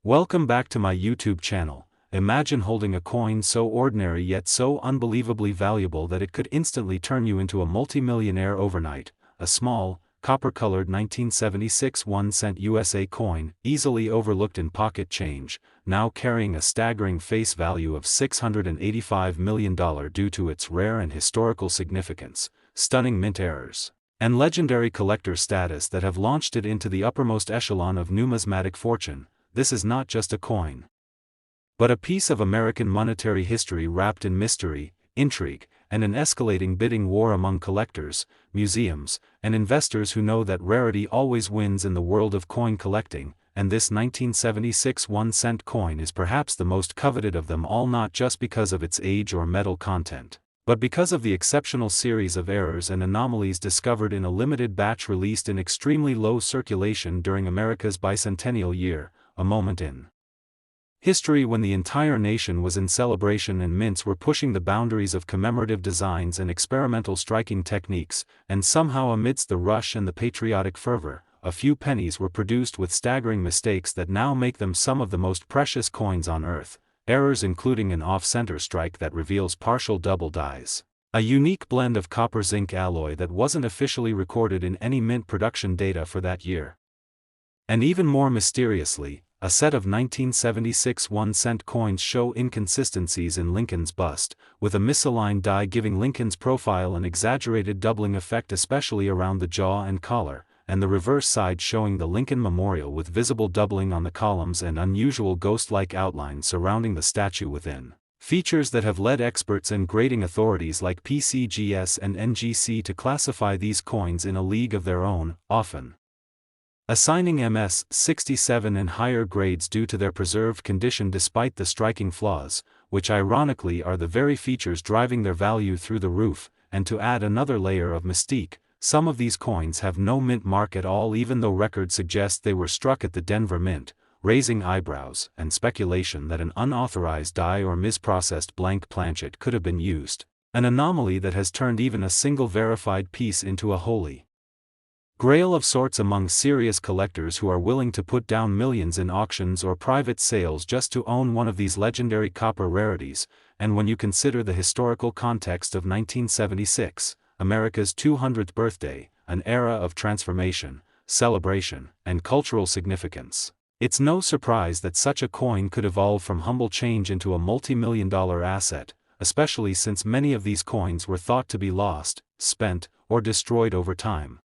Welcome back to my YouTube channel. Imagine holding a coin so ordinary yet so unbelievably valuable that it could instantly turn you into a multimillionaire overnight. A small, copper-colored 1976 1-cent USA coin, easily overlooked in pocket change, now carrying a staggering face value of $685 million due to its rare and historical significance, stunning mint errors, and legendary collector status that have launched it into the uppermost echelon of numismatic fortune. This is not just a coin, but a piece of American monetary history wrapped in mystery, intrigue, and an escalating bidding war among collectors, museums, and investors who know that rarity always wins in the world of coin collecting, and this 1976 1-cent coin is perhaps the most coveted of them all, not just because of its age or metal content, but because of the exceptional series of errors and anomalies discovered in a limited batch released in extremely low circulation during America's bicentennial year, a moment in history when the entire nation was in celebration and mints were pushing the boundaries of commemorative designs and experimental striking techniques, and somehow amidst the rush and the patriotic fervor, a few pennies were produced with staggering mistakes that now make them some of the most precious coins on earth. Errors including an off-center strike that reveals partial double dies, a unique blend of copper-zinc alloy that wasn't officially recorded in any mint production data for that year, and even more mysteriously, a set of 1976 1-cent coins show inconsistencies in Lincoln's bust, with a misaligned die giving Lincoln's profile an exaggerated doubling effect especially around the jaw and collar, and the reverse side showing the Lincoln Memorial with visible doubling on the columns and unusual ghost-like outlines surrounding the statue within. Features that have led experts and grading authorities like PCGS and NGC to classify these coins in a league of their own, often assigning MS 67 and higher grades due to their preserved condition despite the striking flaws, which ironically are the very features driving their value through the roof. And to add another layer of mystique, some of these coins have no mint mark at all even though records suggest they were struck at the Denver Mint, raising eyebrows and speculation that an unauthorized die or misprocessed blank planchet could have been used, an anomaly that has turned even a single verified piece into a holy grail of sorts among serious collectors who are willing to put down millions in auctions or private sales just to own one of these legendary copper rarities. And when you consider the historical context of 1976, America's 200th birthday, an era of transformation, celebration, and cultural significance, it's no surprise that such a coin could evolve from humble change into a multi-million-dollar asset, especially since many of these coins were thought to be lost, spent, or destroyed over time,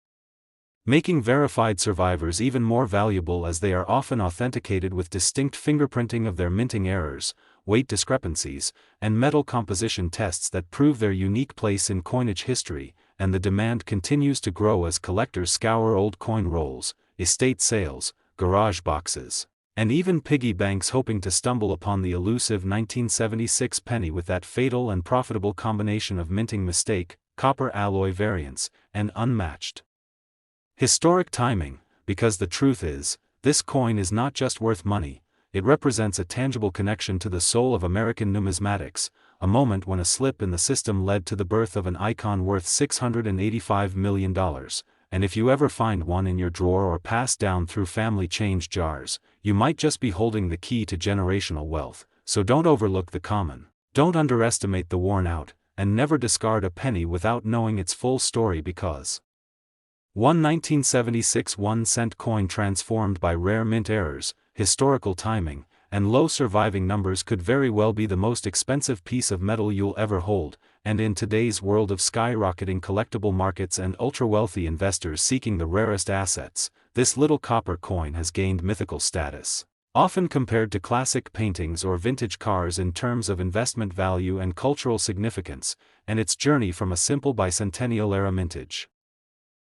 making verified survivors even more valuable as they are often authenticated with distinct fingerprinting of their minting errors, weight discrepancies, and metal composition tests that prove their unique place in coinage history. And the demand continues to grow as collectors scour old coin rolls, estate sales, garage boxes, and even piggy banks hoping to stumble upon the elusive 1976 penny with that fatal and profitable combination of minting mistake, copper alloy variants, and unmatched historic timing. Because the truth is, this coin is not just worth money, it represents a tangible connection to the soul of American numismatics, a moment when a slip in the system led to the birth of an icon worth $685 million, and if you ever find one in your drawer or passed down through family change jars, you might just be holding the key to generational wealth. So don't overlook the common, don't underestimate the worn out, and never discard a penny without knowing its full story, because one 1976 1-cent coin transformed by rare mint errors, historical timing, and low surviving numbers could very well be the most expensive piece of metal you'll ever hold. And in today's world of skyrocketing collectible markets and ultra-wealthy investors seeking the rarest assets, this little copper coin has gained mythical status, often compared to classic paintings or vintage cars in terms of investment value and cultural significance, and its journey from a simple bicentennial-era mintage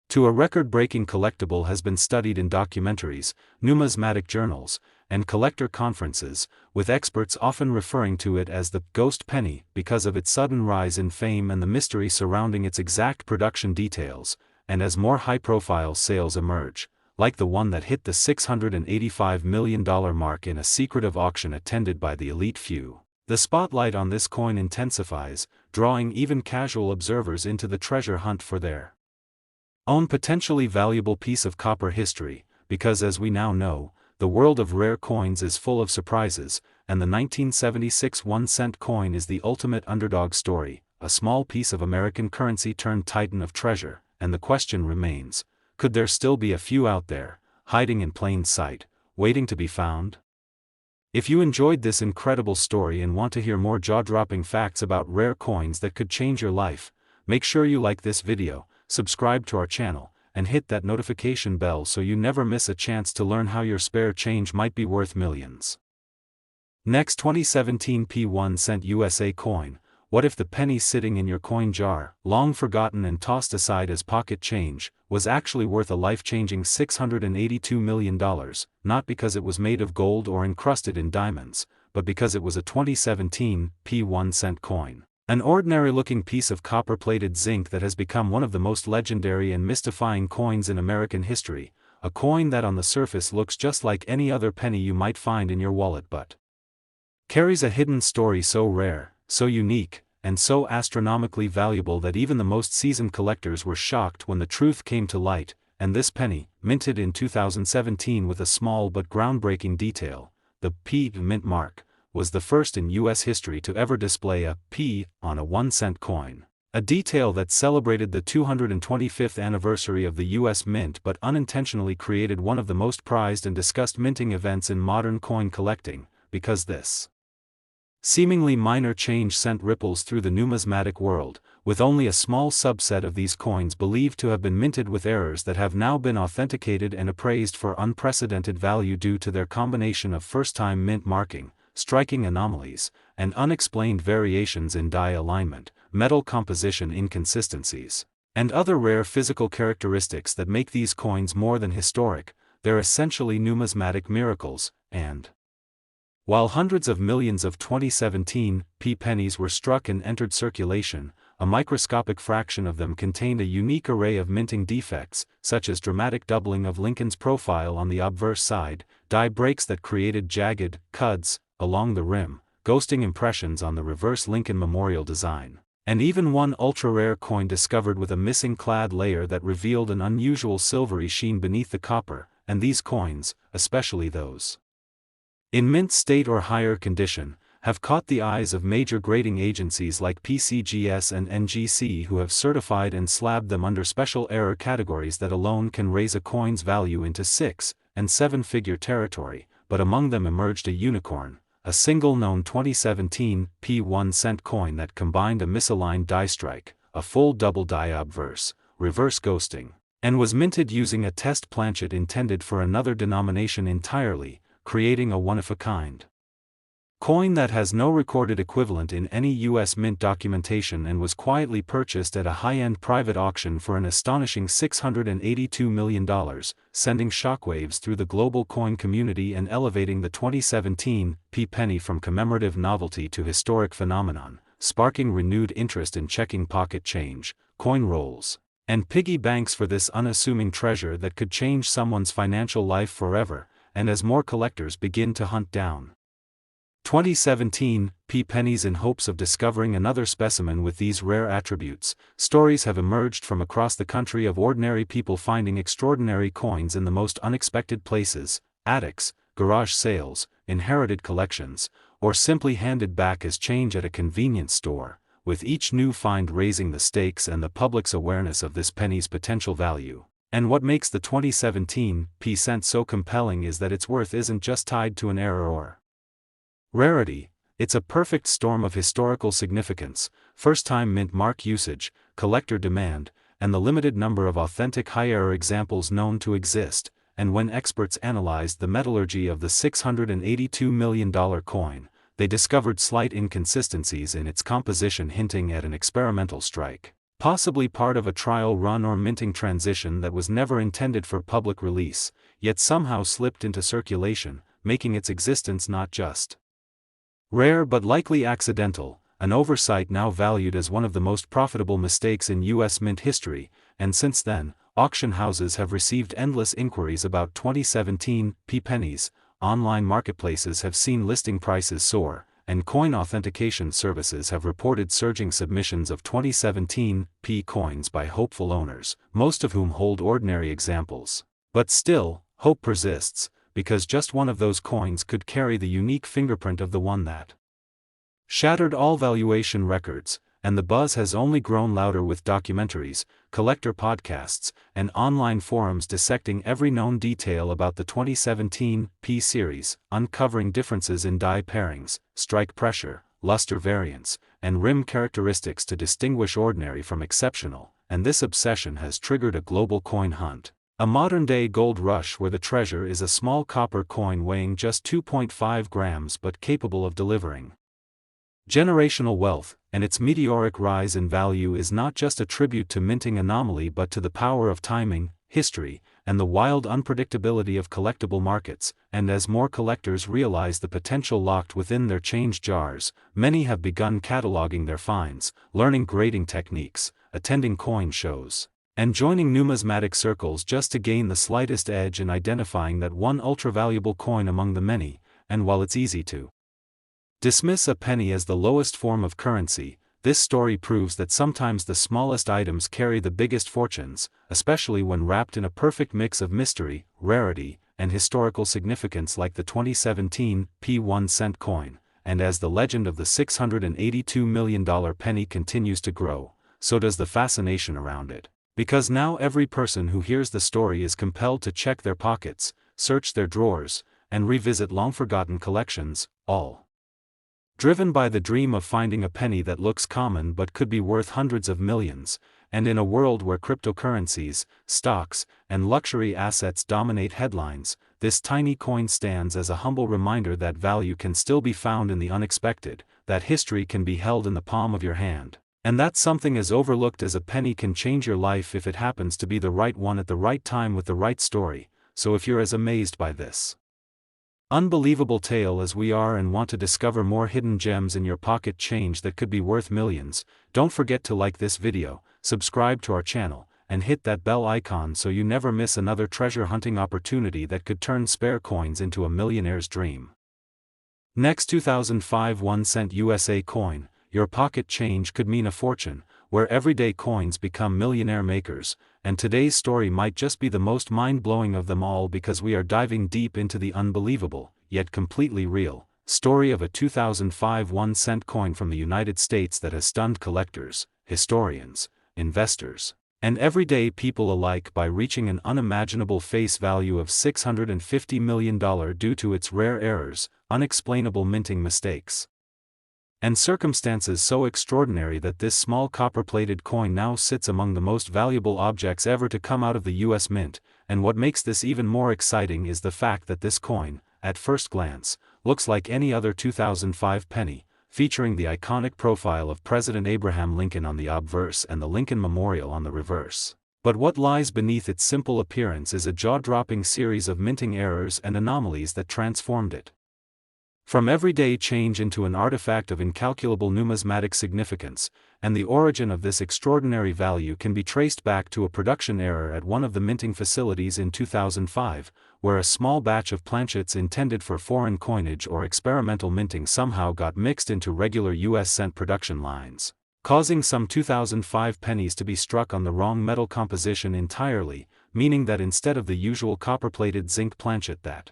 to a record-breaking collectible has been studied in documentaries, numismatic journals, and collector conferences, with experts often referring to it as the ghost penny because of its sudden rise in fame and the mystery surrounding its exact production details. And as more high-profile sales emerge, like the one that hit the $685 million mark in a secretive auction attended by the elite few, the spotlight on this coin intensifies, drawing even casual observers into the treasure hunt for their own potentially valuable piece of copper history. Because as we now know, the world of rare coins is full of surprises, and the 1976 1-cent coin is the ultimate underdog story, a small piece of American currency turned titan of treasure, and the question remains, could there still be a few out there, hiding in plain sight, waiting to be found? If you enjoyed this incredible story and want to hear more jaw-dropping facts about rare coins that could change your life, make sure you like this video, subscribe to our channel, and hit that notification bell so you never miss a chance to learn how your spare change might be worth millions. Next, 2017 P1 USA coin. What if the penny sitting in your coin jar, long forgotten and tossed aside as pocket change, was actually worth a life-changing $682 million, not because it was made of gold or encrusted in diamonds, but because it was a 2017 P1 coin. An ordinary-looking piece of copper-plated zinc that has become one of the most legendary and mystifying coins in American history, a coin that on the surface looks just like any other penny you might find in your wallet but carries a hidden story so rare, so unique, and so astronomically valuable that even the most seasoned collectors were shocked when the truth came to light. And this penny, minted in 2017 with a small but groundbreaking detail, the P mint mark, was the first in U.S. history to ever display a P on a 1-cent coin. A detail that celebrated the 225th anniversary of the U.S. Mint but unintentionally created one of the most prized and discussed minting events in modern coin collecting, because this seemingly minor change sent ripples through the numismatic world, with only a small subset of these coins believed to have been minted with errors that have now been authenticated and appraised for unprecedented value due to their combination of first-time mint marking, striking anomalies, and unexplained variations in die alignment, metal composition inconsistencies, and other rare physical characteristics that make these coins more than historic. They're essentially numismatic miracles, and while hundreds of millions of 2017 P pennies were struck and entered circulation, a microscopic fraction of them contained a unique array of minting defects, such as dramatic doubling of Lincoln's profile on the obverse side, die breaks that created jagged cuts along the rim, ghosting impressions on the reverse Lincoln Memorial design, and even one ultra-rare coin discovered with a missing clad layer that revealed an unusual silvery sheen beneath the copper. And these coins, especially those in mint state or higher condition, have caught the eyes of major grading agencies like PCGS and NGC, who have certified and slabbed them under special error categories that alone can raise a coin's value into 6- and 7-figure territory. But among them emerged a unicorn, a single known 2017 P1 coin that combined a misaligned die strike, a full double die obverse, reverse ghosting, and was minted using a test planchet intended for another denomination entirely, creating a one-of-a-kind coin that has no recorded equivalent in any U.S. Mint documentation and was quietly purchased at a high-end private auction for an astonishing $682 million, sending shockwaves through the global coin community and elevating the 2017 P penny from commemorative novelty to historic phenomenon, sparking renewed interest in checking pocket change, coin rolls, and piggy banks for this unassuming treasure that could change someone's financial life forever. And as more collectors begin to hunt down 2017 P pennies in hopes of discovering another specimen with these rare attributes, stories have emerged from across the country of ordinary people finding extraordinary coins in the most unexpected places: attics, garage sales, inherited collections, or simply handed back as change at a convenience store, with each new find raising the stakes and the public's awareness of this penny's potential value. And what makes the 2017 P cent so compelling is that its worth isn't just tied to an error or rarity, it's a perfect storm of historical significance, first-time mint mark usage, collector demand, and the limited number of authentic high-error examples known to exist. And when experts analyzed the metallurgy of the $682 million coin, they discovered slight inconsistencies in its composition, hinting at an experimental strike, possibly part of a trial run or minting transition that was never intended for public release, yet somehow slipped into circulation, making its existence not just rare but likely accidental, an oversight now valued as one of the most profitable mistakes in U.S. mint history. And since then, auction houses have received endless inquiries about 2017 P pennies, online marketplaces have seen listing prices soar, and coin authentication services have reported surging submissions of 2017 P coins by hopeful owners, most of whom hold ordinary examples. But still, hope persists, because just one of those coins could carry the unique fingerprint of the one that shattered all valuation records, and the buzz has only grown louder with documentaries, collector podcasts, and online forums dissecting every known detail about the 2017 P series, uncovering differences in die pairings, strike pressure, luster variance, and rim characteristics to distinguish ordinary from exceptional, and this obsession has triggered a global coin hunt. A modern-day gold rush where the treasure is a small copper coin weighing just 2.5 grams but capable of delivering generational wealth, and its meteoric rise in value is not just a tribute to minting anomaly but to the power of timing, history, and the wild unpredictability of collectible markets. And as more collectors realize the potential locked within their change jars, many have begun cataloging their finds, learning grading techniques, attending coin shows, and joining numismatic circles just to gain the slightest edge in identifying that one ultra-valuable coin among the many. And while it's easy to dismiss a penny as the lowest form of currency, this story proves that sometimes the smallest items carry the biggest fortunes, especially when wrapped in a perfect mix of mystery, rarity, and historical significance like the 2017 P1 cent coin. And as the legend of the $682 million penny continues to grow, so does the fascination around it. Because now every person who hears the story is compelled to check their pockets, search their drawers, and revisit long-forgotten collections, all driven by the dream of finding a penny that looks common but could be worth hundreds of millions. And in a world where cryptocurrencies, stocks, and luxury assets dominate headlines, this tiny coin stands as a humble reminder that value can still be found in the unexpected, that history can be held in the palm of your hand, and that something as overlooked as a penny can change your life if it happens to be the right one at the right time with the right story. So if you're as amazed by this unbelievable tale as we are and want to discover more hidden gems in your pocket change that could be worth millions, don't forget to like this video, subscribe to our channel, and hit that bell icon so you never miss another treasure hunting opportunity that could turn spare coins into a millionaire's dream. Next, 2005 1 cent USA coin. Your pocket change could mean a fortune, where everyday coins become millionaire makers, and today's story might just be the most mind-blowing of them all because we are diving deep into the unbelievable, yet completely real, story of a 2005 1 cent coin from the United States that has stunned collectors, historians, investors, and everyday people alike by reaching an unimaginable face value of $650 million due to its rare errors, unexplainable minting mistakes, and circumstances so extraordinary that this small copper-plated coin now sits among the most valuable objects ever to come out of the US Mint. And what makes this even more exciting is the fact that this coin, at first glance, looks like any other 2005 penny, featuring the iconic profile of President Abraham Lincoln on the obverse and the Lincoln Memorial on the reverse. But what lies beneath its simple appearance is a jaw-dropping series of minting errors and anomalies that transformed it from everyday change into an artifact of incalculable numismatic significance. And the origin of this extraordinary value can be traced back to a production error at one of the minting facilities in 2005, where a small batch of planchets intended for foreign coinage or experimental minting somehow got mixed into regular US cent production lines, causing some 2005 pennies to be struck on the wrong metal composition entirely, meaning that instead of the usual copper-plated zinc planchet that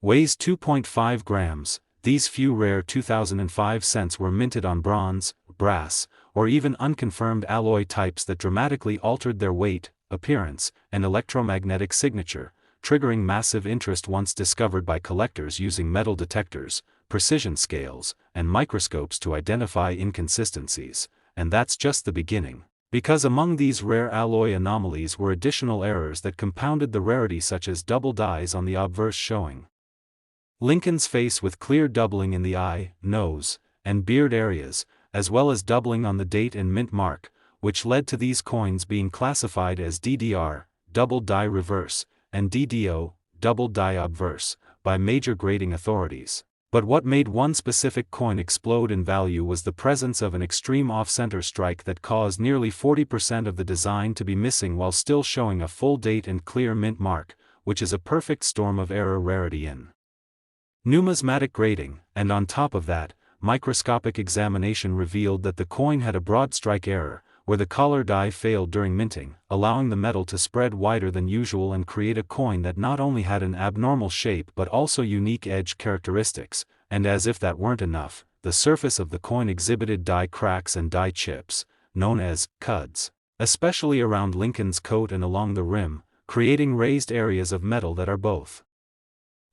weighs 2.5 grams, these few rare 2005 cents were minted on bronze, brass, or even unconfirmed alloy types that dramatically altered their weight, appearance, and electromagnetic signature, triggering massive interest once discovered by collectors using metal detectors, precision scales, and microscopes to identify inconsistencies. And that's just the beginning, because among these rare alloy anomalies were additional errors that compounded the rarity, such as double dies on the obverse showing Lincoln's face with clear doubling in the eye, nose, and beard areas, as well as doubling on the date and mint mark, which led to these coins being classified as DDR, double die reverse, and DDO, double die obverse, by major grading authorities. But what made one specific coin explode in value was the presence of an extreme off-center strike that caused nearly 40% of the design to be missing while still showing a full date and clear mint mark, which is a perfect storm of error rarity in numismatic grading. And on top of that, microscopic examination revealed that the coin had a broad strike error, where the collar die failed during minting, allowing the metal to spread wider than usual and create a coin that not only had an abnormal shape but also unique edge characteristics, and as if that weren't enough, the surface of the coin exhibited die cracks and die chips, known as cuds, especially around Lincoln's coat and along the rim, creating raised areas of metal that are both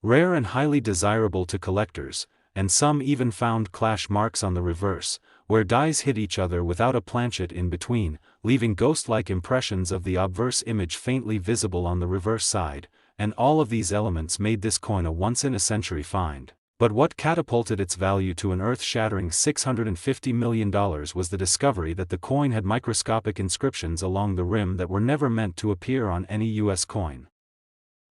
rare and highly desirable to collectors, and some even found clash marks on the reverse, where dies hit each other without a planchet in between, leaving ghost-like impressions of the obverse image faintly visible on the reverse side, and all of these elements made this coin a once-in-a-century find. But what catapulted its value to an earth-shattering $650 million was the discovery that the coin had microscopic inscriptions along the rim that were never meant to appear on any U.S. coin.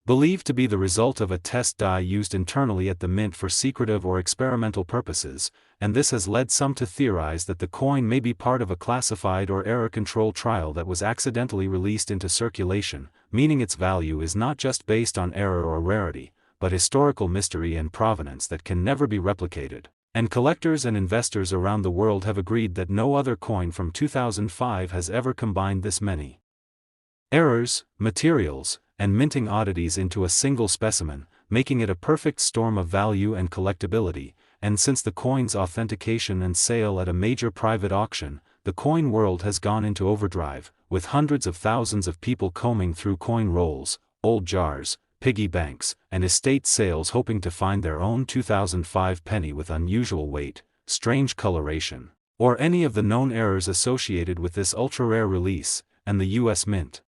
Believed to be the result of a test die used internally at the mint for secretive or experimental purposes, and this has led some to theorize that the coin may be part of a classified or error-control trial that was accidentally released into circulation, meaning its value is not just based on error or rarity, but historical mystery and provenance that can never be replicated. And collectors and investors around the world have agreed that no other coin from 2005 has ever combined this many errors, materials, and minting oddities into a single specimen, making it a perfect storm of value and collectability. And since the coin's authentication and sale at a major private auction, the coin world has gone into overdrive, with hundreds of thousands of people combing through coin rolls, old jars, piggy banks, and estate sales hoping to find their own 2005 penny with unusual weight, strange coloration, or any of the known errors associated with this ultra-rare release, and the U.S. Mint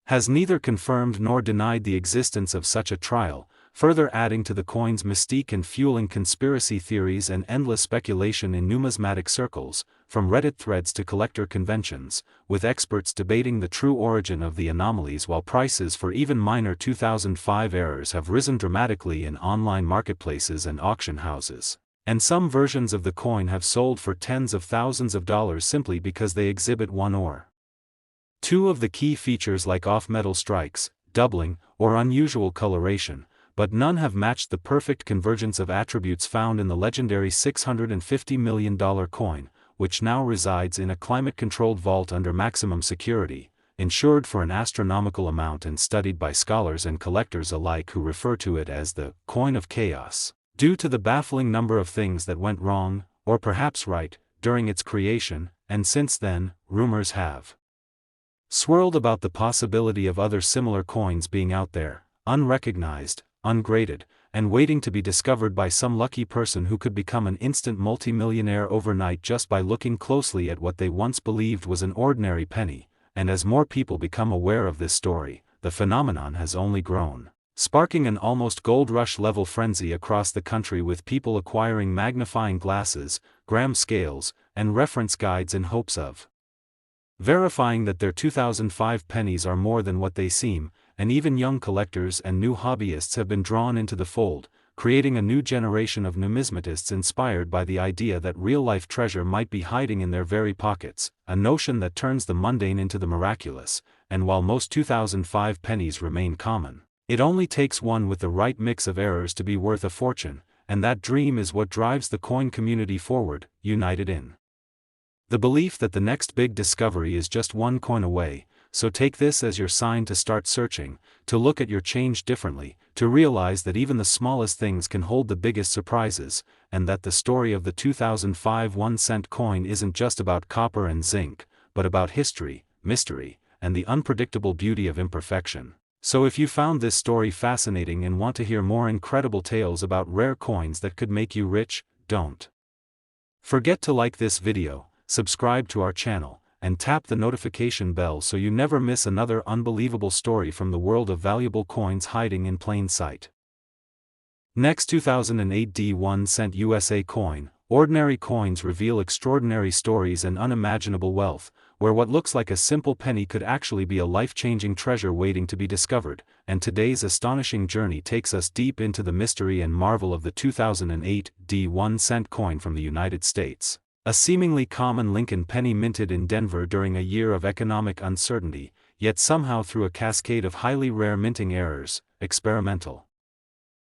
has neither confirmed nor denied the existence of such a trial, further adding to the coin's mystique and fueling conspiracy theories and endless speculation in numismatic circles, from Reddit threads to collector conventions, with experts debating the true origin of the anomalies while prices for even minor 2005 errors have risen dramatically in online marketplaces and auction houses. And some versions of the coin have sold for tens of thousands of dollars simply because they exhibit one or two of the key features like off-metal strikes, doubling, or unusual coloration, but none have matched the perfect convergence of attributes found in the legendary $650 million coin, which now resides in a climate-controlled vault under maximum security, insured for an astronomical amount and studied by scholars and collectors alike who refer to it as the coin of chaos, due to the baffling number of things that went wrong, or perhaps right, during its creation, and since then, rumors have swirled about the possibility of other similar coins being out there, unrecognized, ungraded, and waiting to be discovered by some lucky person who could become an instant multimillionaire overnight just by looking closely at what they once believed was an ordinary penny. And as more people become aware of this story, the phenomenon has only grown, sparking an almost gold rush level frenzy across the country, with people acquiring magnifying glasses, gram scales, and reference guides in hopes of verifying that their 2005 pennies are more than what they seem. And even young collectors and new hobbyists have been drawn into the fold, creating a new generation of numismatists inspired by the idea that real-life treasure might be hiding in their very pockets, a notion that turns the mundane into the miraculous. And while most 2005 pennies remain common, it only takes one with the right mix of errors to be worth a fortune, and that dream is what drives the coin community forward, united in the belief that the next big discovery is just one coin away. So take this as your sign to start searching, to look at your change differently, to realize that even the smallest things can hold the biggest surprises, and that the story of the 2005 1-cent coin isn't just about copper and zinc, but about history, mystery, and the unpredictable beauty of imperfection. So if you found this story fascinating and want to hear more incredible tales about rare coins that could make you rich, don't forget to like this video, subscribe to our channel, and tap the notification bell so you never miss another unbelievable story from the world of valuable coins hiding in plain sight. Next, 2008 D1 USA coin. Ordinary coins reveal extraordinary stories and unimaginable wealth, where what looks like a simple penny could actually be a life-changing treasure waiting to be discovered. And today's astonishing journey takes us deep into the mystery and marvel of the 2008 D1 coin from the United States. A seemingly common Lincoln penny minted in Denver during a year of economic uncertainty, yet somehow through a cascade of highly rare minting errors, experimental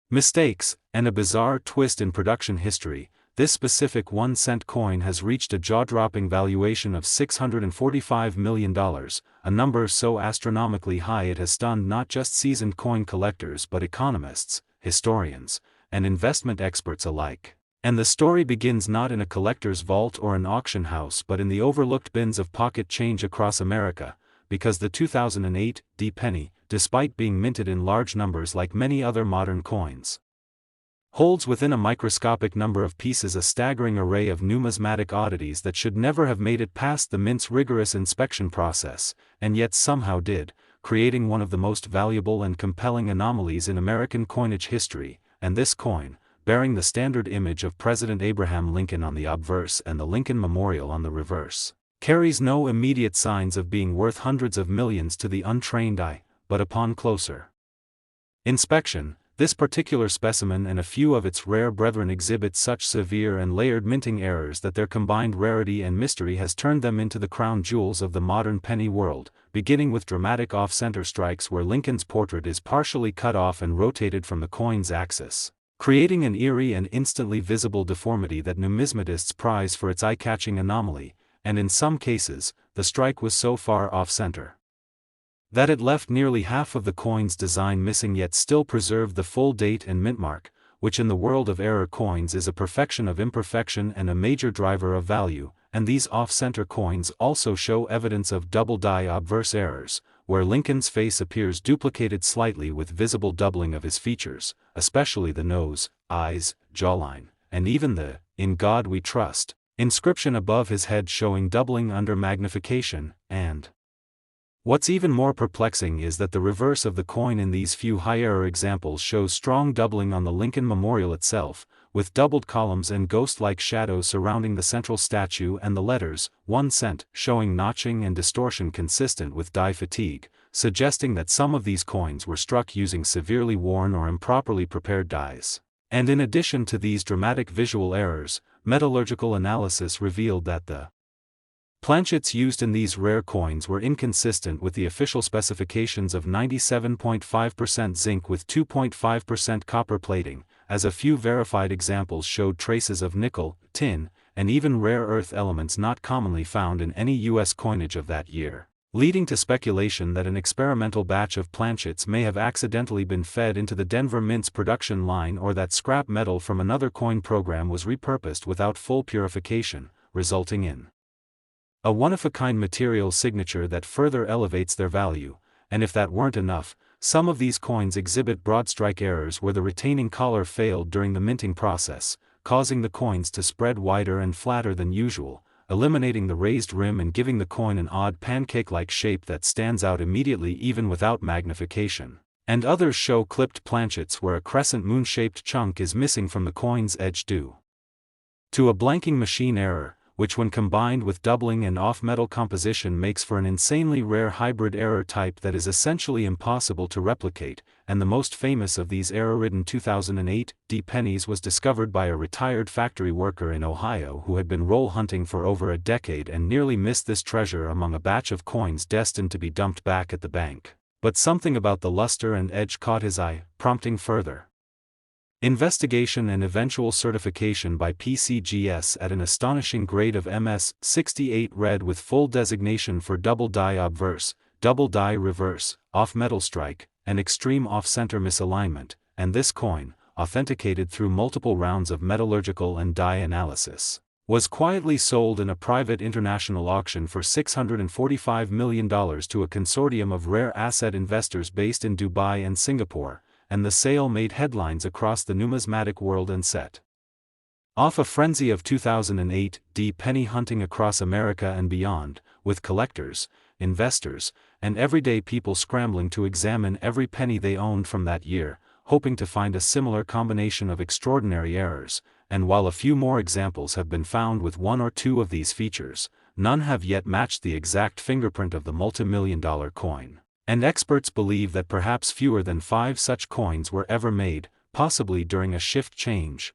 mistakes, and a bizarre twist in production history, this specific 1-cent coin has reached a jaw-dropping valuation of $645 million, a number so astronomically high it has stunned not just seasoned coin collectors but economists, historians, and investment experts alike. And the story begins not in a collector's vault or an auction house but in the overlooked bins of pocket change across America, because the 2008 penny, despite being minted in large numbers like many other modern coins, holds within a microscopic number of pieces a staggering array of numismatic oddities that should never have made it past the mint's rigorous inspection process, and yet somehow did, creating one of the most valuable and compelling anomalies in American coinage history. And this coin, bearing the standard image of President Abraham Lincoln on the obverse and the Lincoln Memorial on the reverse, carries no immediate signs of being worth hundreds of millions to the untrained eye, but upon closer inspection, this particular specimen and a few of its rare brethren exhibit such severe and layered minting errors that their combined rarity and mystery has turned them into the crown jewels of the modern penny world, beginning with dramatic off-center strikes where Lincoln's portrait is partially cut off and rotated from the coin's axis, creating an eerie and instantly visible deformity that numismatists prize for its eye-catching anomaly, and in some cases, the strike was so far off-center that it left nearly half of the coin's design missing yet still preserved the full date and mint mark, which in the world of error coins is a perfection of imperfection and a major driver of value. And these off-center coins also show evidence of double die obverse errors, where Lincoln's face appears duplicated slightly with visible doubling of his features, especially the nose, eyes, jawline, and even the "In God We Trust" inscription above his head showing doubling under magnification. And what's even more perplexing is that the reverse of the coin in these few high-error examples shows strong doubling on the Lincoln Memorial itself, with doubled columns and ghost-like shadows surrounding the central statue and the letters, 1 cent, showing notching and distortion consistent with die fatigue, suggesting that some of these coins were struck using severely worn or improperly prepared dies. And in addition to these dramatic visual errors, metallurgical analysis revealed that the planchets used in these rare coins were inconsistent with the official specifications of 97.5% zinc with 2.5% copper plating, as a few verified examples showed traces of nickel, tin, and even rare earth elements not commonly found in any U.S. coinage of that year, leading to speculation that an experimental batch of planchets may have accidentally been fed into the Denver Mint's production line, or that scrap metal from another coin program was repurposed without full purification, resulting in a one-of-a-kind material signature that further elevates their value. And if that weren't enough, some of these coins exhibit broad strike errors where the retaining collar failed during the minting process, causing the coins to spread wider and flatter than usual, eliminating the raised rim and giving the coin an odd pancake-like shape that stands out immediately even without magnification. And others show clipped planchets where a crescent moon-shaped chunk is missing from the coin's edge due to a blanking machine error, which when combined with doubling and off-metal composition makes for an insanely rare hybrid error type that is essentially impossible to replicate. And the most famous of these error-ridden 2008 pennies was discovered by a retired factory worker in Ohio who had been roll hunting for over a decade and nearly missed this treasure among a batch of coins destined to be dumped back at the bank. But something about the luster and edge caught his eye, prompting further investigation and eventual certification by PCGS at an astonishing grade of MS 68 red with full designation for double die obverse, double die reverse, off-metal strike, and extreme off-center misalignment. And this coin, authenticated through multiple rounds of metallurgical and die analysis, was quietly sold in a private international auction for $645 million to a consortium of rare asset investors based in Dubai and Singapore. And the sale made headlines across the numismatic world and set off a frenzy of 2008 penny hunting across America and beyond, with collectors, investors, and everyday people scrambling to examine every penny they owned from that year, hoping to find a similar combination of extraordinary errors. And while a few more examples have been found with one or two of these features, none have yet matched the exact fingerprint of the multi-million-dollar coin. And experts believe that perhaps fewer than 5 such coins were ever made, possibly during a shift change,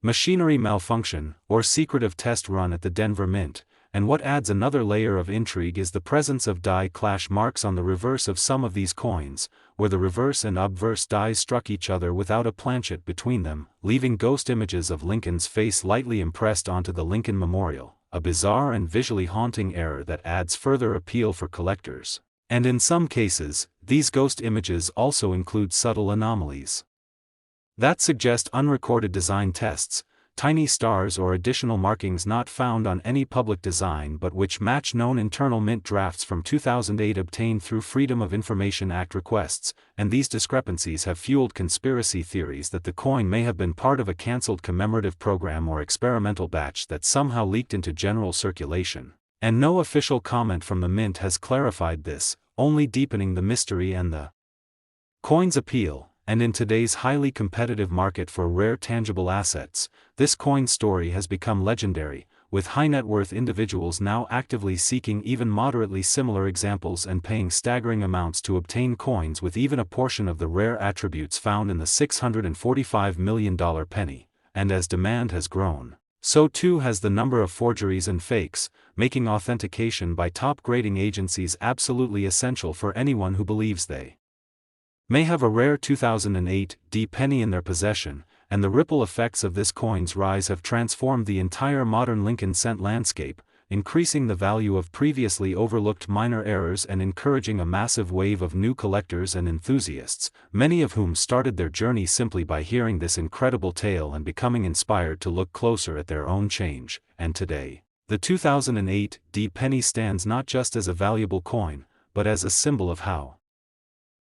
machinery malfunction, or secretive test run at the Denver Mint. and what adds another layer of intrigue is the presence of die clash marks on the reverse of some of these coins, where the reverse and obverse dies struck each other without a planchet between them, leaving ghost images of Lincoln's face lightly impressed onto the Lincoln Memorial, a bizarre and visually haunting error that adds further appeal for collectors. And in some cases, these ghost images also include subtle anomalies that suggest unrecorded design tests, tiny stars or additional markings not found on any public design but which match known internal mint drafts from 2008 obtained through Freedom of Information Act requests, and these discrepancies have fueled conspiracy theories that the coin may have been part of a cancelled commemorative program or experimental batch that somehow leaked into general circulation. And no official comment from the mint has clarified this, only deepening the mystery and the coin's appeal. And in today's highly competitive market for rare tangible assets, this coin story has become legendary, with high-net-worth individuals now actively seeking even moderately similar examples and paying staggering amounts to obtain coins with even a portion of the rare attributes found in the $645 million penny. And as demand has grown, so too has the number of forgeries and fakes, making authentication by top grading agencies absolutely essential for anyone who believes they may have a rare 2008 D penny in their possession, and the ripple effects of this coin's rise have transformed the entire modern Lincoln cent landscape, increasing the value of previously overlooked minor errors and encouraging a massive wave of new collectors and enthusiasts, many of whom started their journey simply by hearing this incredible tale and becoming inspired to look closer at their own change. And today, the 2008 D penny stands not just as a valuable coin, but as a symbol of how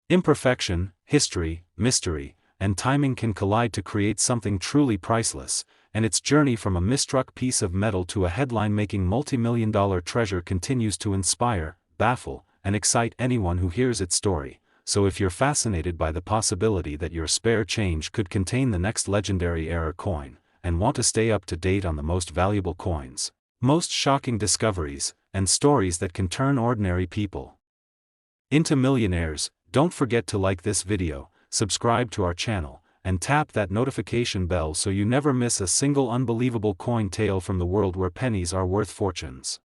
imperfection, history, mystery, and timing can collide to create something truly priceless, and its journey from a misstruck piece of metal to a headline-making multi-million-dollar treasure continues to inspire, baffle, and excite anyone who hears its story. So if you're fascinated by the possibility that your spare change could contain the next legendary error coin, and want to stay up to date on the most valuable coins, most shocking discoveries, and stories that can turn ordinary people into millionaires, don't forget to like this video, subscribe to our channel, and tap that notification bell so you never miss a single unbelievable coin tale from the world where pennies are worth fortunes.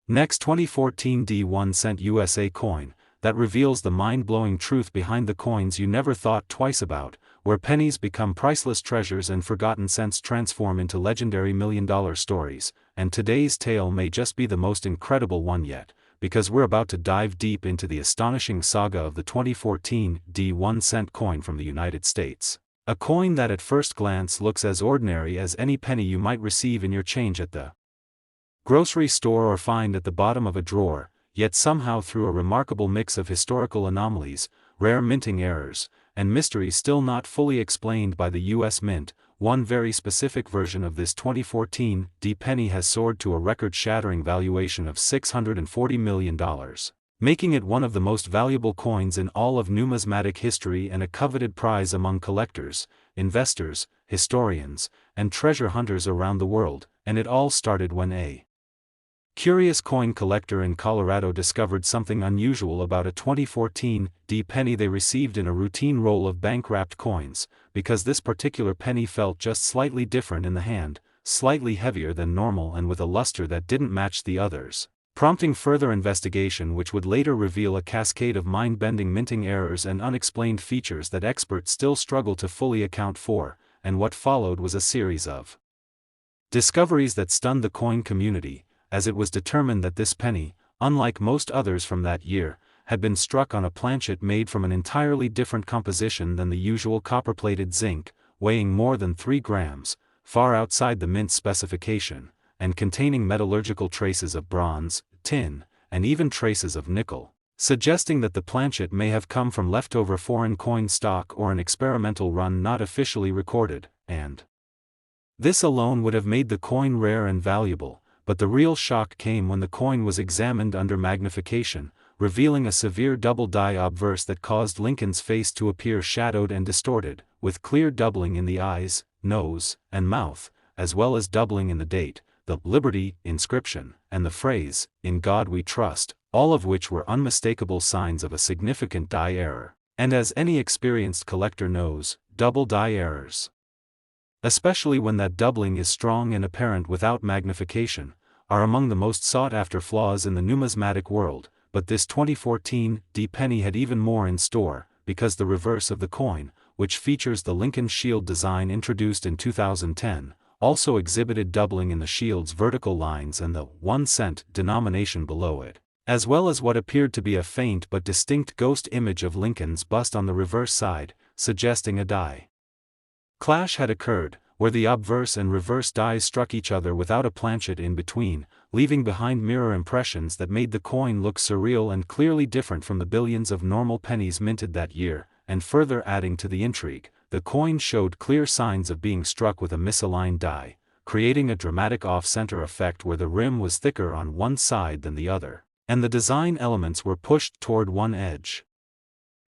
Next, 2014 D1 cent USA coin that reveals the mind-blowing truth behind the coins you never thought twice about, where pennies become priceless treasures and forgotten cents transform into legendary million-dollar stories. And today's tale may just be the most incredible one yet, because we're about to dive deep into the astonishing saga of the 2014 D1 cent coin from the United States. A coin that at first glance looks as ordinary as any penny you might receive in your change at the grocery store or find at the bottom of a drawer, yet somehow through a remarkable mix of historical anomalies, rare minting errors, and mysteries still not fully explained by the U.S. Mint, one very specific version of this 2014 D penny has soared to a record-shattering valuation of $640 million, making it one of the most valuable coins in all of numismatic history and a coveted prize among collectors, investors, historians, and treasure hunters around the world. And it all started when a curious coin collector in Colorado discovered something unusual about a 2014 D penny they received in a routine roll of bank-wrapped coins, because this particular penny felt just slightly different in the hand, slightly heavier than normal and with a luster that didn't match the others, prompting further investigation which would later reveal a cascade of mind-bending minting errors and unexplained features that experts still struggle to fully account for. And what followed was a series of discoveries that stunned the coin community, as it was determined that this penny, unlike most others from that year, had been struck on a planchet made from an entirely different composition than the usual copper-plated zinc, weighing more than 3 grams, far outside the mint specification, and containing metallurgical traces of bronze, tin, and even traces of nickel, suggesting that the planchet may have come from leftover foreign coin stock or an experimental run not officially recorded. And this alone would have made the coin rare and valuable, but the real shock came when the coin was examined under magnification, revealing a severe double die obverse that caused Lincoln's face to appear shadowed and distorted, with clear doubling in the eyes, nose, and mouth, as well as doubling in the date, the Liberty inscription, and the phrase, "In God We Trust," all of which were unmistakable signs of a significant die error. And as any experienced collector knows, double die errors, especially when that doubling is strong and apparent without magnification, are among the most sought-after flaws in the numismatic world, but this 2014 penny had even more in store, because the reverse of the coin, which features the Lincoln shield design introduced in 2010, also exhibited doubling in the shield's vertical lines and the 1 cent denomination below it, as well as what appeared to be a faint but distinct ghost image of Lincoln's bust on the reverse side, suggesting a die clash had occurred, where the obverse and reverse dies struck each other without a planchet in between, leaving behind mirror impressions that made the coin look surreal and clearly different from the billions of normal pennies minted that year, and further adding to the intrigue, the coin showed clear signs of being struck with a misaligned die, creating a dramatic off-center effect where the rim was thicker on one side than the other, and the design elements were pushed toward one edge,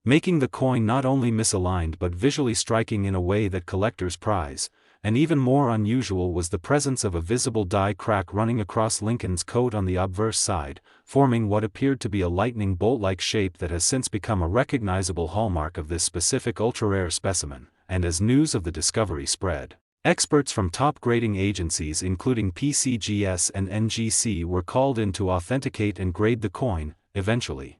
making the coin not only misaligned but visually striking in a way that collectors prize. And even more unusual was the presence of a visible die crack running across Lincoln's coat on the obverse side, forming what appeared to be a lightning bolt-like shape that has since become a recognizable hallmark of this specific ultra-rare specimen. And as news of the discovery spread, experts from top grading agencies including PCGS and NGC were called in to authenticate and grade the coin, eventually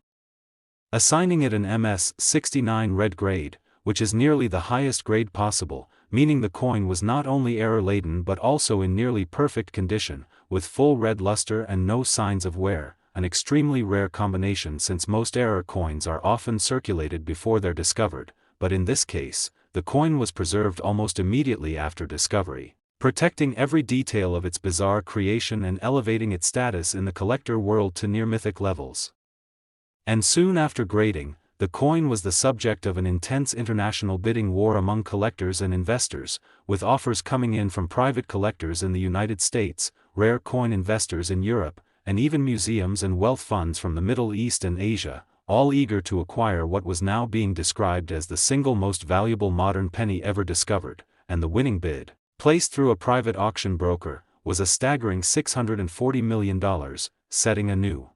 assigning it an MS-69 red grade, which is nearly the highest grade possible, meaning the coin was not only error-laden but also in nearly perfect condition, with full red luster and no signs of wear, an extremely rare combination since most error coins are often circulated before they're discovered, but in this case, the coin was preserved almost immediately after discovery, protecting every detail of its bizarre creation and elevating its status in the collector world to near-mythic levels. And soon after grading, the coin was the subject of an intense international bidding war among collectors and investors, with offers coming in from private collectors in the United States, rare coin investors in Europe, and even museums and wealth funds from the Middle East and Asia, all eager to acquire what was now being described as the single most valuable modern penny ever discovered, and the winning bid, placed through a private auction broker, was a staggering $640 million, setting a new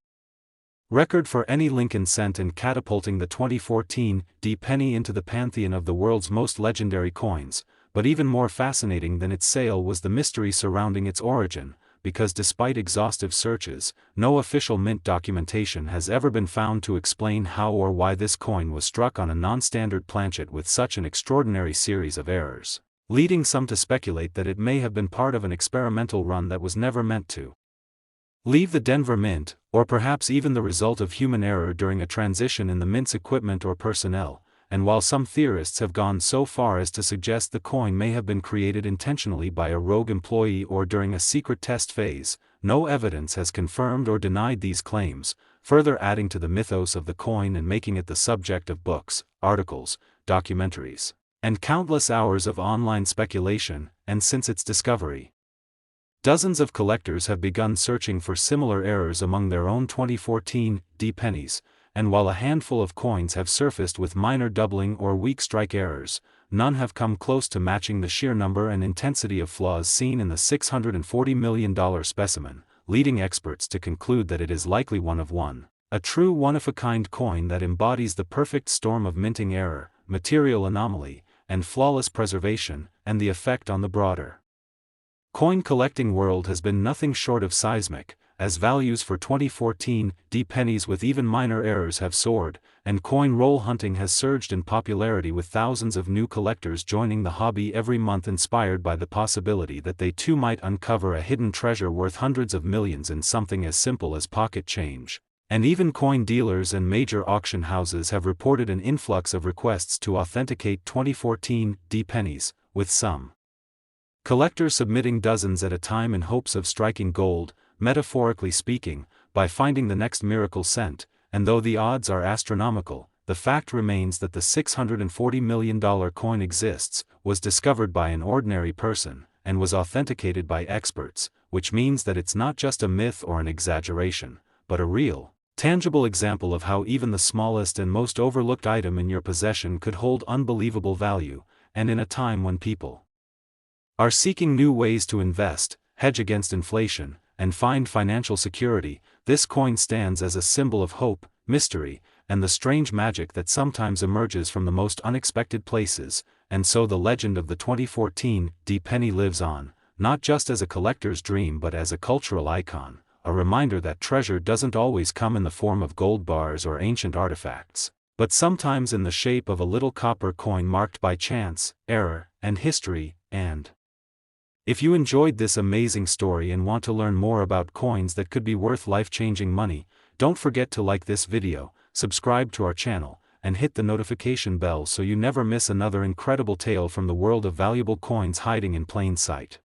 record for any Lincoln cent and catapulting the 2014 penny into the pantheon of the world's most legendary coins. But even more fascinating than its sale was the mystery surrounding its origin, because despite exhaustive searches, no official mint documentation has ever been found to explain how or why this coin was struck on a non-standard planchet with such an extraordinary series of errors, leading some to speculate that it may have been part of an experimental run that was never meant to leave the Denver Mint, or perhaps even the result of human error during a transition in the mint's equipment or personnel. And while some theorists have gone so far as to suggest the coin may have been created intentionally by a rogue employee or during a secret test phase, no evidence has confirmed or denied these claims, further adding to the mythos of the coin and making it the subject of books, articles, documentaries, and countless hours of online speculation. And since its discovery, dozens of collectors have begun searching for similar errors among their own 2014 pennies, and while a handful of coins have surfaced with minor doubling or weak strike errors, none have come close to matching the sheer number and intensity of flaws seen in the $640 million specimen, leading experts to conclude that it is likely a true one-of-a-kind coin that embodies the perfect storm of minting error, material anomaly, and flawless preservation, and the effect on the broader coin collecting world has been nothing short of seismic, as values for 2014 pennies with even minor errors have soared, and coin roll hunting has surged in popularity with thousands of new collectors joining the hobby every month, inspired by the possibility that they too might uncover a hidden treasure worth hundreds of millions in something as simple as pocket change. And even coin dealers and major auction houses have reported an influx of requests to authenticate 2014 pennies, with some collectors submitting dozens at a time in hopes of striking gold, metaphorically speaking, by finding the next miracle cent. And though the odds are astronomical, the fact remains that the $640 million coin exists, was discovered by an ordinary person, and was authenticated by experts, which means that it's not just a myth or an exaggeration, but a real, tangible example of how even the smallest and most overlooked item in your possession could hold unbelievable value. And in a time when people are seeking new ways to invest, hedge against inflation, and find financial security, this coin stands as a symbol of hope, mystery, and the strange magic that sometimes emerges from the most unexpected places. And so the legend of the 2014 penny lives on, not just as a collector's dream but as a cultural icon, a reminder that treasure doesn't always come in the form of gold bars or ancient artifacts, but sometimes in the shape of a little copper coin marked by chance, error, and history. And if you enjoyed this amazing story and want to learn more about coins that could be worth life-changing money, don't forget to like this video, subscribe to our channel, and hit the notification bell so you never miss another incredible tale from the world of valuable coins hiding in plain sight.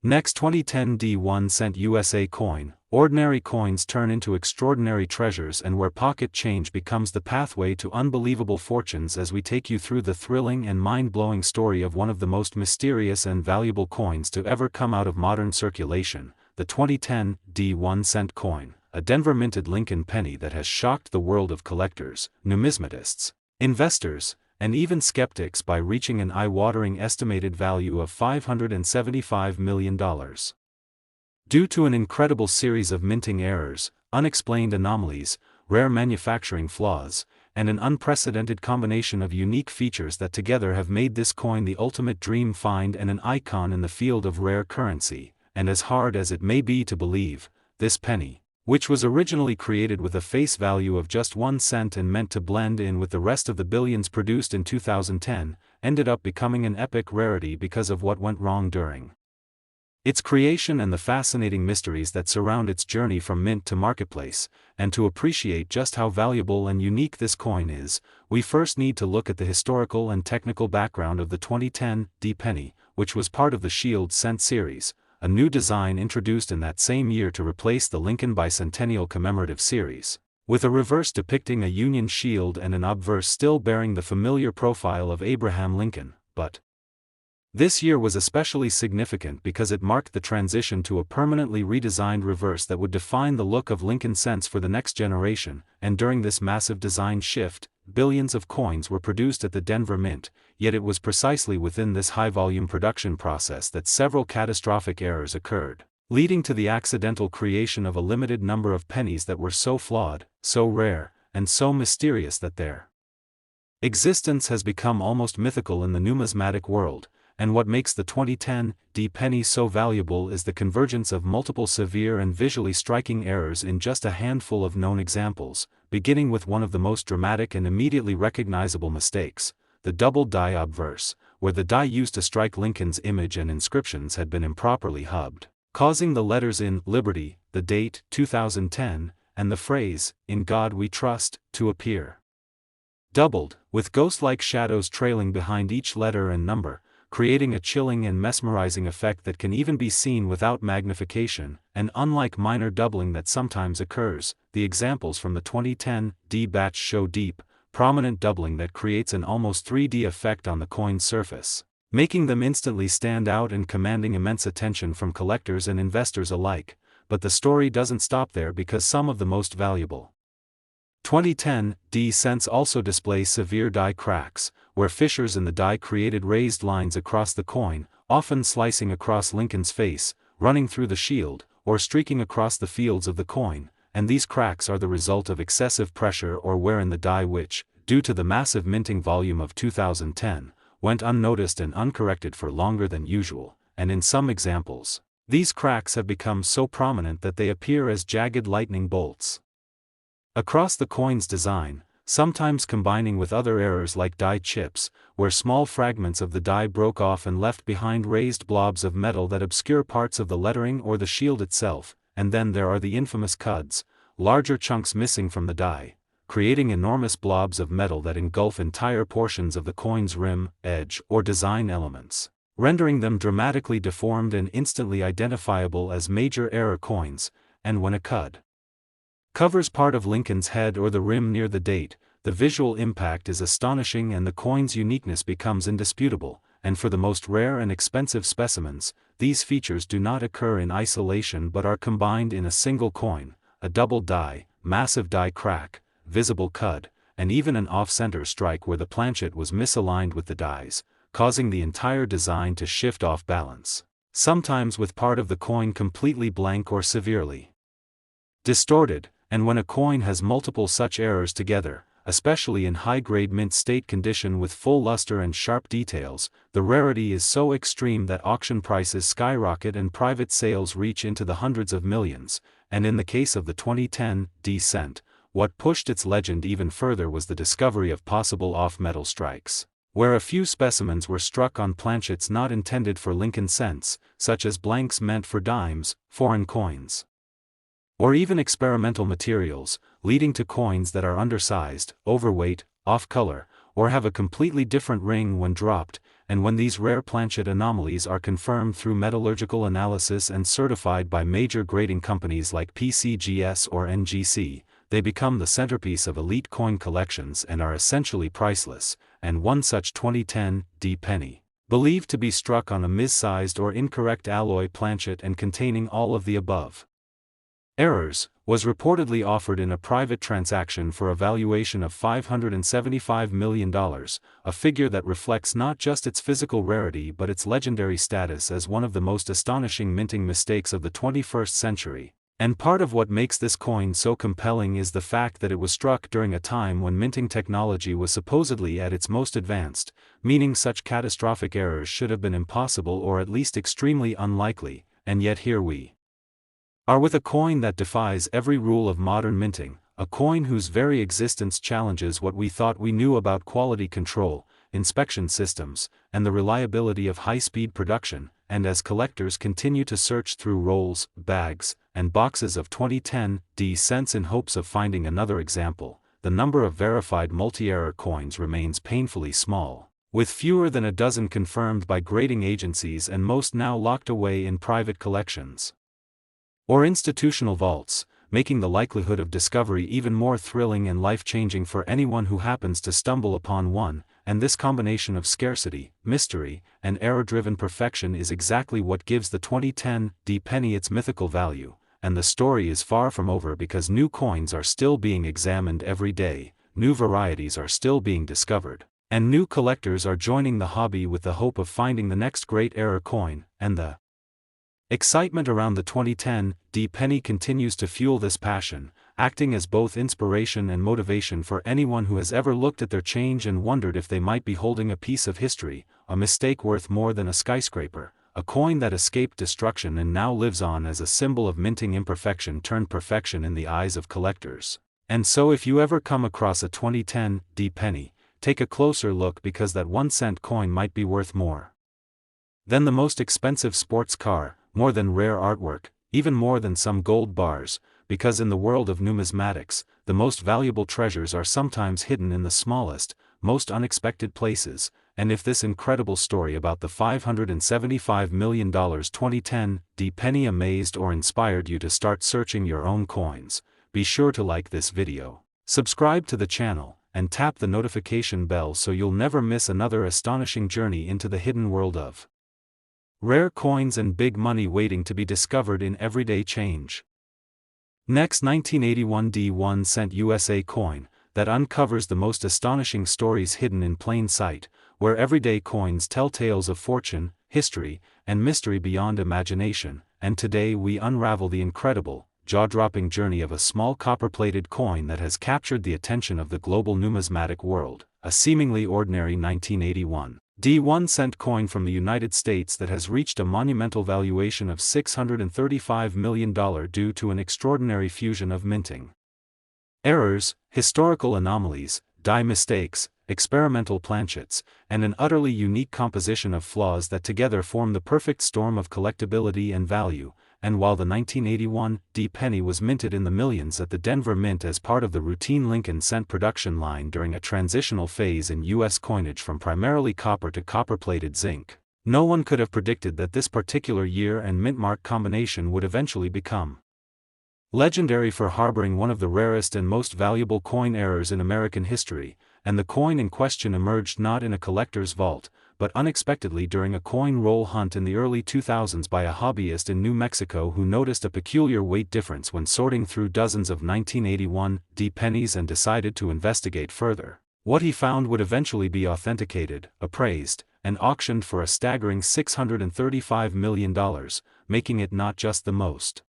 Next, 2010 D1 cent USA coin. Ordinary coins turn into extraordinary treasures, and where pocket change becomes the pathway to unbelievable fortunes, as we take you through the thrilling and mind-blowing story of one of the most mysterious and valuable coins to ever come out of modern circulation, the 2010 D1 cent coin, a Denver-minted Lincoln penny that has shocked the world of collectors, numismatists, investors, and even skeptics by reaching an eye-watering estimated value of $575 million. Due to an incredible series of minting errors, unexplained anomalies, rare manufacturing flaws, and an unprecedented combination of unique features that together have made this coin the ultimate dream find and an icon in the field of rare currency. And as hard as it may be to believe, this penny, which was originally created with a face value of just 1 cent and meant to blend in with the rest of the billions produced in 2010, ended up becoming an epic rarity because of what went wrong during its creation and the fascinating mysteries that surround its journey from mint to marketplace. And to appreciate just how valuable and unique this coin is, we first need to look at the historical and technical background of the 2010 D penny, which was part of the Shield Cent series, a new design introduced in that same year to replace the Lincoln Bicentennial Commemorative Series, with a reverse depicting a Union shield and an obverse still bearing the familiar profile of Abraham Lincoln. But this year was especially significant because it marked the transition to a permanently redesigned reverse that would define the look of Lincoln cents for the next generation. And during this massive design shift, billions of coins were produced at the Denver Mint, yet it was precisely within this high-volume production process that several catastrophic errors occurred, leading to the accidental creation of a limited number of pennies that were so flawed, so rare, and so mysterious that their existence has become almost mythical in the numismatic world. And what makes the 2010 D penny so valuable is the convergence of multiple severe and visually striking errors in just a handful of known examples, beginning with one of the most dramatic and immediately recognizable mistakes, the double die obverse, where the die used to strike Lincoln's image and inscriptions had been improperly hubbed, causing the letters "In Liberty," the date 2010, and the phrase "In God We Trust" to appear doubled, with ghost-like shadows trailing behind each letter and number, creating a chilling and mesmerizing effect that can even be seen without magnification. And unlike minor doubling that sometimes occurs, the examples from the 2010 D batch show deep, prominent doubling that creates an almost 3D effect on the coin's surface, making them instantly stand out and commanding immense attention from collectors and investors alike. But the story doesn't stop there, because some of the most valuable 2010 D cents also display severe die cracks, where fissures in the die created raised lines across the coin, often slicing across Lincoln's face, running through the shield, or streaking across the fields of the coin. And these cracks are the result of excessive pressure or wear in the die, which, due to the massive minting volume of 2010, went unnoticed and uncorrected for longer than usual. And in some examples, these cracks have become so prominent that they appear as jagged lightning bolts across the coin's design, sometimes combining with other errors like die chips, where small fragments of the die broke off and left behind raised blobs of metal that obscure parts of the lettering or the shield itself. And then there are the infamous cuds, larger chunks missing from the die, creating enormous blobs of metal that engulf entire portions of the coin's rim, edge, or design elements, rendering them dramatically deformed and instantly identifiable as major error coins. And when a cud covers part of Lincoln's head or the rim near the date, the visual impact is astonishing and the coin's uniqueness becomes indisputable. And for the most rare and expensive specimens, these features do not occur in isolation but are combined in a single coin: a double die, massive die crack, visible cud, and even an off-center strike where the planchet was misaligned with the dies, causing the entire design to shift off balance, sometimes with part of the coin completely blank or severely distorted. And when a coin has multiple such errors together, especially in high-grade mint state condition with full luster and sharp details. The rarity is so extreme that auction prices skyrocket and private sales reach into the hundreds of millions, and in the case of the 2010 D cent, what pushed its legend even further was the discovery of possible off-metal strikes, where a few specimens were struck on planchets not intended for Lincoln cents, such as blanks meant for dimes, foreign coins, or even experimental materials, leading to coins that are undersized, overweight, off-color, or have a completely different ring when dropped. And when these rare planchet anomalies are confirmed through metallurgical analysis and certified by major grading companies like PCGS or NGC, they become the centerpiece of elite coin collections and are essentially priceless. And one such 2010 D penny, believed to be struck on a mis-sized or incorrect alloy planchet and containing all of the above errors, was reportedly offered in a private transaction for a valuation of $575 million, a figure that reflects not just its physical rarity but its legendary status as one of the most astonishing minting mistakes of the 21st century. And part of what makes this coin so compelling is the fact that it was struck during a time when minting technology was supposedly at its most advanced, meaning such catastrophic errors should have been impossible or at least extremely unlikely, and yet here we are with a coin that defies every rule of modern minting, a coin whose very existence challenges what we thought we knew about quality control, inspection systems, and the reliability of high-speed production. And as collectors continue to search through rolls, bags, and boxes of 2010 D cents in hopes of finding another example, the number of verified multi-error coins remains painfully small, with fewer than a dozen confirmed by grading agencies and most now locked away in private collections or institutional vaults, making the likelihood of discovery even more thrilling and life-changing for anyone who happens to stumble upon one. And this combination of scarcity, mystery, and error-driven perfection is exactly what gives the 2010 D penny its mythical value. And the story is far from over, because new coins are still being examined every day, new varieties are still being discovered, and new collectors are joining the hobby with the hope of finding the next great error coin. And the excitement around the 2010 D penny continues to fuel this passion, acting as both inspiration and motivation for anyone who has ever looked at their change and wondered if they might be holding a piece of history, a mistake worth more than a skyscraper, a coin that escaped destruction and now lives on as a symbol of minting imperfection turned perfection in the eyes of collectors. And so if you ever come across a 2010 D penny, take a closer look, because that 1-cent coin might be worth more than the most expensive sports car, more than rare artwork, even more than some gold bars, because in the world of numismatics, the most valuable treasures are sometimes hidden in the smallest, most unexpected places. And if this incredible story about the $575 million 2010 D penny amazed or inspired you to start searching your own coins, be sure to like this video, subscribe to the channel, and tap the notification bell so you'll never miss another astonishing journey into the hidden world of rare coins and big money waiting to be discovered in everyday change. Next, 1981 D 1-cent USA coin that uncovers the most astonishing stories hidden in plain sight, where everyday coins tell tales of fortune, history, and mystery beyond imagination. And today we unravel the incredible, jaw-dropping journey of a small copper-plated coin that has captured the attention of the global numismatic world, a seemingly ordinary 1981 D 1-cent coin from the United States that has reached a monumental valuation of $635 million due to an extraordinary fusion of minting errors, historical anomalies, die mistakes, experimental planchets, and an utterly unique composition of flaws that together form the perfect storm of collectability and value. And while the 1981 D penny was minted in the millions at the Denver Mint as part of the routine Lincoln cent production line during a transitional phase in U.S. coinage from primarily copper to copper-plated zinc, no one could have predicted that this particular year and mint-mark combination would eventually become legendary for harboring one of the rarest and most valuable coin errors in American history. And the coin in question emerged not in a collector's vault, but unexpectedly during a coin roll hunt in the early 2000s by a hobbyist in New Mexico who noticed a peculiar weight difference when sorting through dozens of 1981 D pennies and decided to investigate further. What he found would eventually be authenticated, appraised, and auctioned for a staggering $635 million, making it not just the most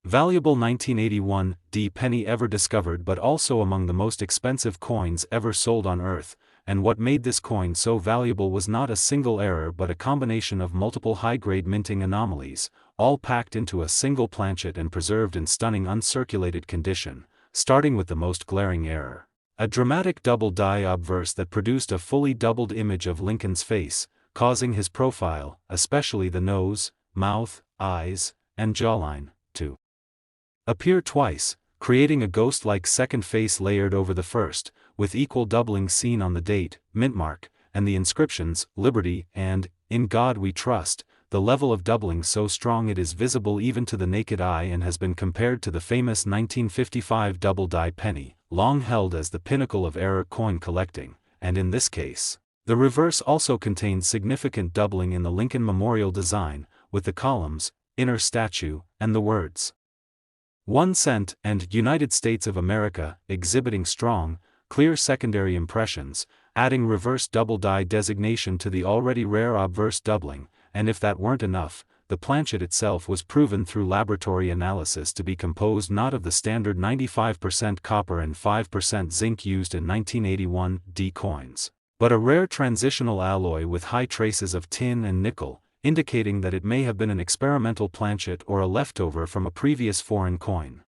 Valuable 1981 D penny ever discovered, but also among the most expensive coins ever sold on Earth, and what made this coin so valuable was not a single error but a combination of multiple high-grade minting anomalies, all packed into a single planchet and preserved in stunning uncirculated condition, starting with the most glaring error. A dramatic double die obverse that produced a fully doubled image of Lincoln's face, causing his profile, especially the nose, mouth, eyes, and jawline, to appear twice, creating a ghost-like second face layered over the first, with equal doubling seen on the date, mint mark, and the inscriptions, Liberty and, In God We Trust, the level of doubling so strong it is visible even to the naked eye and has been compared to the famous 1955 double die penny, long held as the pinnacle of error coin collecting, and in this case, the reverse also contains significant doubling in the Lincoln Memorial design, with the columns, inner statue, and the words 1 cent and United States of America, exhibiting strong, clear secondary impressions, adding reverse double die designation to the already rare obverse doubling, and if that weren't enough, the planchet itself was proven through laboratory analysis to be composed not of the standard 95% copper and 5% zinc used in 1981 D coins, but a rare transitional alloy with high traces of tin and nickel, indicating that it may have been an experimental planchet or a leftover from a previous foreign coin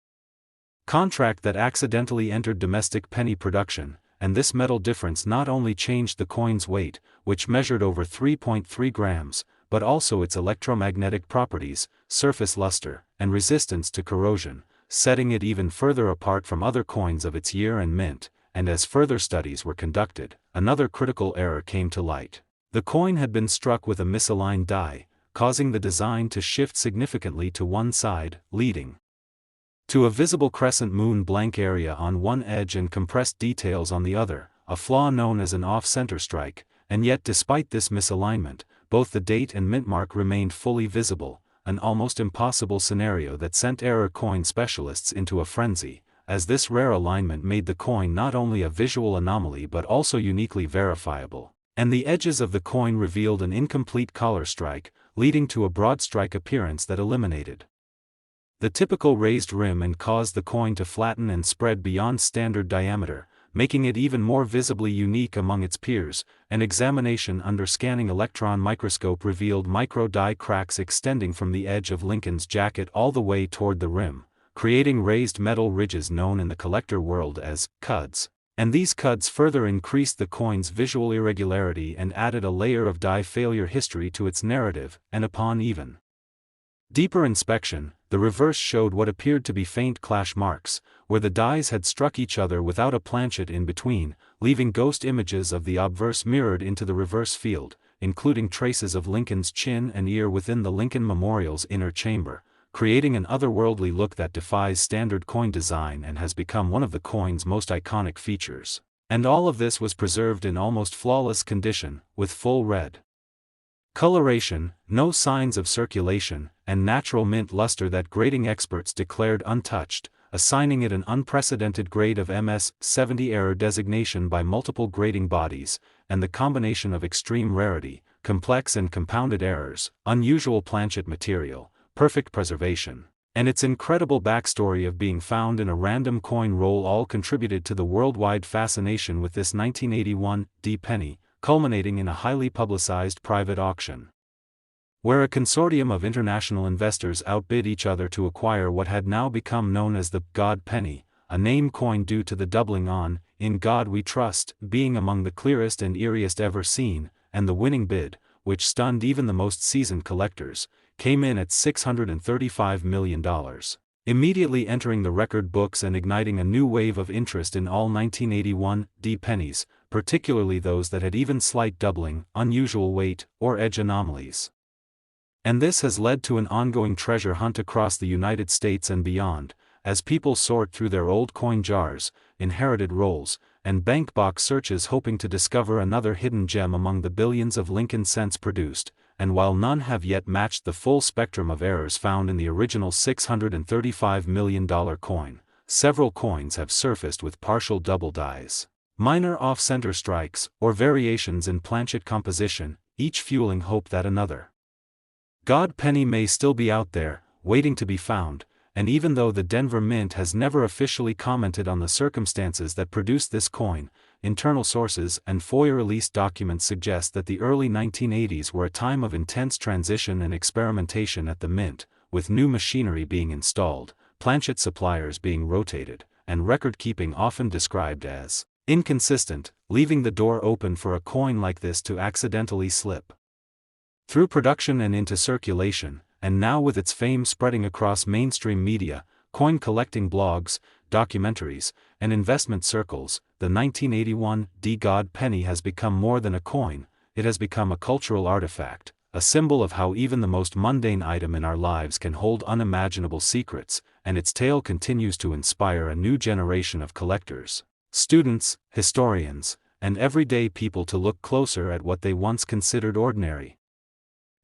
contract that accidentally entered domestic penny production, and this metal difference not only changed the coin's weight, which measured over 3.3 grams, but also its electromagnetic properties, surface luster, and resistance to corrosion, setting it even further apart from other coins of its year and mint, and as further studies were conducted, another critical error came to light. The coin had been struck with a misaligned die, causing the design to shift significantly to one side, leading to a visible crescent moon blank area on one edge and compressed details on the other, a flaw known as an off-center strike, and yet despite this misalignment, both the date and mint mark remained fully visible, an almost impossible scenario that sent error coin specialists into a frenzy, as this rare alignment made the coin not only a visual anomaly but also uniquely verifiable, and the edges of the coin revealed an incomplete collar strike, leading to a broad strike appearance that eliminated the typical raised rim and caused the coin to flatten and spread beyond standard diameter, making it even more visibly unique among its peers. An examination under scanning electron microscope revealed micro die cracks extending from the edge of Lincoln's jacket all the way toward the rim, creating raised metal ridges known in the collector world as cuds, and these cuds further increased the coin's visual irregularity and added a layer of die failure history to its narrative, and upon even deeper inspection, the reverse showed what appeared to be faint clash marks, where the dies had struck each other without a planchet in between, leaving ghost images of the obverse mirrored into the reverse field, including traces of Lincoln's chin and ear within the Lincoln Memorial's inner chamber, creating an otherworldly look that defies standard coin design and has become one of the coin's most iconic features. And all of this was preserved in almost flawless condition, with full red coloration, no signs of circulation, and natural mint luster that grading experts declared untouched, assigning it an unprecedented grade of MS-70 error designation by multiple grading bodies, and the combination of extreme rarity, complex and compounded errors, unusual planchet material, perfect preservation, and its incredible backstory of being found in a random coin roll all contributed to the worldwide fascination with this 1981 D penny, culminating in a highly publicized private auction, where a consortium of international investors outbid each other to acquire what had now become known as the God penny, a name coined due to the doubling on In God We Trust being among the clearest and eeriest ever seen, and the winning bid, which stunned even the most seasoned collectors, came in at $635 million, immediately entering the record books and igniting a new wave of interest in all 1981 D pennies, particularly those that had even slight doubling, unusual weight, or edge anomalies. And this has led to an ongoing treasure hunt across the United States and beyond, as people sort through their old coin jars, inherited rolls, and bank box searches hoping to discover another hidden gem among the billions of Lincoln cents produced, and while none have yet matched the full spectrum of errors found in the original $635 million coin, several coins have surfaced with partial double dies, minor off-center strikes, or variations in planchet composition, each fueling hope that another God penny may still be out there, waiting to be found, and even though the Denver Mint has never officially commented on the circumstances that produced this coin, internal sources and FOIA release documents suggest that the early 1980s were a time of intense transition and experimentation at the Mint, with new machinery being installed, planchet suppliers being rotated, and record-keeping often described as inconsistent, leaving the door open for a coin like this to accidentally slip through production and into circulation. And now with its fame spreading across mainstream media, coin collecting blogs, documentaries, and investment circles, the 1981 D-God penny has become more than a coin. It has become a cultural artifact, a symbol of how even the most mundane item in our lives can hold unimaginable secrets, and its tale continues to inspire a new generation of collectors, students, historians, and everyday people to look closer at what they once considered ordinary.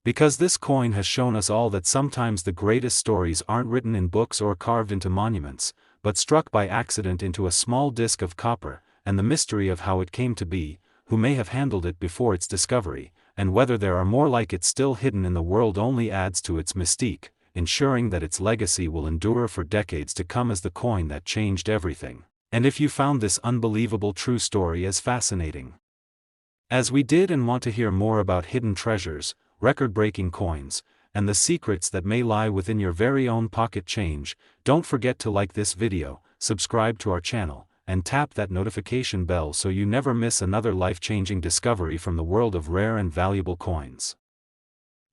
Because this coin has shown us all that sometimes the greatest stories aren't written in books or carved into monuments, but struck by accident into a small disc of copper, and the mystery of how it came to be, who may have handled it before its discovery, and whether there are more like it still hidden in the world only adds to its mystique, ensuring that its legacy will endure for decades to come as the coin that changed everything. And if you found this unbelievable true story as fascinating as we did and want to hear more about hidden treasures, record-breaking coins, and the secrets that may lie within your very own pocket change, don't forget to like this video, subscribe to our channel, and tap that notification bell so you never miss another life-changing discovery from the world of rare and valuable coins.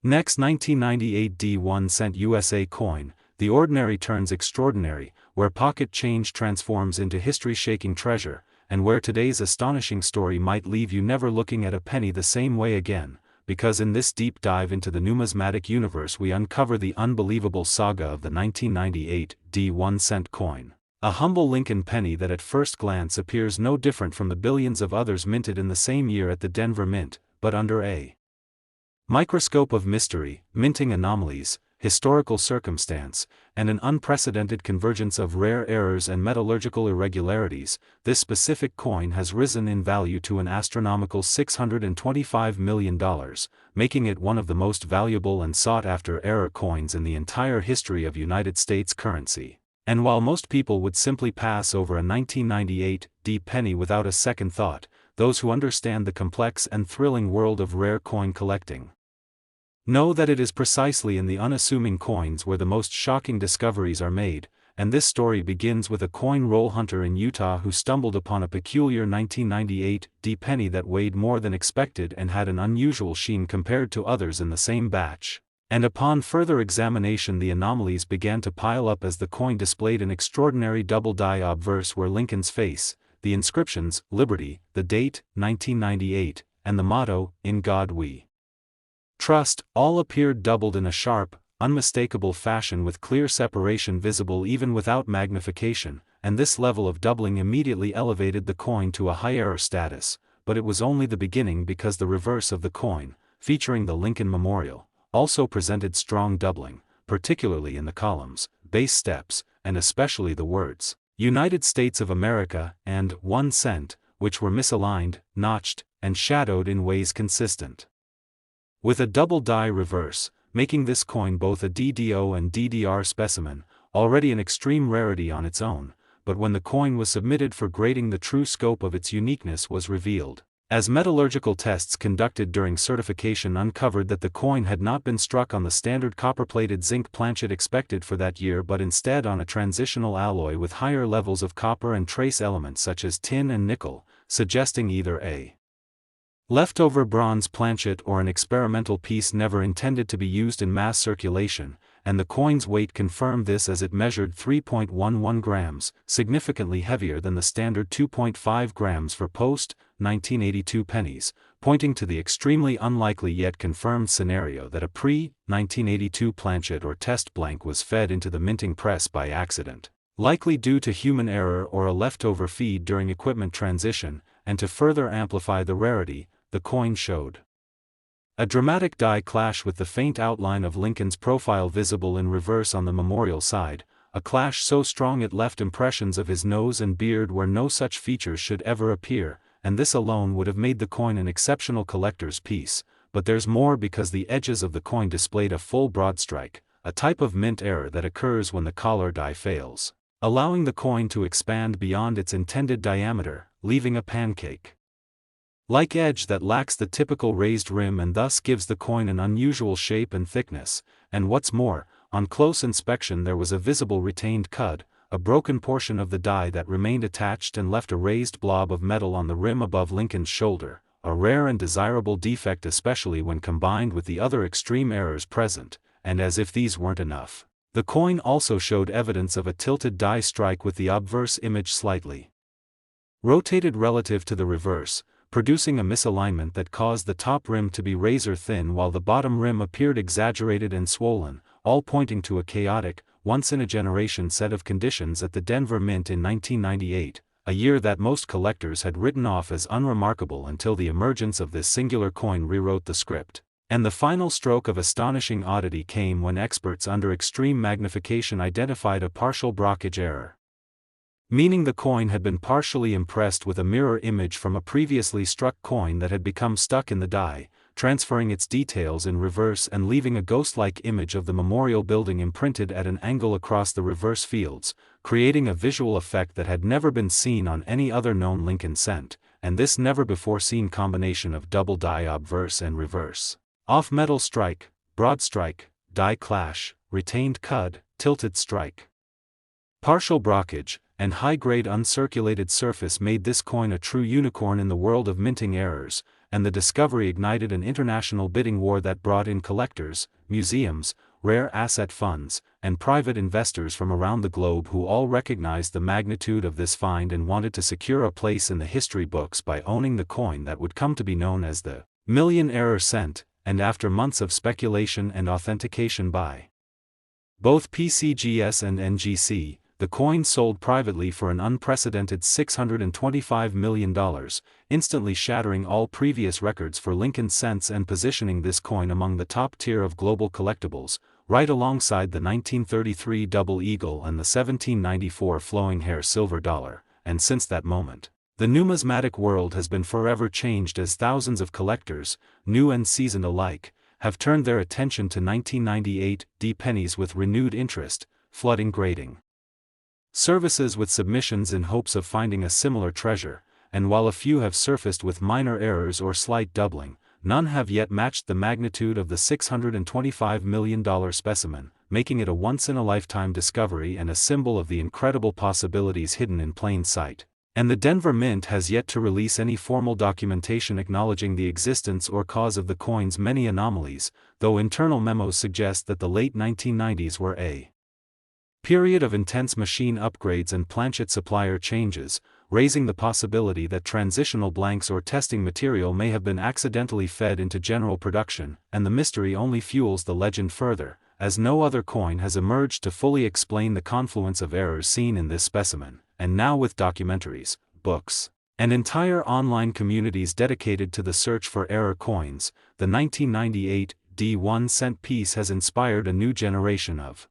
Next, 1998 D1 cent USA coin, the ordinary turns extraordinary, where pocket change transforms into history-shaking treasure, and where today's astonishing story might leave you never looking at a penny the same way again. Because in this deep dive into the numismatic universe we uncover the unbelievable saga of the 1998 D1 cent coin. A humble Lincoln penny that at first glance appears no different from the billions of others minted in the same year at the Denver Mint, but under a microscope of mystery, minting anomalies, historical circumstance, and an unprecedented convergence of rare errors and metallurgical irregularities, this specific coin has risen in value to an astronomical $625 million, making it one of the most valuable and sought-after error coins in the entire history of United States currency. And while most people would simply pass over a 1998 D penny without a second thought, those who understand the complex and thrilling world of rare coin collecting know that it is precisely in the unassuming coins where the most shocking discoveries are made, and this story begins with a coin roll hunter in Utah who stumbled upon a peculiar 1998 D penny that weighed more than expected and had an unusual sheen compared to others in the same batch. And upon further examination the anomalies began to pile up as the coin displayed an extraordinary double-die obverse where Lincoln's face, the inscriptions, Liberty, the date, 1998, and the motto, In God We Trust, all appeared doubled in a sharp, unmistakable fashion with clear separation visible even without magnification, and this level of doubling immediately elevated the coin to a high error status, but it was only the beginning because the reverse of the coin, featuring the Lincoln Memorial, also presented strong doubling, particularly in the columns, base steps, and especially the words, United States of America, and 1 cent, which were misaligned, notched, and shadowed in ways consistent with a double die reverse, making this coin both a DDO and DDR specimen, already an extreme rarity on its own, but when the coin was submitted for grading the true scope of its uniqueness was revealed, as metallurgical tests conducted during certification uncovered that the coin had not been struck on the standard copper-plated zinc planchet expected for that year but instead on a transitional alloy with higher levels of copper and trace elements such as tin and nickel, suggesting either a leftover bronze planchet or an experimental piece never intended to be used in mass circulation, and the coin's weight confirmed this as it measured 3.11 grams, significantly heavier than the standard 2.5 grams for post-1982 pennies, pointing to the extremely unlikely yet confirmed scenario that a pre-1982 planchet or test blank was fed into the minting press by accident, likely due to human error or a leftover feed during equipment transition, and to further amplify the rarity, the coin showed a dramatic die clash with the faint outline of Lincoln's profile visible in reverse on the memorial side, a clash so strong it left impressions of his nose and beard where no such features should ever appear, and this alone would have made the coin an exceptional collector's piece. But there's more because the edges of the coin displayed a full broad strike, a type of mint error that occurs when the collar die fails, allowing the coin to expand beyond its intended diameter, leaving a pancake-like edge that lacks the typical raised rim and thus gives the coin an unusual shape and thickness. And what's more, on close inspection there was a visible retained cud, a broken portion of the die that remained attached and left a raised blob of metal on the rim above Lincoln's shoulder, a rare and desirable defect especially when combined with the other extreme errors present. And as if these weren't enough, the coin also showed evidence of a tilted die strike with the obverse image slightly rotated relative to the reverse, producing a misalignment that caused the top rim to be razor thin while the bottom rim appeared exaggerated and swollen, all pointing to a chaotic, once-in-a-generation set of conditions at the Denver Mint in 1998, a year that most collectors had written off as unremarkable until the emergence of this singular coin rewrote the script. And the final stroke of astonishing oddity came when experts under extreme magnification identified a partial blockage error, meaning the coin had been partially impressed with a mirror image from a previously struck coin that had become stuck in the die, transferring its details in reverse and leaving a ghost-like image of the memorial building imprinted at an angle across the reverse fields, creating a visual effect that had never been seen on any other known Lincoln cent, and this never-before-seen combination of double die obverse and reverse, off-metal strike, broad strike, die clash, retained cud, tilted strike, partial blockage, and high-grade uncirculated surface made this coin a true unicorn in the world of minting errors, and the discovery ignited an international bidding war that brought in collectors, museums, rare asset funds, and private investors from around the globe who all recognized the magnitude of this find and wanted to secure a place in the history books by owning the coin that would come to be known as the Million Error Cent. And after months of speculation and authentication by both PCGS and NGC, the coin sold privately for an unprecedented $625 million, instantly shattering all previous records for Lincoln cents and positioning this coin among the top tier of global collectibles, right alongside the 1933 Double Eagle and the 1794 Flowing Hair Silver Dollar. And since that moment, the numismatic world has been forever changed as thousands of collectors, new and seasoned alike, have turned their attention to 1998 pennies with renewed interest, flooding grading services with submissions in hopes of finding a similar treasure, and while a few have surfaced with minor errors or slight doubling, none have yet matched the magnitude of the $625 million specimen, making it a once-in-a-lifetime discovery and a symbol of the incredible possibilities hidden in plain sight. And the Denver Mint has yet to release any formal documentation acknowledging the existence or cause of the coin's many anomalies, though internal memos suggest that the late 1990s were a period of intense machine upgrades and planchet supplier changes, raising the possibility that transitional blanks or testing material may have been accidentally fed into general production, and the mystery only fuels the legend further, as no other coin has emerged to fully explain the confluence of errors seen in this specimen. And now with documentaries, books, and entire online communities dedicated to the search for error coins, the 1998 1 cent piece has inspired a new generation of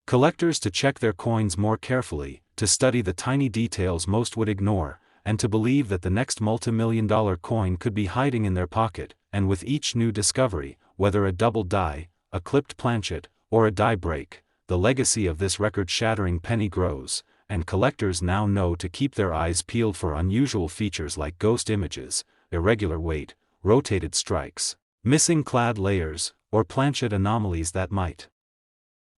collectors to check their coins more carefully, to study the tiny details most would ignore, and to believe that the next multi-million-dollar coin could be hiding in their pocket. And with each new discovery, whether a double die, a clipped planchet, or a die break, the legacy of this record-shattering penny grows, and collectors now know to keep their eyes peeled for unusual features like ghost images, irregular weight, rotated strikes, missing clad layers, or planchet anomalies that might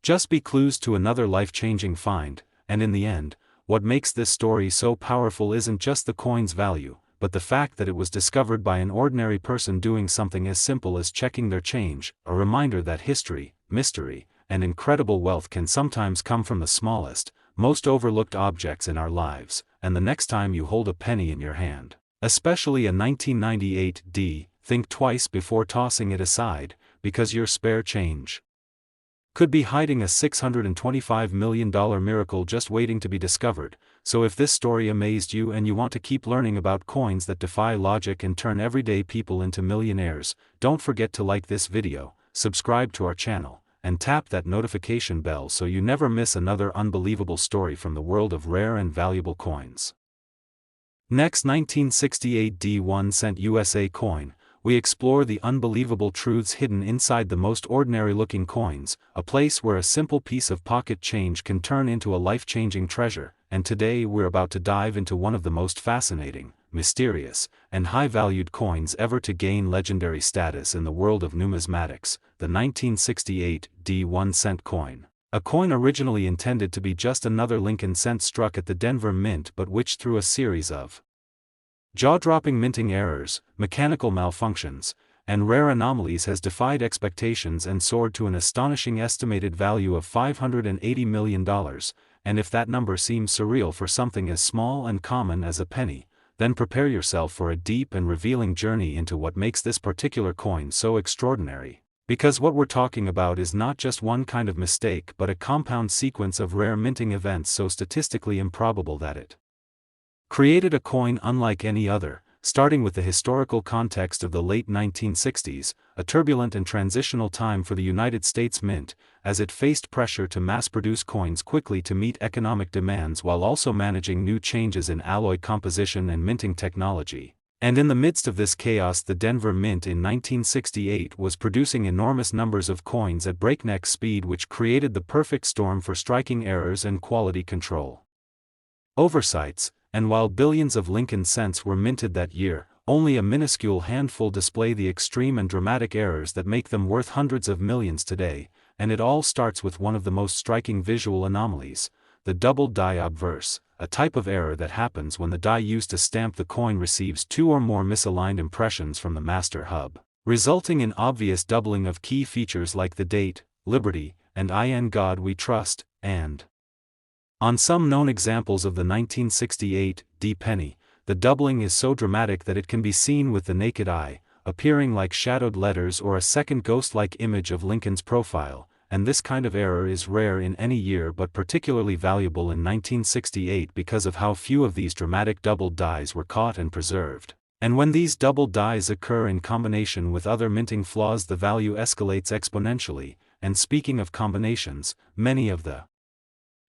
just be clues to another life-changing find. And in the end, what makes this story so powerful isn't just the coin's value, but the fact that it was discovered by an ordinary person doing something as simple as checking their change, a reminder that history, mystery, and incredible wealth can sometimes come from the smallest, most overlooked objects in our lives. And the next time you hold a penny in your hand, especially a 1998 think twice before tossing it aside, because your spare change could be hiding a $625 million miracle just waiting to be discovered. So if this story amazed you and you want to keep learning about coins that defy logic and turn everyday people into millionaires, don't forget to like this video, subscribe to our channel, and tap that notification bell so you never miss another unbelievable story from the world of rare and valuable coins. Next, 1968 1 cent USA coin, we explore the unbelievable truths hidden inside the most ordinary-looking coins, a place where a simple piece of pocket change can turn into a life-changing treasure, and today we're about to dive into one of the most fascinating, mysterious, and high-valued coins ever to gain legendary status in the world of numismatics, the 1968 D1-cent coin. A coin originally intended to be just another Lincoln cent struck at the Denver Mint but which through a series of jaw-dropping minting errors, mechanical malfunctions, and rare anomalies has defied expectations and soared to an astonishing estimated value of $580 million, and if that number seems surreal for something as small and common as a penny, then prepare yourself for a deep and revealing journey into what makes this particular coin so extraordinary. Because what we're talking about is not just one kind of mistake but a compound sequence of rare minting events so statistically improbable that it created a coin unlike any other, starting with the historical context of the late 1960s, a turbulent and transitional time for the United States Mint, as it faced pressure to mass-produce coins quickly to meet economic demands while also managing new changes in alloy composition and minting technology. And in the midst of this chaos, the Denver Mint in 1968 was producing enormous numbers of coins at breakneck speed, which created the perfect storm for striking errors and quality control oversights. And while billions of Lincoln cents were minted that year, only a minuscule handful display the extreme and dramatic errors that make them worth hundreds of millions today, and it all starts with one of the most striking visual anomalies, the double die obverse, a type of error that happens when the die used to stamp the coin receives two or more misaligned impressions from the master hub, resulting in obvious doubling of key features like the date, Liberty, and In God We Trust, and on some known examples of the 1968 D penny, the doubling is so dramatic that it can be seen with the naked eye, appearing like shadowed letters or a second ghost-like image of Lincoln's profile, and this kind of error is rare in any year but particularly valuable in 1968 because of how few of these dramatic doubled dies were caught and preserved. And when these doubled dies occur in combination with other minting flaws, the value escalates exponentially, and speaking of combinations, many of the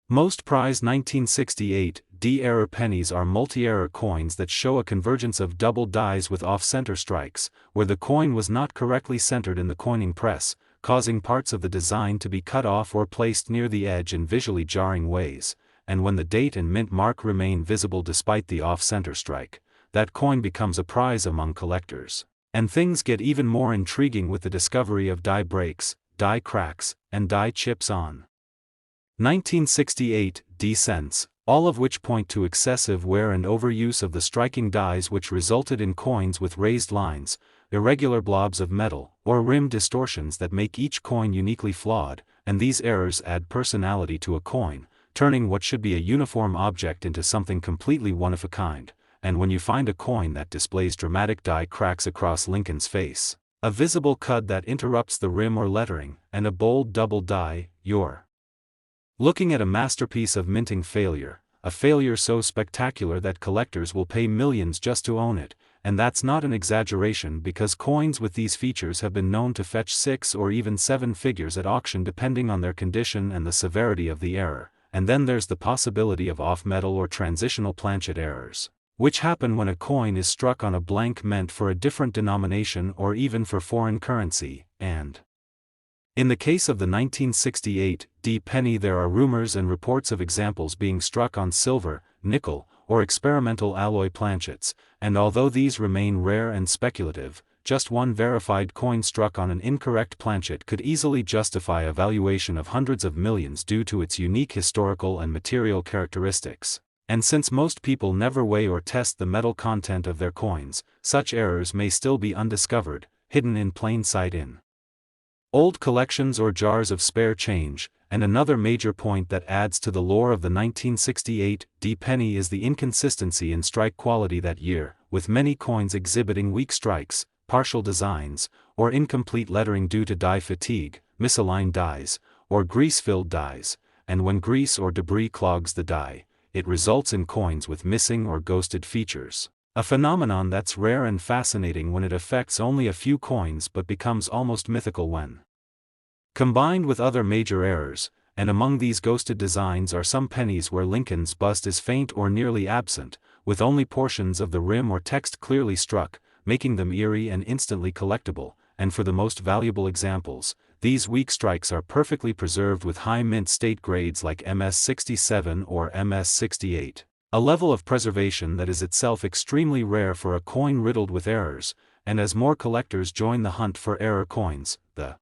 most prized 1968 D-error pennies are multi-error coins that show a convergence of double dies with off-center strikes, where the coin was not correctly centered in the coining press, causing parts of the design to be cut off or placed near the edge in visually jarring ways, and when the date and mint mark remain visible despite the off-center strike, that coin becomes a prize among collectors. And things get even more intriguing with the discovery of die breaks, die cracks, and die chips on 1968 D-cents, all of which point to excessive wear and overuse of the striking dies, which resulted in coins with raised lines, irregular blobs of metal, or rim distortions that make each coin uniquely flawed, and these errors add personality to a coin, turning what should be a uniform object into something completely one-of-a-kind. And when you find a coin that displays dramatic die cracks across Lincoln's face, a visible cut that interrupts the rim or lettering, and a bold double die, you're looking at a masterpiece of minting failure, a failure so spectacular that collectors will pay millions just to own it, and that's not an exaggeration because coins with these features have been known to fetch 6 or even 7 figures at auction depending on their condition and the severity of the error. And then there's the possibility of off-metal or transitional planchet errors, which happen when a coin is struck on a blank meant for a different denomination or even for foreign currency, and in the case of the 1968 D penny, there are rumors and reports of examples being struck on silver, nickel, or experimental alloy planchets, and although these remain rare and speculative, just one verified coin struck on an incorrect planchet could easily justify a valuation of hundreds of millions due to its unique historical and material characteristics. And since most people never weigh or test the metal content of their coins, such errors may still be undiscovered, hidden in plain sight in old collections or jars of spare change. And another major point that adds to the lore of the 1968 D penny is the inconsistency in strike quality that year, with many coins exhibiting weak strikes, partial designs, or incomplete lettering due to die fatigue, misaligned dies, or grease-filled dies, and when grease or debris clogs the die, it results in coins with missing or ghosted features. A phenomenon that's rare and fascinating when it affects only a few coins but becomes almost mythical when combined with other major errors, and among these ghosted designs are some pennies where Lincoln's bust is faint or nearly absent, with only portions of the rim or text clearly struck, making them eerie and instantly collectible, and for the most valuable examples, these weak strikes are perfectly preserved with high mint state grades like MS67 or MS68. A level of preservation that is itself extremely rare for a coin riddled with errors, and as more collectors join the hunt for error coins, the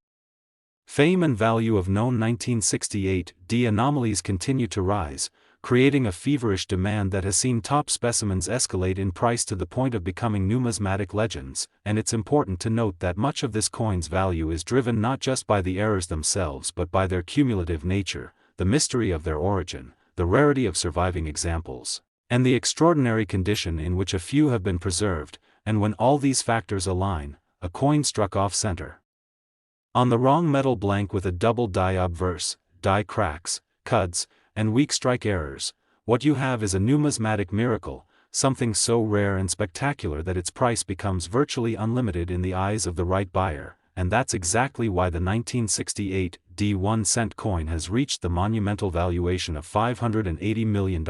fame and value of known 1968D anomalies continue to rise, creating a feverish demand that has seen top specimens escalate in price to the point of becoming numismatic legends, and it's important to note that much of this coin's value is driven not just by the errors themselves but by their cumulative nature, the mystery of their origin, the rarity of surviving examples, and the extraordinary condition in which a few have been preserved, and when all these factors align, a coin struck off center on the wrong metal blank with a double die obverse, die cracks, cuds, and weak strike errors, what you have is a numismatic miracle, something so rare and spectacular that its price becomes virtually unlimited in the eyes of the right buyer, and that's exactly why the 1968 D1-cent coin has reached the monumental valuation of $580 million.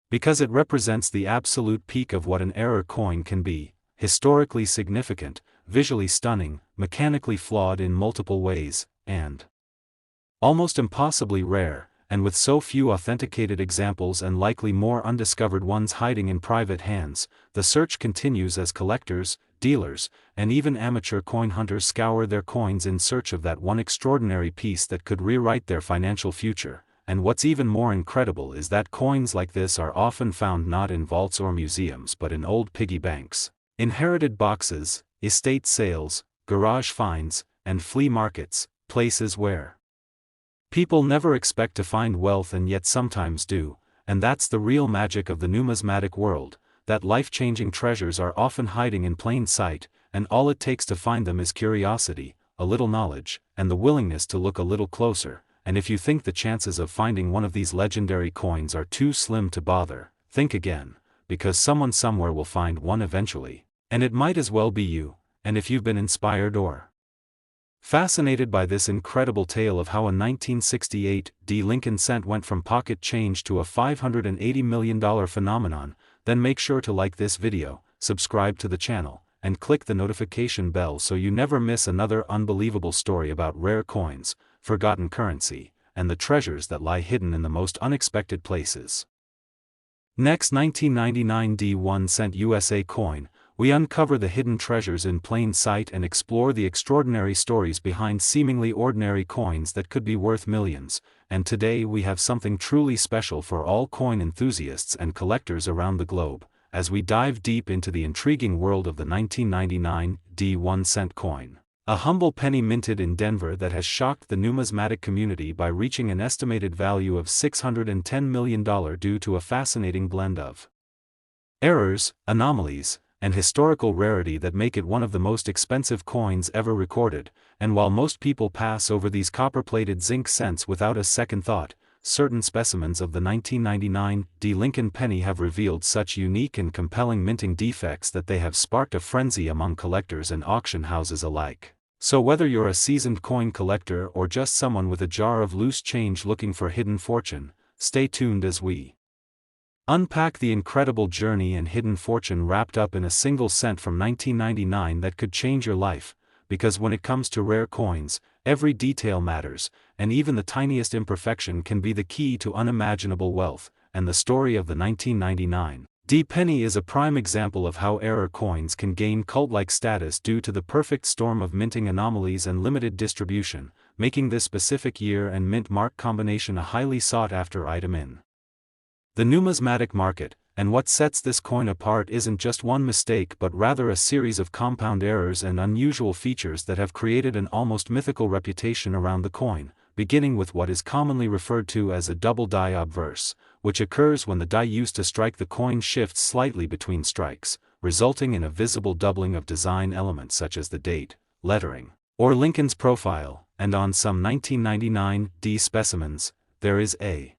Because it represents the absolute peak of what an error coin can be, historically significant, visually stunning, mechanically flawed in multiple ways, and almost impossibly rare, and with so few authenticated examples and likely more undiscovered ones hiding in private hands, the search continues as collectors, dealers, and even amateur coin hunters scour their coins in search of that one extraordinary piece that could rewrite their financial future. And what's even more incredible is that coins like this are often found not in vaults or museums but in old piggy banks, inherited boxes, estate sales, garage finds, and flea markets, places where people never expect to find wealth and yet sometimes do, and that's the real magic of the numismatic world, that life-changing treasures are often hiding in plain sight, and all it takes to find them is curiosity, a little knowledge, and the willingness to look a little closer. And if you think the chances of finding one of these legendary coins are too slim to bother, think again, because someone somewhere will find one eventually. And it might as well be you, and if you've been inspired or fascinated by this incredible tale of how a 1968 D Lincoln cent went from pocket change to a $580 million phenomenon, then make sure to like this video, subscribe to the channel, and click the notification bell so you never miss another unbelievable story about rare coins, forgotten currency, and the treasures that lie hidden in the most unexpected places. Next, 1999 D1-cent USA coin. We uncover the hidden treasures in plain sight and explore the extraordinary stories behind seemingly ordinary coins that could be worth millions, and today we have something truly special for all coin enthusiasts and collectors around the globe, as we dive deep into the intriguing world of the 1999 D1-cent coin. A humble penny minted in Denver that has shocked the numismatic community by reaching an estimated value of $610 million due to a fascinating blend of errors, anomalies, and historical rarity that make it one of the most expensive coins ever recorded, and while most people pass over these copper-plated zinc cents without a second thought, certain specimens of the 1999 D Lincoln penny have revealed such unique and compelling minting defects that they have sparked a frenzy among collectors and auction houses alike. So whether you're a seasoned coin collector or just someone with a jar of loose change looking for hidden fortune, stay tuned as we unpack the incredible journey and hidden fortune wrapped up in a single cent from 1999 that could change your life, because when it comes to rare coins, every detail matters, and even the tiniest imperfection can be the key to unimaginable wealth, and the story of the 1999 D penny is a prime example of how error coins can gain cult-like status due to the perfect storm of minting anomalies and limited distribution, making this specific year and mint mark combination a highly sought-after item in the numismatic market. And what sets this coin apart isn't just one mistake but rather a series of compound errors and unusual features that have created an almost mythical reputation around the coin, beginning with what is commonly referred to as a double die obverse, which occurs when the die used to strike the coin shifts slightly between strikes, resulting in a visible doubling of design elements such as the date, lettering, or Lincoln's profile, and on some 1999 D specimens, there is a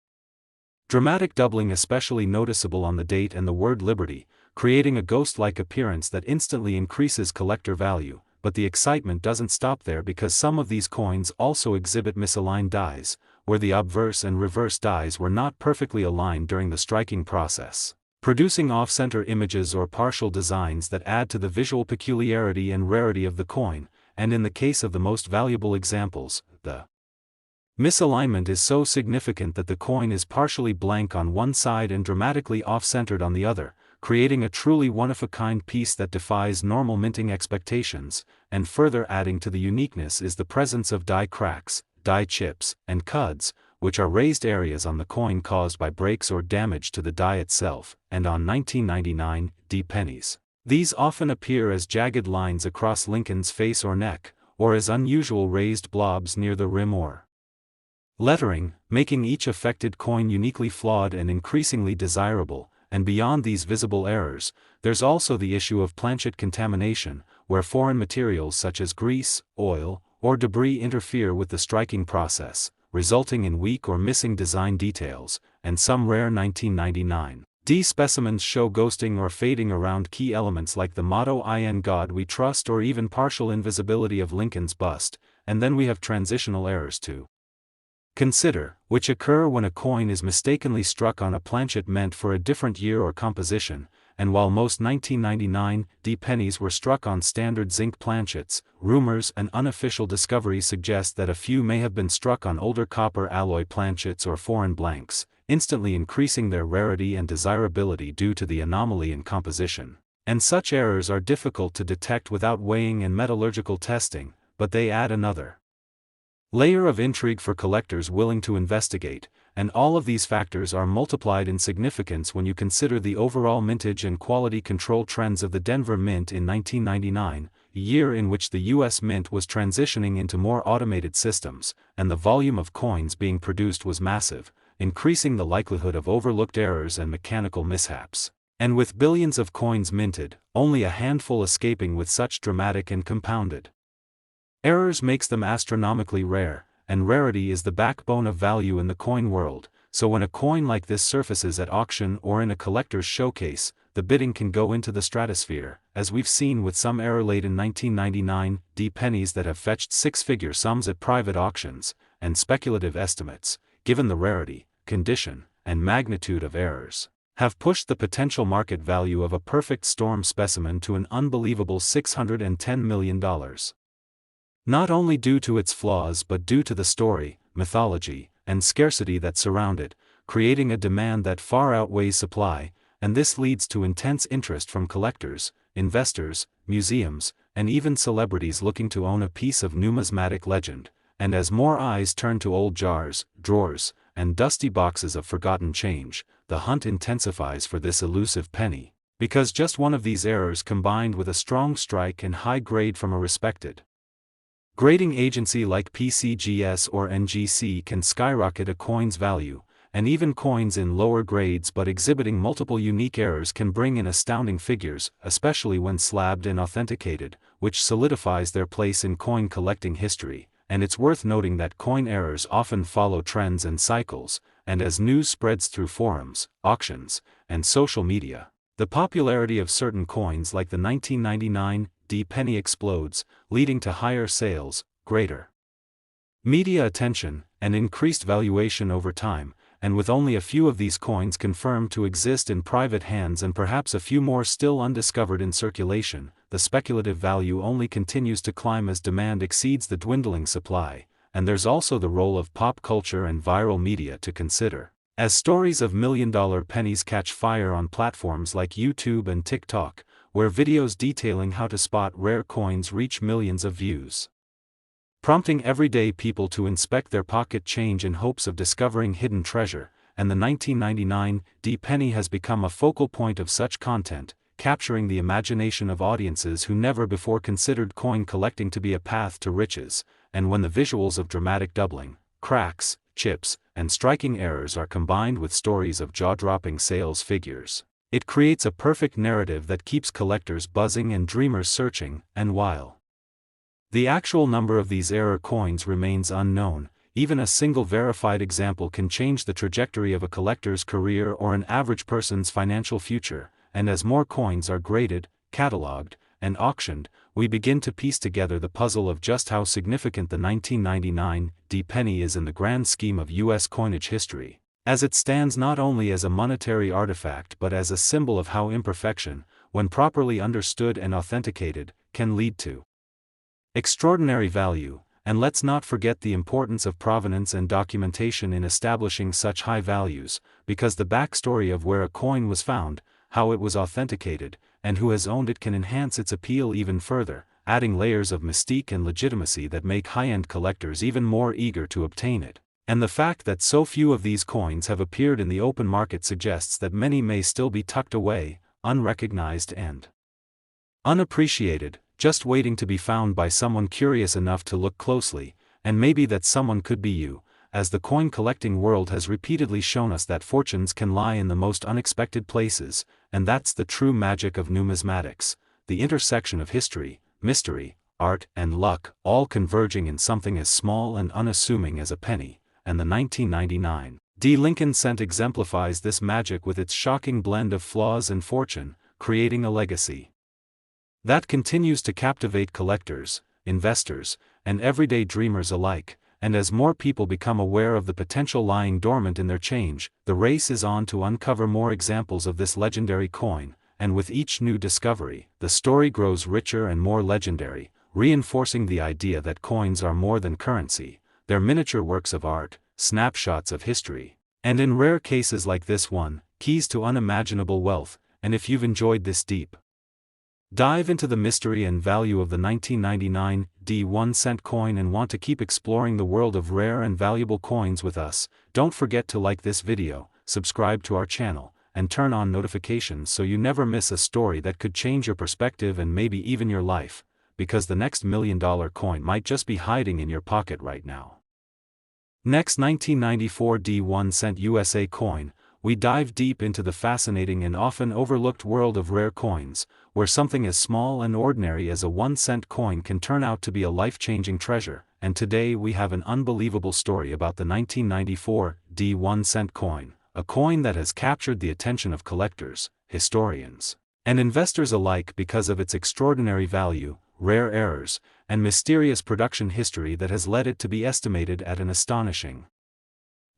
dramatic doubling especially noticeable on the date and the word Liberty, creating a ghost-like appearance that instantly increases collector value. But the excitement doesn't stop there, because some of these coins also exhibit misaligned dies, where the obverse and reverse dies were not perfectly aligned during the striking process, producing off-center images or partial designs that add to the visual peculiarity and rarity of the coin, and in the case of the most valuable examples, the misalignment is so significant that the coin is partially blank on one side and dramatically off-centered on the other, creating a truly one-of-a-kind piece that defies normal minting expectations, and further adding to the uniqueness is the presence of die cracks, die chips, and cuds, which are raised areas on the coin caused by breaks or damage to the die itself, and on 1999 D pennies. These often appear as jagged lines across Lincoln's face or neck, or as unusual raised blobs near the rim or lettering, making each affected coin uniquely flawed and increasingly desirable. And beyond these visible errors, there's also the issue of planchet contamination, where foreign materials such as grease, oil, or debris interfere with the striking process, resulting in weak or missing design details, and some rare 1999 D specimens show ghosting or fading around key elements like the motto "In God We Trust" or even partial invisibility of Lincoln's bust, and then we have transitional errors too. Consider, which occur when a coin is mistakenly struck on a planchet meant for a different year or composition, and while most 1999 D pennies were struck on standard zinc planchets, rumors and unofficial discoveries suggest that a few may have been struck on older copper alloy planchets or foreign blanks, instantly increasing their rarity and desirability due to the anomaly in composition. And such errors are difficult to detect without weighing and metallurgical testing, but they add another layer of intrigue for collectors willing to investigate, and all of these factors are multiplied in significance when you consider the overall mintage and quality control trends of the Denver Mint in 1999, a year in which the U.S. Mint was transitioning into more automated systems, and the volume of coins being produced was massive, increasing the likelihood of overlooked errors and mechanical mishaps. And with billions of coins minted, only a handful escaping with such dramatic and compounded errors makes them astronomically rare, and rarity is the backbone of value in the coin world, so when a coin like this surfaces at auction or in a collector's showcase, the bidding can go into the stratosphere, as we've seen with some error-laden 1999 D pennies that have fetched six-figure sums at private auctions, and speculative estimates, given the rarity, condition, and magnitude of errors, have pushed the potential market value of a perfect storm specimen to an unbelievable $610 million. Not only due to its flaws but due to the story, mythology, and scarcity that surround it, creating a demand that far outweighs supply, and this leads to intense interest from collectors, investors, museums, and even celebrities looking to own a piece of numismatic legend. And as more eyes turn to old jars, drawers, and dusty boxes of forgotten change, the hunt intensifies for this elusive penny, because just one of these errors combined with a strong strike and high grade from a respected grading agency like PCGS or NGC can skyrocket a coin's value, and even coins in lower grades but exhibiting multiple unique errors can bring in astounding figures, especially when slabbed and authenticated, which solidifies their place in coin collecting history. And it's worth noting that coin errors often follow trends and cycles, and as news spreads through forums, auctions, and social media, the popularity of certain coins like the 1999 D penny explodes, leading to higher sales, greater media attention, and increased valuation over time. And with only a few of these coins confirmed to exist in private hands and perhaps a few more still undiscovered in circulation, the speculative value only continues to climb as demand exceeds the dwindling supply. And there's also the role of pop culture and viral media to consider, as stories of million-dollar pennies catch fire on platforms like YouTube and TikTok, where videos detailing how to spot rare coins reach millions of views, prompting everyday people to inspect their pocket change in hopes of discovering hidden treasure. And the 1999 D penny has become a focal point of such content, capturing the imagination of audiences who never before considered coin collecting to be a path to riches. And when the visuals of dramatic doubling, cracks, chips, and striking errors are combined with stories of jaw-dropping sales figures, it creates a perfect narrative that keeps collectors buzzing and dreamers searching. And while the actual number of these error coins remains unknown, even a single verified example can change the trajectory of a collector's career or an average person's financial future. And as more coins are graded, cataloged, and auctioned, we begin to piece together the puzzle of just how significant the 1999 D penny is in the grand scheme of U.S. coinage history. as it stands not only as a monetary artifact but as a symbol of how imperfection, when properly understood and authenticated, can lead to extraordinary value. And let's not forget the importance of provenance and documentation in establishing such high values, because the backstory of where a coin was found, how it was authenticated, and who has owned it can enhance its appeal even further, adding layers of mystique and legitimacy that make high-end collectors even more eager to obtain it. And the fact that so few of these coins have appeared in the open market suggests that many may still be tucked away, unrecognized and unappreciated, just waiting to be found by someone curious enough to look closely, and maybe that someone could be you, as the coin collecting world has repeatedly shown us that fortunes can lie in the most unexpected places, and that's the true magic of numismatics, the intersection of history, mystery, art, and luck, all converging in something as small and unassuming as a penny, and the 1999 Lincoln cent exemplifies this magic with its shocking blend of flaws and fortune, creating a legacy that continues to captivate collectors, investors, and everyday dreamers alike. And as more people become aware of the potential lying dormant in their change, the race is on to uncover more examples of this legendary coin, and with each new discovery, the story grows richer and more legendary, reinforcing the idea that coins are more than currency, they're miniature works of art, snapshots of history, and in rare cases like this one, keys to unimaginable wealth. And if you've enjoyed this deep dive into the mystery and value of the 1999 1-cent coin and want to keep exploring the world of rare and valuable coins with us, don't forget to like this video, subscribe to our channel, and turn on notifications so you never miss a story that could change your perspective and maybe even your life, because the next $1 million coin might just be hiding in your pocket right now. Next, 1994 1-cent USA coin. We dive deep into the fascinating and often overlooked world of rare coins, where something as small and ordinary as a 1-cent coin can turn out to be a life-changing treasure. And today we have an unbelievable story about the 1994 1-cent coin, a coin that has captured the attention of collectors, historians, and investors alike because of its extraordinary value, rare errors, and mysterious production history that has led it to be estimated at an astonishing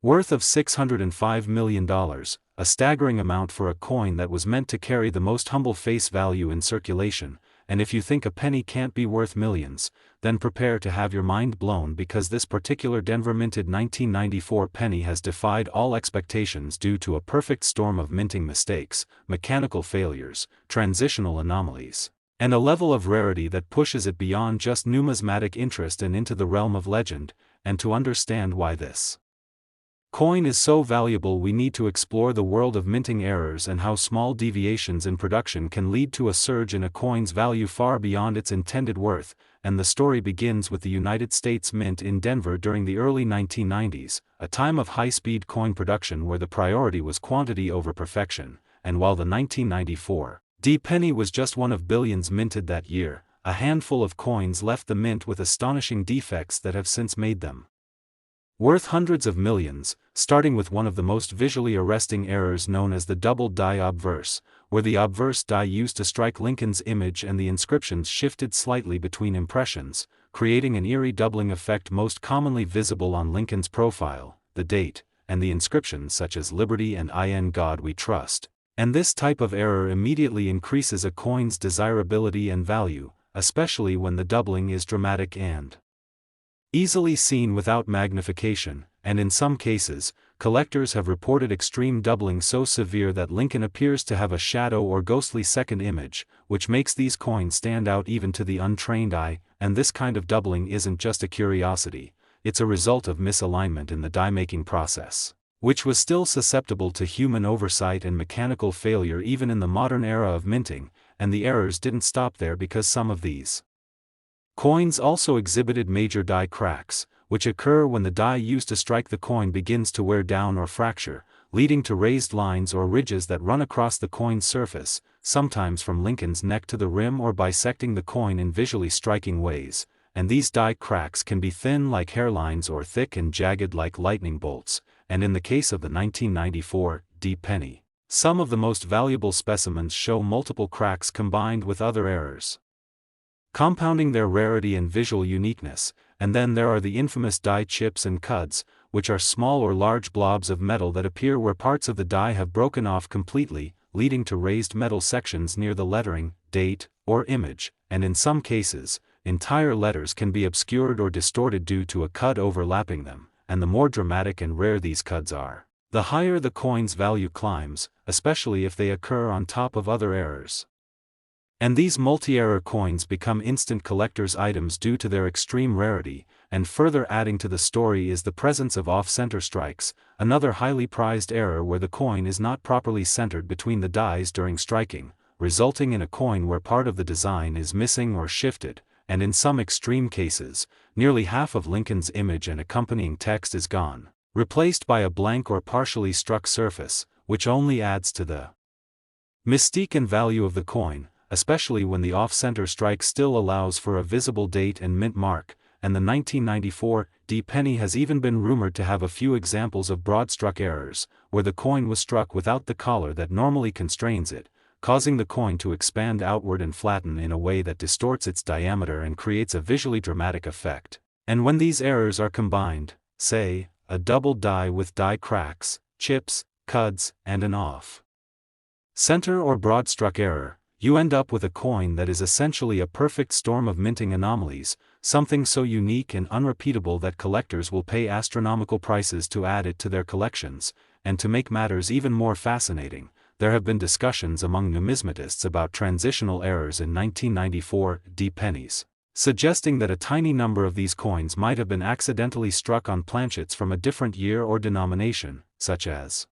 worth of $605 million, a staggering amount for a coin that was meant to carry the most humble face value in circulation. And if you think a penny can't be worth millions, then prepare to have your mind blown, because this particular Denver minted 1994 penny has defied all expectations due to a perfect storm of minting mistakes, mechanical failures, transitional anomalies, and a level of rarity that pushes it beyond just numismatic interest and into the realm of legend. And to understand why this coin is so valuable, we need to explore the world of minting errors and how small deviations in production can lead to a surge in a coin's value far beyond its intended worth. And the story begins with the United States Mint in Denver during the early 1990s, a time of high-speed coin production where the priority was quantity over perfection. And while the 1994 penny was just one of billions minted that year, a handful of coins left the mint with astonishing defects that have since made them worth hundreds of millions, starting with one of the most visually arresting errors known as the double die obverse, where the obverse die used to strike Lincoln's image and the inscriptions shifted slightly between impressions, creating an eerie doubling effect most commonly visible on Lincoln's profile, the date, and the inscriptions such as Liberty and In God We Trust. And this type of error immediately increases a coin's desirability and value, especially when the doubling is dramatic and easily seen without magnification. And in some cases, collectors have reported extreme doubling so severe that Lincoln appears to have a shadow or ghostly second image, which makes these coins stand out even to the untrained eye. And this kind of doubling isn't just a curiosity, it's a result of misalignment in the die-making process, which was still susceptible to human oversight and mechanical failure even in the modern era of minting. And the errors didn't stop there, because some of these coins also exhibited major die cracks, which occur when the die used to strike the coin begins to wear down or fracture, leading to raised lines or ridges that run across the coin's surface, sometimes from Lincoln's neck to the rim, or bisecting the coin in visually striking ways. And these die cracks can be thin like hairlines or thick and jagged like lightning bolts. And in the case of the 1994 penny, some of the most valuable specimens show multiple cracks combined with other errors, compounding their rarity and visual uniqueness. And then there are the infamous die chips and cuds, which are small or large blobs of metal that appear where parts of the die have broken off completely, leading to raised metal sections near the lettering, date, or image, and in some cases, entire letters can be obscured or distorted due to a cud overlapping them, and the more dramatic and rare these cuds are, the higher the coin's value climbs, especially if they occur on top of other errors. And these multi-error coins become instant collector's items due to their extreme rarity, and further adding to the story is the presence of off-center strikes, another highly prized error where the coin is not properly centered between the dies during striking, resulting in a coin where part of the design is missing or shifted, and in some extreme cases, nearly half of Lincoln's image and accompanying text is gone, replaced by a blank or partially struck surface, which only adds to the mystique and value of the coin, especially when the off-center strike still allows for a visible date and mint mark, and the 1994 D penny has even been rumored to have a few examples of broad-struck errors, where the coin was struck without the collar that normally constrains it, causing the coin to expand outward and flatten in a way that distorts its diameter and creates a visually dramatic effect. And when these errors are combined, say, a double die with die cracks, chips, cuds, and an off-center or broad-struck error, you end up with a coin that is essentially a perfect storm of minting anomalies, something so unique and unrepeatable that collectors will pay astronomical prices to add it to their collections. And to make matters even more fascinating, there have been discussions among numismatists about transitional errors in 1994 D pennies, suggesting that a tiny number of these coins might have been accidentally struck on planchets from a different year or denomination, such as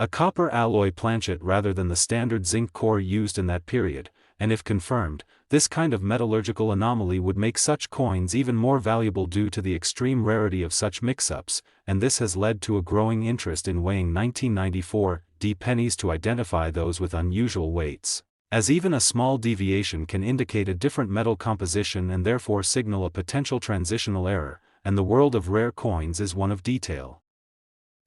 a copper alloy planchet rather than the standard zinc core used in that period, and if confirmed, this kind of metallurgical anomaly would make such coins even more valuable due to the extreme rarity of such mix-ups, and this has led to a growing interest in weighing 1994 D pennies to identify those with unusual weights, as even a small deviation can indicate a different metal composition and therefore signal a potential transitional error, and the world of rare coins is one of detail,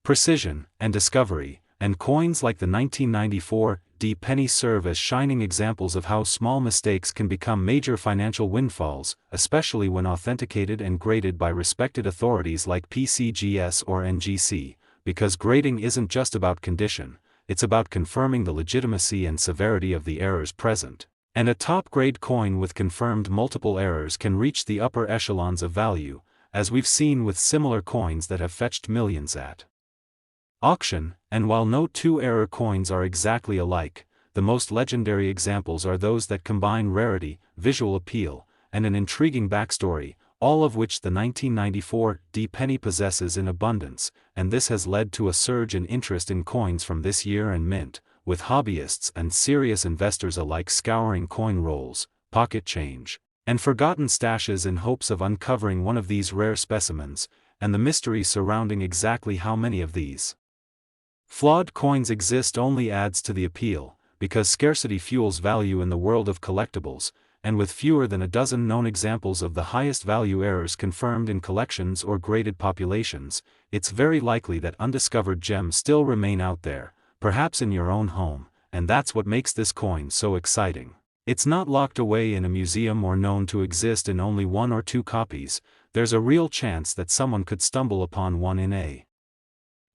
precision, and discovery. And coins like the 1994 D penny serve as shining examples of how small mistakes can become major financial windfalls, especially when authenticated and graded by respected authorities like PCGS or NGC, because grading isn't just about condition, it's about confirming the legitimacy and severity of the errors present. And a top-grade coin with confirmed multiple errors can reach the upper echelons of value, as we've seen with similar coins that have fetched millions at auction. And while no two error coins are exactly alike, the most legendary examples are those that combine rarity, visual appeal, and an intriguing backstory, all of which the 1994 D penny possesses in abundance, and this has led to a surge in interest in coins from this year and mint, with hobbyists and serious investors alike scouring coin rolls, pocket change, and forgotten stashes in hopes of uncovering one of these rare specimens, and the mystery surrounding exactly how many of these flawed coins exist only adds to the appeal, because scarcity fuels value in the world of collectibles, and with fewer than a dozen known examples of the highest value errors confirmed in collections or graded populations, it's very likely that undiscovered gems still remain out there, perhaps in your own home, and that's what makes this coin so exciting. It's not locked away in a museum or known to exist in only one or two copies. There's a real chance that someone could stumble upon one in a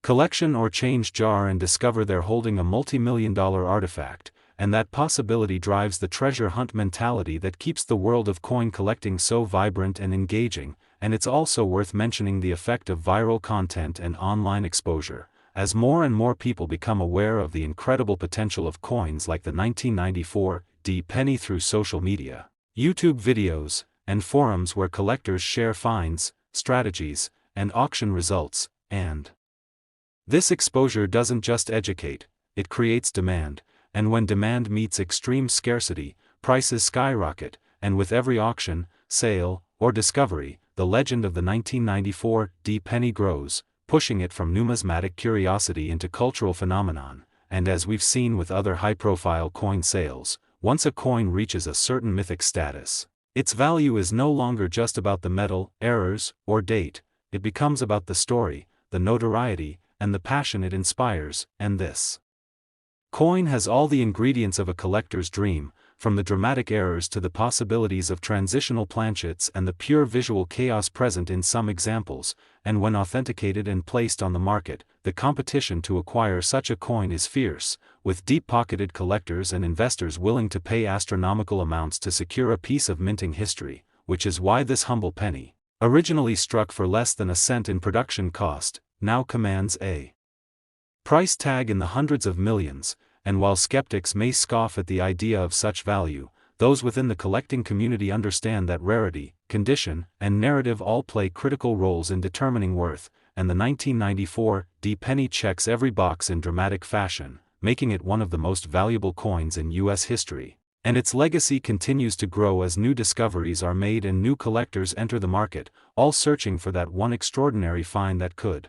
collection or change jar and discover they're holding a multi-million-dollar artifact, and that possibility drives the treasure hunt mentality that keeps the world of coin collecting so vibrant and engaging. And it's also worth mentioning the effect of viral content and online exposure, as more and more people become aware of the incredible potential of coins like the 1994 D penny through social media, YouTube videos, and forums where collectors share finds, strategies, and auction results. And this exposure doesn't just educate, it creates demand, and when demand meets extreme scarcity, prices skyrocket, and with every auction, sale, or discovery, the legend of the 1994 D penny grows, pushing it from numismatic curiosity into cultural phenomenon. And as we've seen with other high-profile coin sales, once a coin reaches a certain mythic status, its value is no longer just about the metal, errors, or date. It becomes about the story, the notoriety, and the passion it inspires. And this coin has all the ingredients of a collector's dream, from the dramatic errors to the possibilities of transitional planchets and the pure visual chaos present in some examples, and when authenticated and placed on the market, the competition to acquire such a coin is fierce, with deep-pocketed collectors and investors willing to pay astronomical amounts to secure a piece of minting history, which is why this humble penny, originally struck for less than a cent in production cost, now commands a price tag in the hundreds of millions. And while skeptics may scoff at the idea of such value, those within the collecting community understand that rarity, condition, and narrative all play critical roles in determining worth, and the 1994 D penny checks every box in dramatic fashion, making it one of the most valuable coins in U.S. history. And its legacy continues to grow as new discoveries are made and new collectors enter the market, all searching for that one extraordinary find that could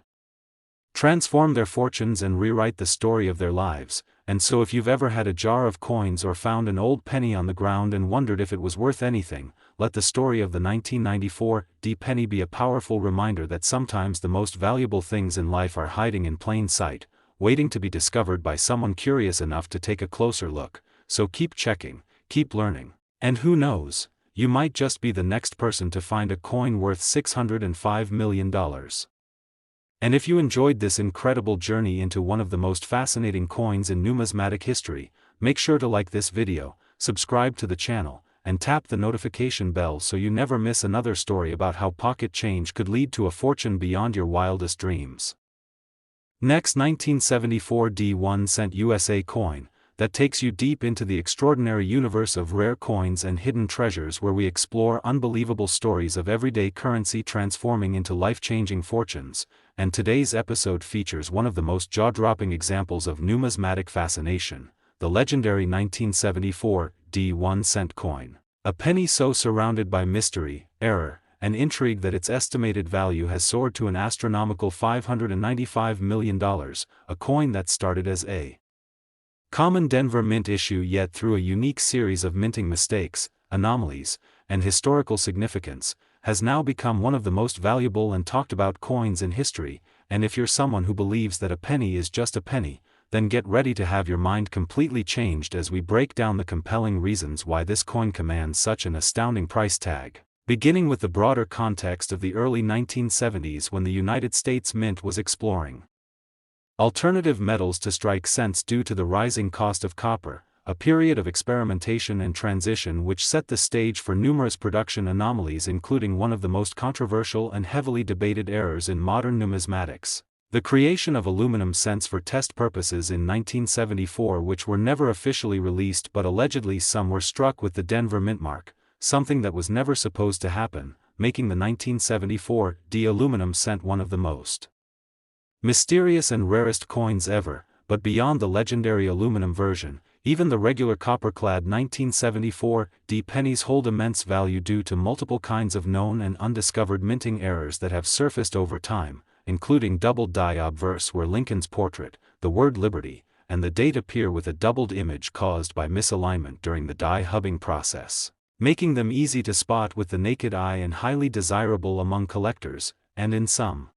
transform their fortunes and rewrite the story of their lives. And so if you've ever had a jar of coins or found an old penny on the ground and wondered if it was worth anything, let the story of the 1994 D penny be a powerful reminder that sometimes the most valuable things in life are hiding in plain sight, waiting to be discovered by someone curious enough to take a closer look. So keep checking, keep learning, and who knows, you might just be the next person to find a coin worth $605 million. And if you enjoyed this incredible journey into one of the most fascinating coins in numismatic history, make sure to like this video, subscribe to the channel, and tap the notification bell so you never miss another story about how pocket change could lead to a fortune beyond your wildest dreams. Next, 1974 D1 cent USA coin, that takes you deep into the extraordinary universe of rare coins and hidden treasures, where we explore unbelievable stories of everyday currency transforming into life-changing fortunes. And today's episode features one of the most jaw-dropping examples of numismatic fascination, the legendary 1974 D1 cent coin. A penny so surrounded by mystery, error, and intrigue that its estimated value has soared to an astronomical $595 million, a coin that started as a common Denver Mint issue, yet through a unique series of minting mistakes, anomalies, and historical significance, has now become one of the most valuable and talked about coins in history. And if you're someone who believes that a penny is just a penny, then get ready to have your mind completely changed as we break down the compelling reasons why this coin commands such an astounding price tag. Beginning with the broader context of the early 1970s, when the United States Mint was exploring alternative metals to strike cents due to the rising cost of copper, a period of experimentation and transition which set the stage for numerous production anomalies, including one of the most controversial and heavily debated errors in modern numismatics, the creation of aluminum cents for test purposes in 1974, which were never officially released, but allegedly some were struck with the Denver Mint mark, something that was never supposed to happen, making the 1974 D aluminum cent one of the most mysterious and rarest coins ever. But beyond the legendary aluminum version, even the regular copper-clad 1974 D pennies hold immense value due to multiple kinds of known and undiscovered minting errors that have surfaced over time, including doubled die obverse, where Lincoln's portrait, the word liberty, and the date appear with a doubled image caused by misalignment during the die hubbing process, making them easy to spot with the naked eye and highly desirable among collectors. And in some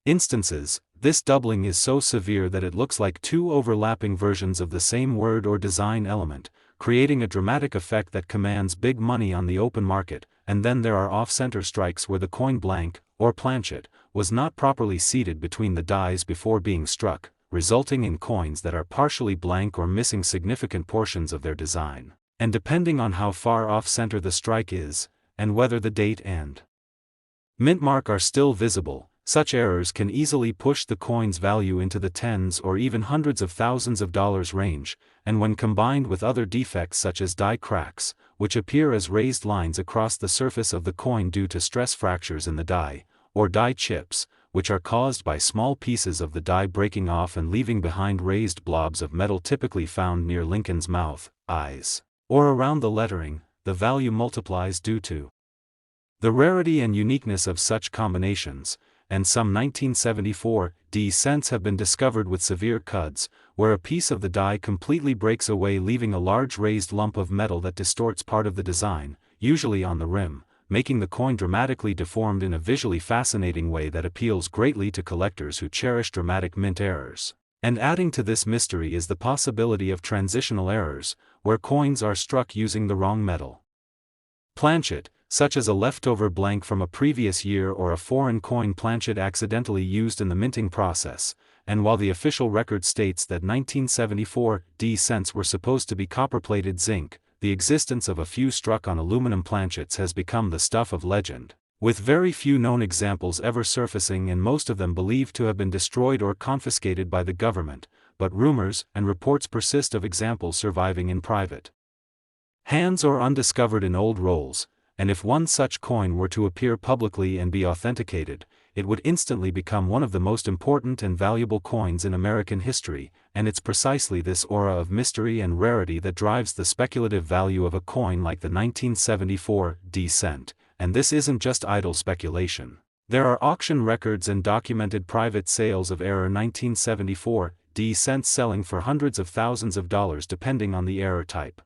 instances, this doubling is so severe that it looks like two overlapping versions of the same word or design element, creating a dramatic effect that commands big money on the open market. And then there are off-center strikes where the coin blank, or planchet, was not properly seated between the dies before being struck, resulting in coins that are partially blank or missing significant portions of their design. And depending on how far off-center the strike is, and whether the date and mint mark are still visible, such errors can easily push the coin's value into the tens or even hundreds of thousands of dollars range. And when combined with other defects such as die cracks, which appear as raised lines across the surface of the coin due to stress fractures in the die, or die chips, which are caused by small pieces of the die breaking off and leaving behind raised blobs of metal typically found near Lincoln's mouth, eyes, or around the lettering, the value multiplies due to the rarity and uniqueness of such combinations. And some 1974 D cents have been discovered with severe cuts, where a piece of the die completely breaks away, leaving a large raised lump of metal that distorts part of the design, usually on the rim, making the coin dramatically deformed in a visually fascinating way that appeals greatly to collectors who cherish dramatic mint errors. And adding to this mystery is the possibility of transitional errors, where coins are struck using the wrong metal. Planchet, such as a leftover blank from a previous year or a foreign coin planchet accidentally used in the minting process, and while the official record states that 1974 D cents were supposed to be copper-plated zinc, the existence of a few struck on aluminum planchets has become the stuff of legend, with very few known examples ever surfacing and most of them believed to have been destroyed or confiscated by the government, but rumors and reports persist of examples surviving in private hands or undiscovered in old rolls, and if one such coin were to appear publicly and be authenticated, it would instantly become one of the most important and valuable coins in American history, and it's precisely this aura of mystery and rarity that drives the speculative value of a coin like the 1974 D cent, and this isn't just idle speculation. There are auction records and documented private sales of error 1974 D cents selling for hundreds of thousands of dollars depending on the error type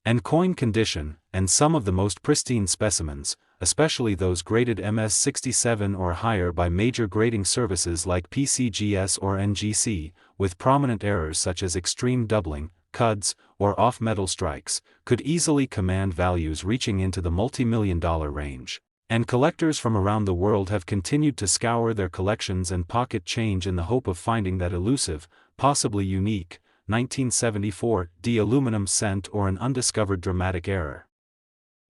and coin condition, and some of the most pristine specimens, especially those graded MS67 or higher by major grading services like PCGS or NGC, with prominent errors such as extreme doubling, cuds, or off-metal strikes, could easily command values reaching into the multi-million-dollar range. And collectors from around the world have continued to scour their collections and pocket change in the hope of finding that elusive, possibly unique, 1974 D aluminum cent or an undiscovered dramatic error.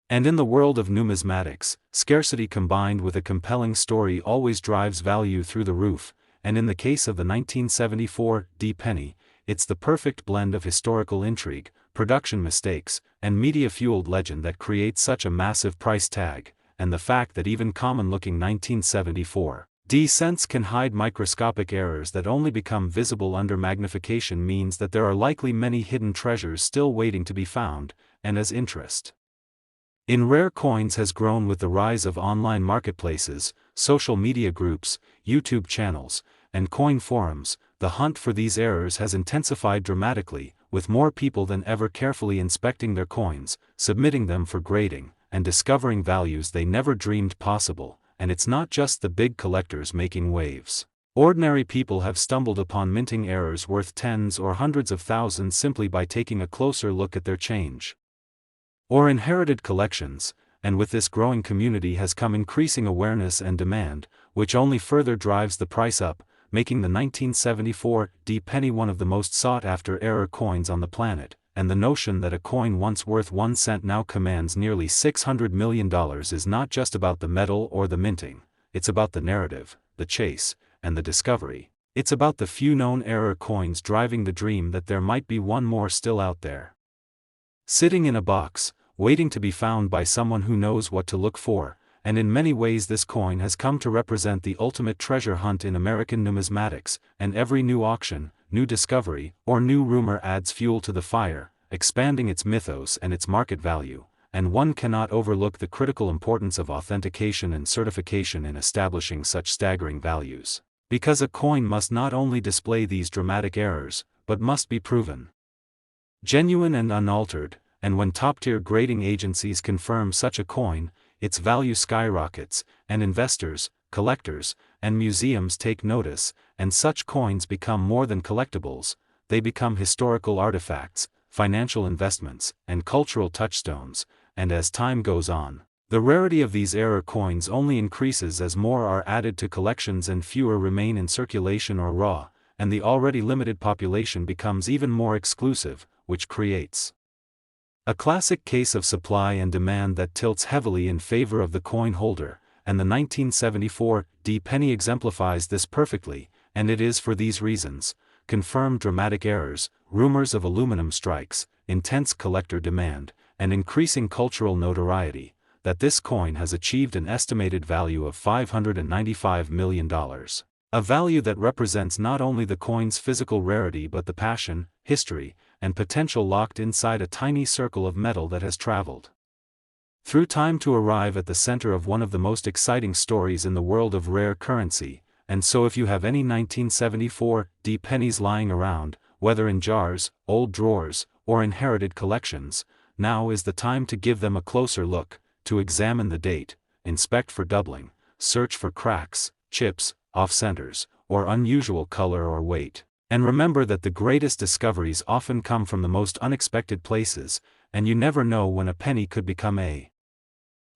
And in the world of numismatics, scarcity combined with a compelling story always drives value through the roof, and in the case of the 1974 D penny, it's the perfect blend of historical intrigue, production mistakes, and media-fueled legend that creates such a massive price tag, and the fact that even common-looking 1974 D cents can hide microscopic errors that only become visible under magnification means that there are likely many hidden treasures still waiting to be found, and as interest in rare coins has grown with the rise of online marketplaces, social media groups, YouTube channels, and coin forums, the hunt for these errors has intensified dramatically, with more people than ever carefully inspecting their coins, submitting them for grading, and discovering values they never dreamed possible. And it's not just the big collectors making waves. Ordinary people have stumbled upon minting errors worth tens or hundreds of thousands simply by taking a closer look at their change or inherited collections, and with this growing community has come increasing awareness and demand, which only further drives the price up, making the 1974 D penny one of the most sought-after error coins on the planet. And the notion that a coin once worth 1 cent now commands nearly $600 million is not just about the metal or the minting, it's about the narrative, the chase, and the discovery. It's about the few known error coins driving the dream that there might be one more still out there, sitting in a box, waiting to be found by someone who knows what to look for, and in many ways this coin has come to represent the ultimate treasure hunt in American numismatics, and every new auction, new discovery, or new rumor adds fuel to the fire, expanding its mythos and its market value, and one cannot overlook the critical importance of authentication and certification in establishing such staggering values. Because a coin must not only display these dramatic errors, but must be proven genuine and unaltered, and when top-tier grading agencies confirm such a coin, its value skyrockets, and investors, collectors, and museums take notice, and such coins become more than collectibles, they become historical artifacts, financial investments, and cultural touchstones, and as time goes on, the rarity of these error coins only increases as more are added to collections and fewer remain in circulation or raw, and the already limited population becomes even more exclusive, which creates a classic case of supply and demand that tilts heavily in favor of the coin holder, and the 1974 D penny exemplifies this perfectly, and it is for these reasons, confirmed dramatic errors, rumors of aluminum strikes, intense collector demand, and increasing cultural notoriety, that this coin has achieved an estimated value of $595 million. A value that represents not only the coin's physical rarity but the passion, history, and potential locked inside a tiny circle of metal that has traveled through time to arrive at the center of one of the most exciting stories in the world of rare currency. And so if you have any 1974 D pennies lying around, whether in jars, old drawers, or inherited collections, now is the time to give them a closer look, to examine the date, inspect for doubling, search for cracks, chips, off-centers, or unusual color or weight. And remember that the greatest discoveries often come from the most unexpected places, and you never know when a penny could become a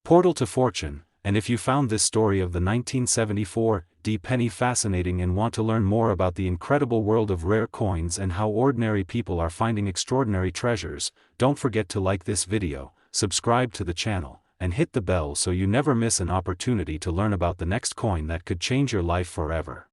portal to fortune. And if you found this story of the 1974 penny fascinating and want to learn more about the incredible world of rare coins and how ordinary people are finding extraordinary treasures, don't forget to like this video, subscribe to the channel, and hit the bell so you never miss an opportunity to learn about the next coin that could change your life forever.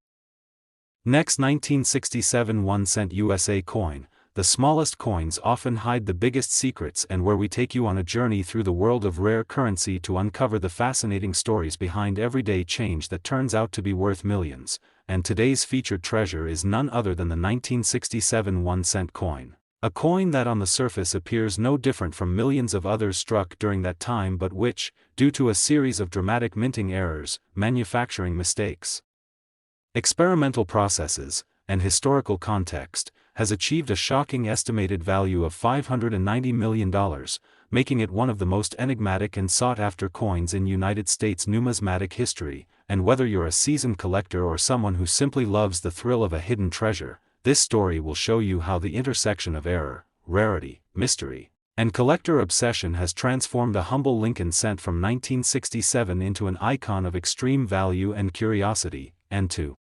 Next, 1967 1-cent USA coin. The smallest coins often hide the biggest secrets, and where we take you on a journey through the world of rare currency to uncover the fascinating stories behind everyday change that turns out to be worth millions. And today's featured treasure is none other than the 1967 1-cent coin. A coin that on the surface appears no different from millions of others struck during that time, but which, due to a series of dramatic minting errors, manufacturing mistakes, experimental processes, and historical context, has achieved a shocking estimated value of $590 million, making it one of the most enigmatic and sought-after coins in United States numismatic history. And whether you're a seasoned collector or someone who simply loves the thrill of a hidden treasure, this story will show you how the intersection of error, rarity, mystery, and collector obsession has transformed a humble Lincoln cent from 1967 into an icon of extreme value and curiosity. And to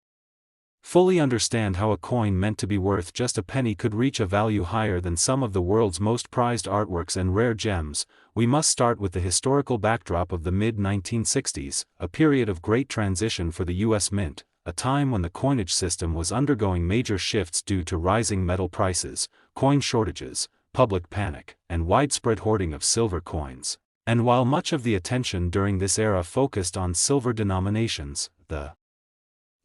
fully understand how a coin meant to be worth just a penny could reach a value higher than some of the world's most prized artworks and rare gems, we must start with the historical backdrop of the mid-1960s, a period of great transition for the U.S. Mint, a time when the coinage system was undergoing major shifts due to rising metal prices, coin shortages, public panic, and widespread hoarding of silver coins. And while much of the attention during this era focused on silver denominations, the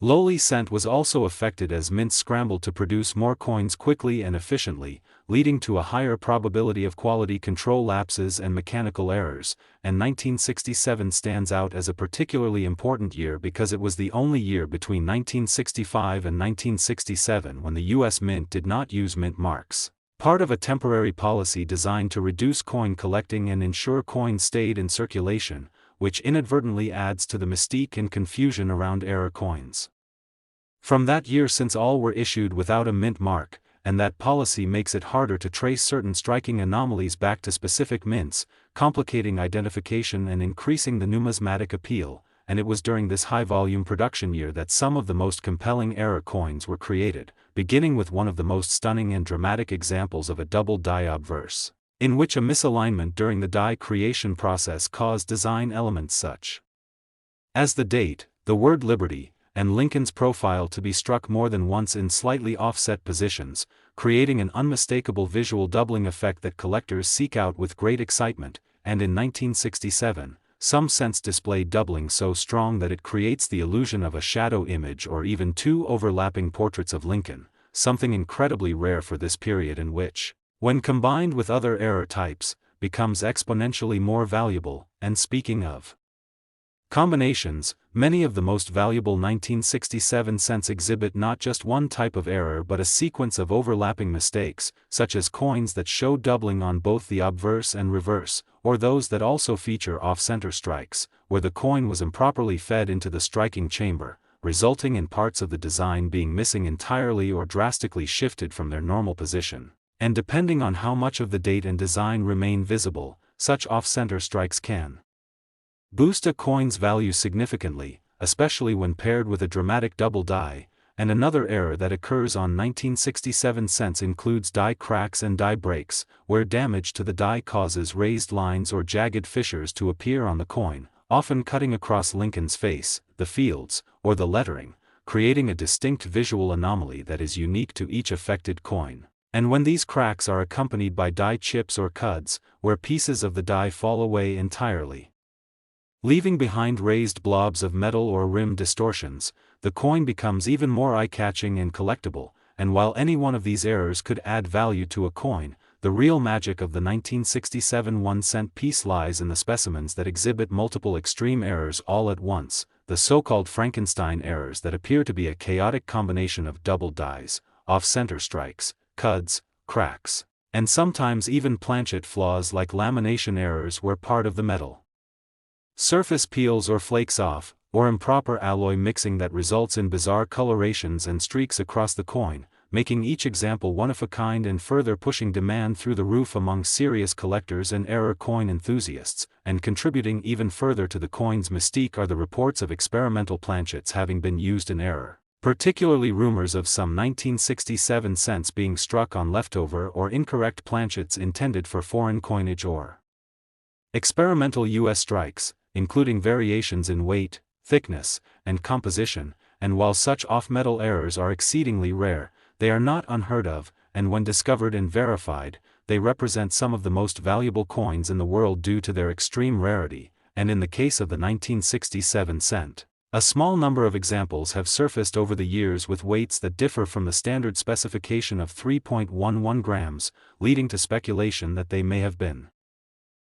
lowly cent was also affected as mints scrambled to produce more coins quickly and efficiently, leading to a higher probability of quality control lapses and mechanical errors. And 1967 stands out as a particularly important year because it was the only year between 1965 and 1967 when the U.S. Mint did not use mint marks, part of a temporary policy designed to reduce coin collecting and ensure coins stayed in circulation, which inadvertently adds to the mystique and confusion around error coins. From that year, since all were issued without a mint mark, and that policy makes it harder to trace certain striking anomalies back to specific mints, complicating identification and increasing the numismatic appeal. And it was during this high-volume production year that some of the most compelling error coins were created, beginning with one of the most stunning and dramatic examples of a double die obverse, in which a misalignment during the die creation process caused design elements such as the date, the word Liberty, and Lincoln's profile to be struck more than once in slightly offset positions, creating an unmistakable visual doubling effect that collectors seek out with great excitement. And in 1967, some cents displayed doubling so strong that it creates the illusion of a shadow image or even two overlapping portraits of Lincoln, something incredibly rare for this period, and which, when combined with other error types, becomes exponentially more valuable. And speaking of combinations, many of the most valuable 1967 cents exhibit not just one type of error but a sequence of overlapping mistakes, such as coins that show doubling on both the obverse and reverse, or those that also feature off-center strikes, where the coin was improperly fed into the striking chamber, resulting in parts of the design being missing entirely or drastically shifted from their normal position. And depending on how much of the date and design remain visible, such off-center strikes can boost a coin's value significantly, especially when paired with a dramatic double die. And another error that occurs on 1967 cents includes die cracks and die breaks, where damage to the die causes raised lines or jagged fissures to appear on the coin, often cutting across Lincoln's face, the fields, or the lettering, creating a distinct visual anomaly that is unique to each affected coin. And when these cracks are accompanied by die chips or cuds, where pieces of the die fall away entirely, leaving behind raised blobs of metal or rim distortions, the coin becomes even more eye-catching and collectible. And while any one of these errors could add value to a coin, the real magic of the 1967 1-cent piece lies in the specimens that exhibit multiple extreme errors all at once, the so-called Frankenstein errors that appear to be a chaotic combination of double dies, off-center strikes, cuds, cracks, and sometimes even planchet flaws like lamination errors where part of the metal surface peels or flakes off, or improper alloy mixing that results in bizarre colorations and streaks across the coin. making each example one of a kind and further pushing demand through the roof among serious collectors and error coin enthusiasts, and contributing even further to the coin's mystique are the reports of experimental planchets having been used in error, particularly rumors of some 1967 cents being struck on leftover or incorrect planchets intended for foreign coinage or experimental U.S. strikes, including variations in weight, thickness, and composition, and while such off-metal errors are exceedingly rare, they are not unheard of, and when discovered and verified, they represent some of the most valuable coins in the world due to their extreme rarity, and in the case of the 1967 cent, a small number of examples have surfaced over the years with weights that differ from the standard specification of 3.11 grams, leading to speculation that they may have been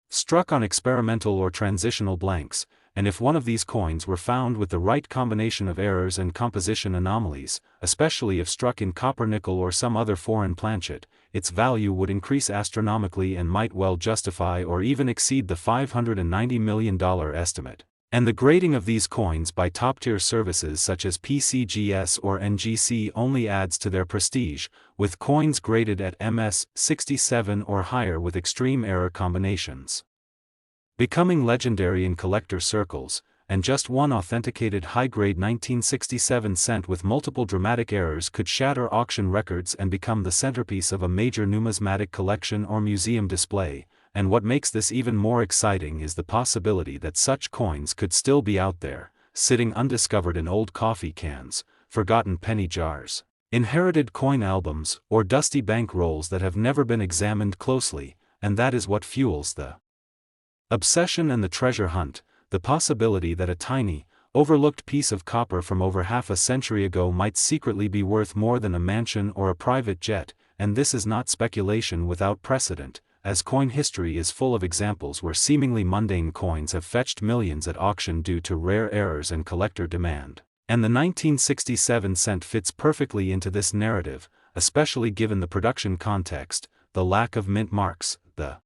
struck on experimental or transitional blanks, and if one of these coins were found with the right combination of errors and composition anomalies, especially if struck in copper, nickel or some other foreign planchet, its value would increase astronomically and might well justify or even exceed the $590 million estimate. And the grading of these coins by top-tier services such as PCGS or NGC only adds to their prestige, with coins graded at MS-67 or higher with extreme error combinations becoming legendary in collector circles, and just one authenticated high-grade 1967 cent with multiple dramatic errors could shatter auction records and become the centerpiece of a major numismatic collection or museum display. And what makes this even more exciting is the possibility that such coins could still be out there, sitting undiscovered in old coffee cans, forgotten penny jars, inherited coin albums, or dusty bank rolls that have never been examined closely, and that is what fuels the obsession and the treasure hunt, the possibility that a tiny, overlooked piece of copper from over half a century ago might secretly be worth more than a mansion or a private jet, and this is not speculation without precedent, as coin history is full of examples where seemingly mundane coins have fetched millions at auction due to rare errors and collector demand. And the 1967 cent fits perfectly into this narrative, especially given the production context, the lack of mint marks, the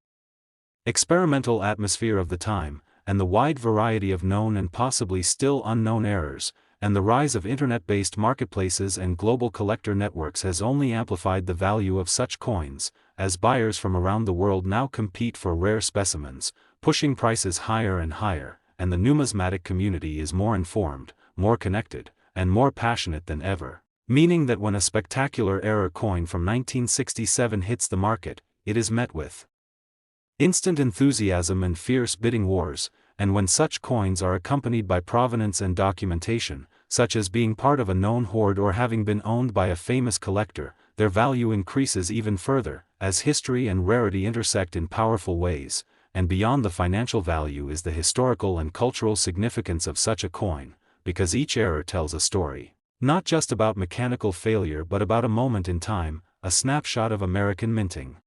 experimental atmosphere of the time, and the wide variety of known and possibly still unknown errors, and the rise of internet-based marketplaces and global collector networks has only amplified the value of such coins, as buyers from around the world now compete for rare specimens, pushing prices higher and higher, and the numismatic community is more informed, more connected, and more passionate than ever, meaning that when a spectacular error coin from 1967 hits the market, it is met with instant enthusiasm and fierce bidding wars, and when such coins are accompanied by provenance and documentation, such as being part of a known hoard or having been owned by a famous collector, their value increases even further, as history and rarity intersect in powerful ways, and beyond the financial value is the historical and cultural significance of such a coin, because each error tells a story, not just about mechanical failure but about a moment in time, a snapshot of American minting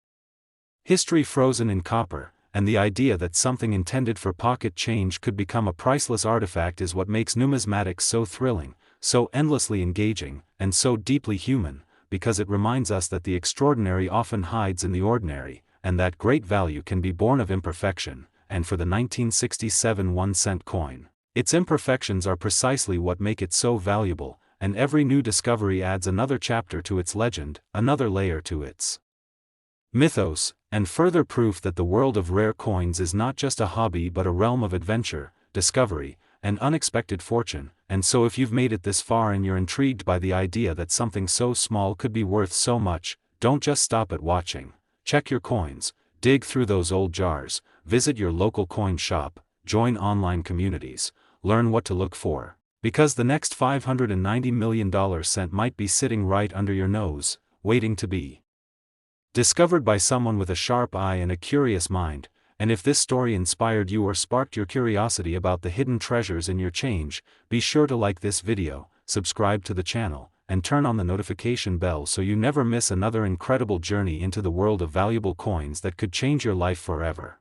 history frozen in copper, and the idea that something intended for pocket change could become a priceless artifact is what makes numismatics so thrilling, so endlessly engaging, and so deeply human, because it reminds us that the extraordinary often hides in the ordinary, and that great value can be born of imperfection, and for the 1967 1-cent coin, its imperfections are precisely what make it so valuable, and every new discovery adds another chapter to its legend, another layer to its mythos, and further proof that the world of rare coins is not just a hobby but a realm of adventure, discovery, and unexpected fortune. And so if you've made it this far and you're intrigued by the idea that something so small could be worth so much, don't just stop at watching. Check your coins, dig through those old jars, visit your local coin shop, join online communities, learn what to look for, because the next $590 million cent might be sitting right under your nose, waiting to be discovered by someone with a sharp eye and a curious mind. And if this story inspired you or sparked your curiosity about the hidden treasures in your change, be sure to like this video, subscribe to the channel, and turn on the notification bell so you never miss another incredible journey into the world of valuable coins that could change your life forever.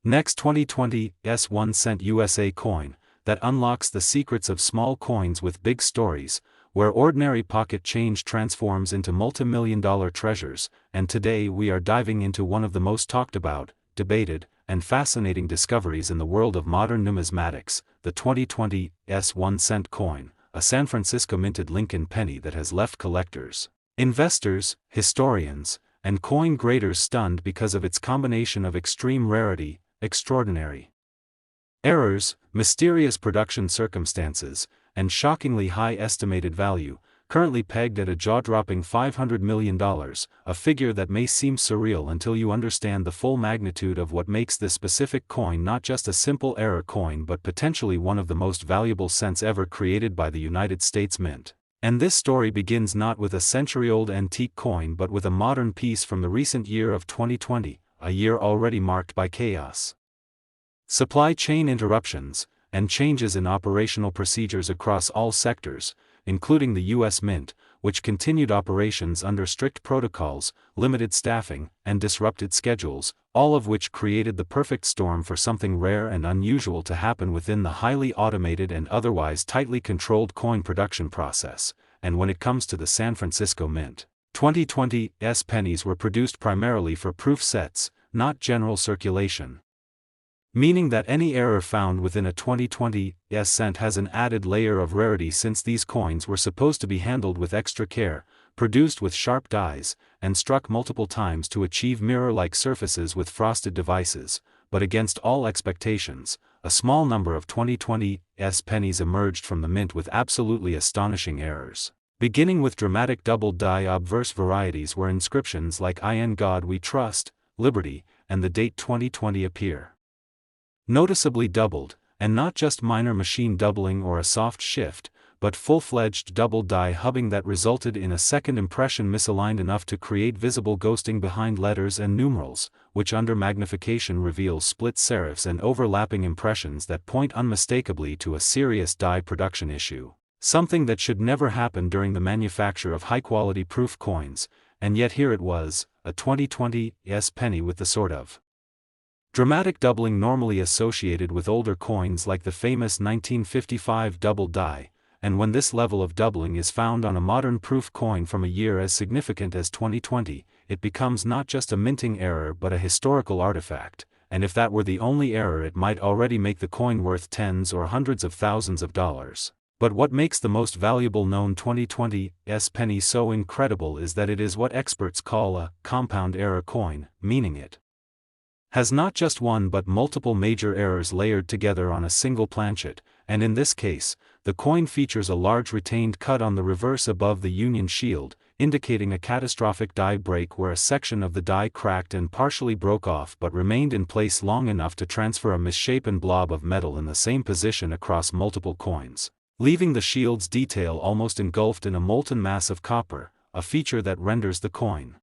Next, 2020 S1 cent USA coin that unlocks the secrets of small coins with big stories, where ordinary pocket change transforms into multi-million-dollar treasures. And today we are diving into one of the most talked about, debated, and fascinating discoveries in the world of modern numismatics, the 2020 S1 cent coin, a San Francisco minted Lincoln penny that has left collectors Investors, historians, and coin graders stunned because of its combination of extreme rarity, extraordinary errors, mysterious production circumstances, and shockingly high estimated value, currently pegged at a jaw-dropping $500 million, a figure that may seem surreal until you understand the full magnitude of what makes this specific coin not just a simple error coin but potentially one of the most valuable cents ever created by the United States Mint. And this story begins not with a century-old antique coin but with a modern piece from the recent year of 2020, a year already marked by chaos, supply chain interruptions, and changes in operational procedures across all sectors, including the U.S. Mint, which continued operations under strict protocols, limited staffing, and disrupted schedules, all of which created the perfect storm for something rare and unusual to happen within the highly automated and otherwise tightly controlled coin production process. And when it comes to the San Francisco Mint, 2020's pennies were produced primarily for proof sets, not general circulation, meaning that any error found within a 2020's cent has an added layer of rarity since these coins were supposed to be handled with extra care, produced with sharp dies, and struck multiple times to achieve mirror-like surfaces with frosted devices, but against all expectations, a small number of 2020's pennies emerged from the mint with absolutely astonishing errors, beginning with dramatic doubled die obverse varieties where inscriptions like "In God We Trust," "Liberty," and the date 2020 appear noticeably doubled, and not just minor machine doubling or a soft shift, but full-fledged double die hubbing that resulted in a second impression misaligned enough to create visible ghosting behind letters and numerals, which under magnification reveals split serifs and overlapping impressions that point unmistakably to a serious die production issue, something that should never happen during the manufacture of high-quality proof coins, and yet here it was, a 2020's penny with the sort of dramatic doubling normally associated with older coins like the famous 1955 double die, and when this level of doubling is found on a modern proof coin from a year as significant as 2020, it becomes not just a minting error but a historical artifact, and if that were the only error it might already make the coin worth tens or hundreds of thousands of dollars. But what makes the most valuable known 2020's penny so incredible is that it is what experts call a compound error coin, meaning it has not just one but multiple major errors layered together on a single planchet, and in this case, the coin features a large retained cut on the reverse above the Union shield, indicating a catastrophic die break where a section of the die cracked and partially broke off but remained in place long enough to transfer a misshapen blob of metal in the same position across multiple coins, leaving the shield's detail almost engulfed in a molten mass of copper, a feature that renders the coin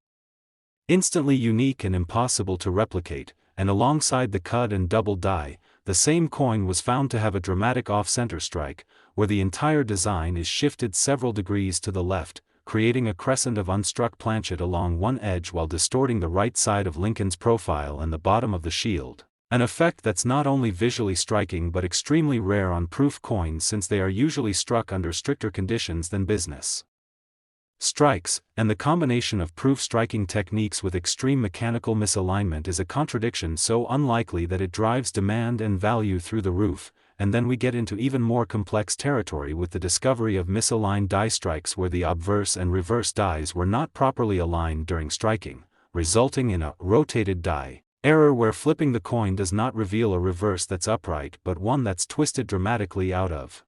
instantly unique and impossible to replicate. And alongside the cut and double die, the same coin was found to have a dramatic off-center strike, where the entire design is shifted several degrees to the left, creating a crescent of unstruck planchet along one edge while distorting the right side of Lincoln's profile and the bottom of the shield, an effect that's not only visually striking but extremely rare on proof coins since they are usually struck under stricter conditions than business strikes, and the combination of proof striking techniques with extreme mechanical misalignment is a contradiction so unlikely that it drives demand and value through the roof, and then we get into even more complex territory with the discovery of misaligned die strikes where the obverse and reverse dies were not properly aligned during striking, resulting in a rotated die error where flipping the coin does not reveal a reverse that's upright but one that's twisted dramatically out of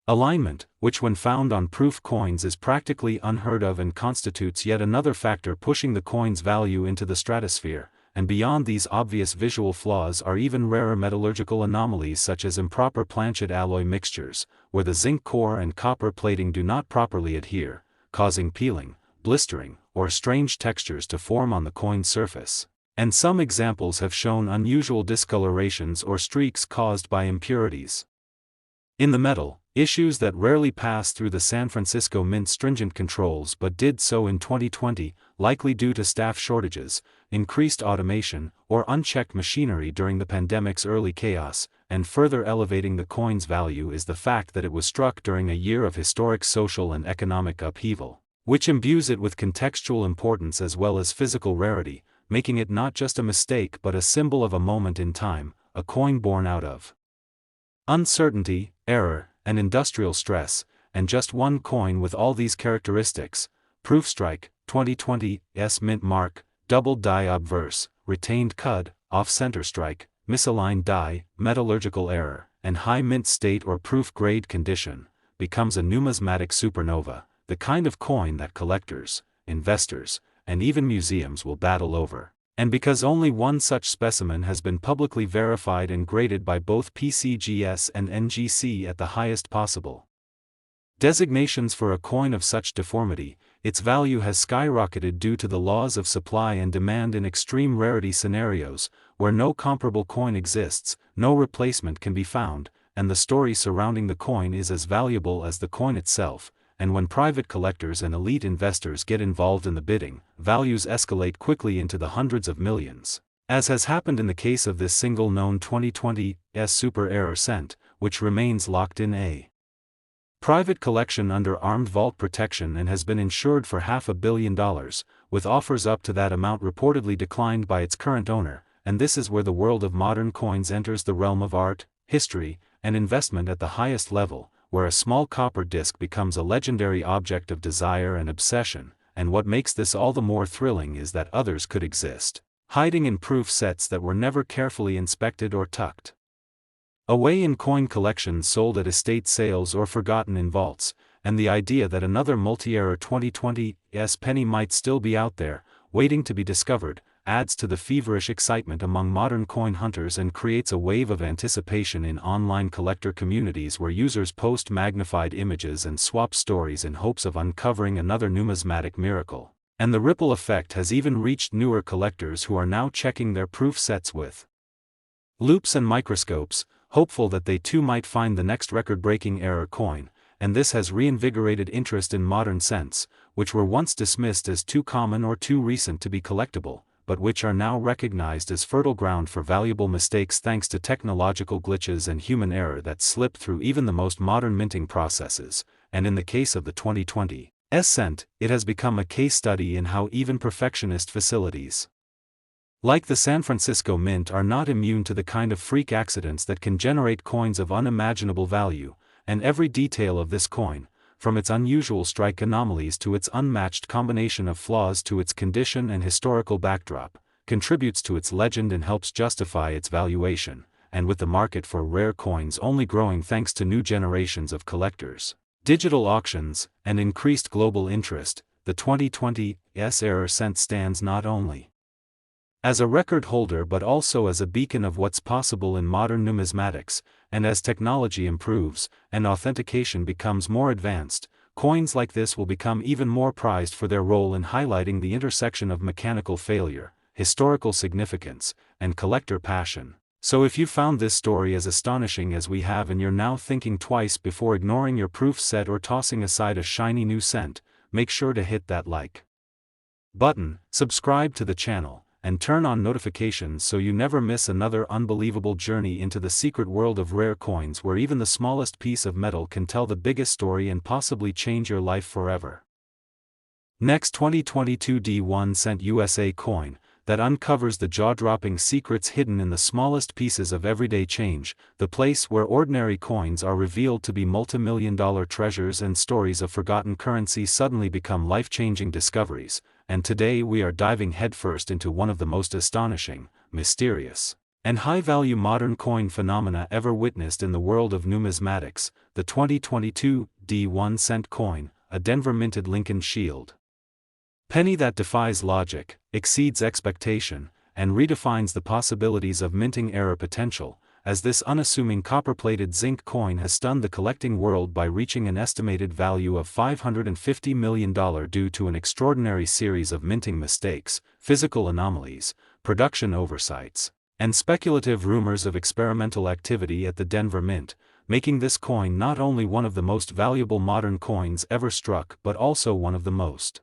alignment, which when found on proof coins is practically unheard of and constitutes yet another factor pushing the coin's value into the stratosphere. And beyond these obvious visual flaws are even rarer metallurgical anomalies such as improper planchet alloy mixtures, where the zinc core and copper plating do not properly adhere, causing peeling, blistering, or strange textures to form on the coin's surface. And some examples have shown unusual discolorations or streaks caused by impurities in the metal, issues that rarely pass through the San Francisco Mint's stringent controls but did so in 2020, likely due to staff shortages, increased automation, or unchecked machinery during the pandemic's early chaos, and further elevating the coin's value is the fact that it was struck during a year of historic social and economic upheaval, which imbues it with contextual importance as well as physical rarity, making it not just a mistake but a symbol of a moment in time, a coin born out of uncertainty, error, and industrial stress, and just one coin with all these characteristics, Proof strike, 2020, mint mark, double die obverse, retained cud, off-center strike, misaligned die, metallurgical error, and high mint state or proof grade condition, becomes a numismatic supernova, the kind of coin that collectors, investors, and even museums will battle over. And because only one such specimen has been publicly verified and graded by both PCGS and NGC at the highest possible designations for a coin of such deformity, its value has skyrocketed due to the laws of supply and demand in extreme rarity scenarios, where no comparable coin exists, no replacement can be found, and the story surrounding the coin is as valuable as the coin itself. And when private collectors and elite investors get involved in the bidding, values escalate quickly into the hundreds of millions, as has happened in the case of this single known 2020 super error cent, which remains locked in a private collection under armed vault protection and has been insured for $500 million, with offers up to that amount reportedly declined by its current owner. And this is where the world of modern coins enters the realm of art, history, and investment at the highest level, where a small copper disc becomes a legendary object of desire and obsession. And what makes this all the more thrilling is that others could exist, hiding in proof sets that were never carefully inspected or tucked away in coin collections sold at estate sales or forgotten in vaults. And the idea that another multi-error 2020 penny might still be out there, waiting to be discovered, adds to the feverish excitement among modern coin hunters and creates a wave of anticipation in online collector communities where users post magnified images and swap stories in hopes of uncovering another numismatic miracle. And the ripple effect has even reached newer collectors who are now checking their proof sets with loupes and microscopes, hopeful that they too might find the next record-breaking error coin. And this has reinvigorated interest in modern cents, which were once dismissed as too common or too recent to be collectible, but which are now recognized as fertile ground for valuable mistakes thanks to technological glitches and human error that slip through even the most modern minting processes. And in the case of the 2020 cent, it has become a case study in how even perfectionist facilities like the San Francisco Mint are not immune to the kind of freak accidents that can generate coins of unimaginable value. And every detail of this coin, from its unusual strike anomalies to its unmatched combination of flaws to its condition and historical backdrop, contributes to its legend and helps justify its valuation. And with the market for rare coins only growing thanks to new generations of collectors, digital auctions, and increased global interest, the 2020 error cent stands not only as a record holder but also as a beacon of what's possible in modern numismatics. And as technology improves, and authentication becomes more advanced, coins like this will become even more prized for their role in highlighting the intersection of mechanical failure, historical significance, and collector passion. So if you found this story as astonishing as we have and you're now thinking twice before ignoring your proof set or tossing aside a shiny new cent, make sure to hit that like button, subscribe to the channel, and turn on notifications so you never miss another unbelievable journey into the secret world of rare coins where even the smallest piece of metal can tell the biggest story and possibly change your life forever. Next, 2022 D1 cent USA coin that uncovers the jaw-dropping secrets hidden in the smallest pieces of everyday change, the place where ordinary coins are revealed to be multi-million-dollar treasures and stories of forgotten currency suddenly become life-changing discoveries. And today we are diving headfirst into one of the most astonishing, mysterious, and high-value modern coin phenomena ever witnessed in the world of numismatics, the 2022 D1 cent coin, a Denver-minted Lincoln Shield penny that defies logic, exceeds expectation, and redefines the possibilities of minting error potential, as this unassuming copper-plated zinc coin has stunned the collecting world by reaching an estimated value of $550 million due to an extraordinary series of minting mistakes, physical anomalies, production oversights, and speculative rumors of experimental activity at the Denver Mint, making this coin not only one of the most valuable modern coins ever struck but also one of the most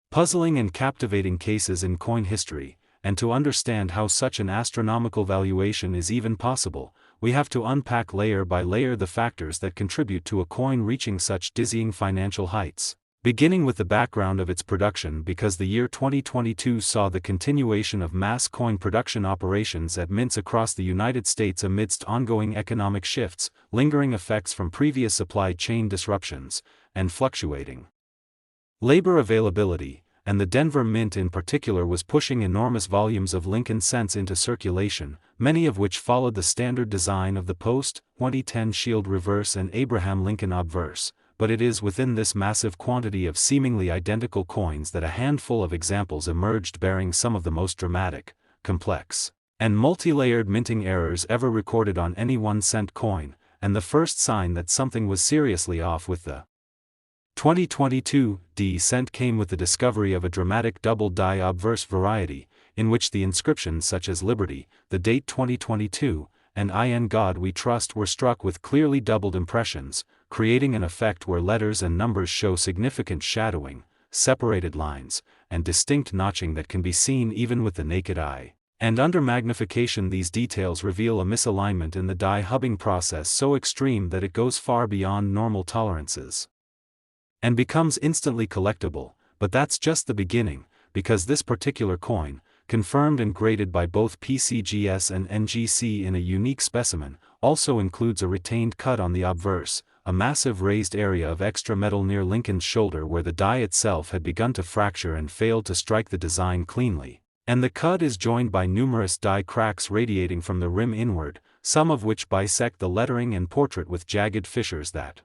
puzzling and captivating cases in coin history. And to understand how such an astronomical valuation is even possible, we have to unpack layer by layer the factors that contribute to a coin reaching such dizzying financial heights. Beginning with the background of its production, because the year 2022 saw the continuation of mass coin production operations at mints across the United States amidst ongoing economic shifts, lingering effects from previous supply chain disruptions, and fluctuating labor availability, and the Denver Mint in particular was pushing enormous volumes of Lincoln cents into circulation, many of which followed the standard design of the post-2010 Shield reverse and Abraham Lincoln obverse, but it is within this massive quantity of seemingly identical coins that a handful of examples emerged bearing some of the most dramatic, complex, and multi-layered minting errors ever recorded on any 1-cent coin, and the first sign that something was seriously off with the 2022 cent came with the discovery of a dramatic double-die obverse variety, in which the inscriptions such as Liberty, the date 2022, and In God We Trust were struck with clearly doubled impressions, creating an effect where letters and numbers show significant shadowing, separated lines, and distinct notching that can be seen even with the naked eye. And under magnification these details reveal a misalignment in the die hubbing process so extreme that it goes far beyond normal tolerances and becomes instantly collectible, but that's just the beginning, because this particular coin, confirmed and graded by both PCGS and NGC in a unique specimen, also includes a retained cut on the obverse, a massive raised area of extra metal near Lincoln's shoulder where the die itself had begun to fracture and failed to strike the design cleanly, and the cut is joined by numerous die cracks radiating from the rim inward, some of which bisect the lettering and portrait with jagged fissures that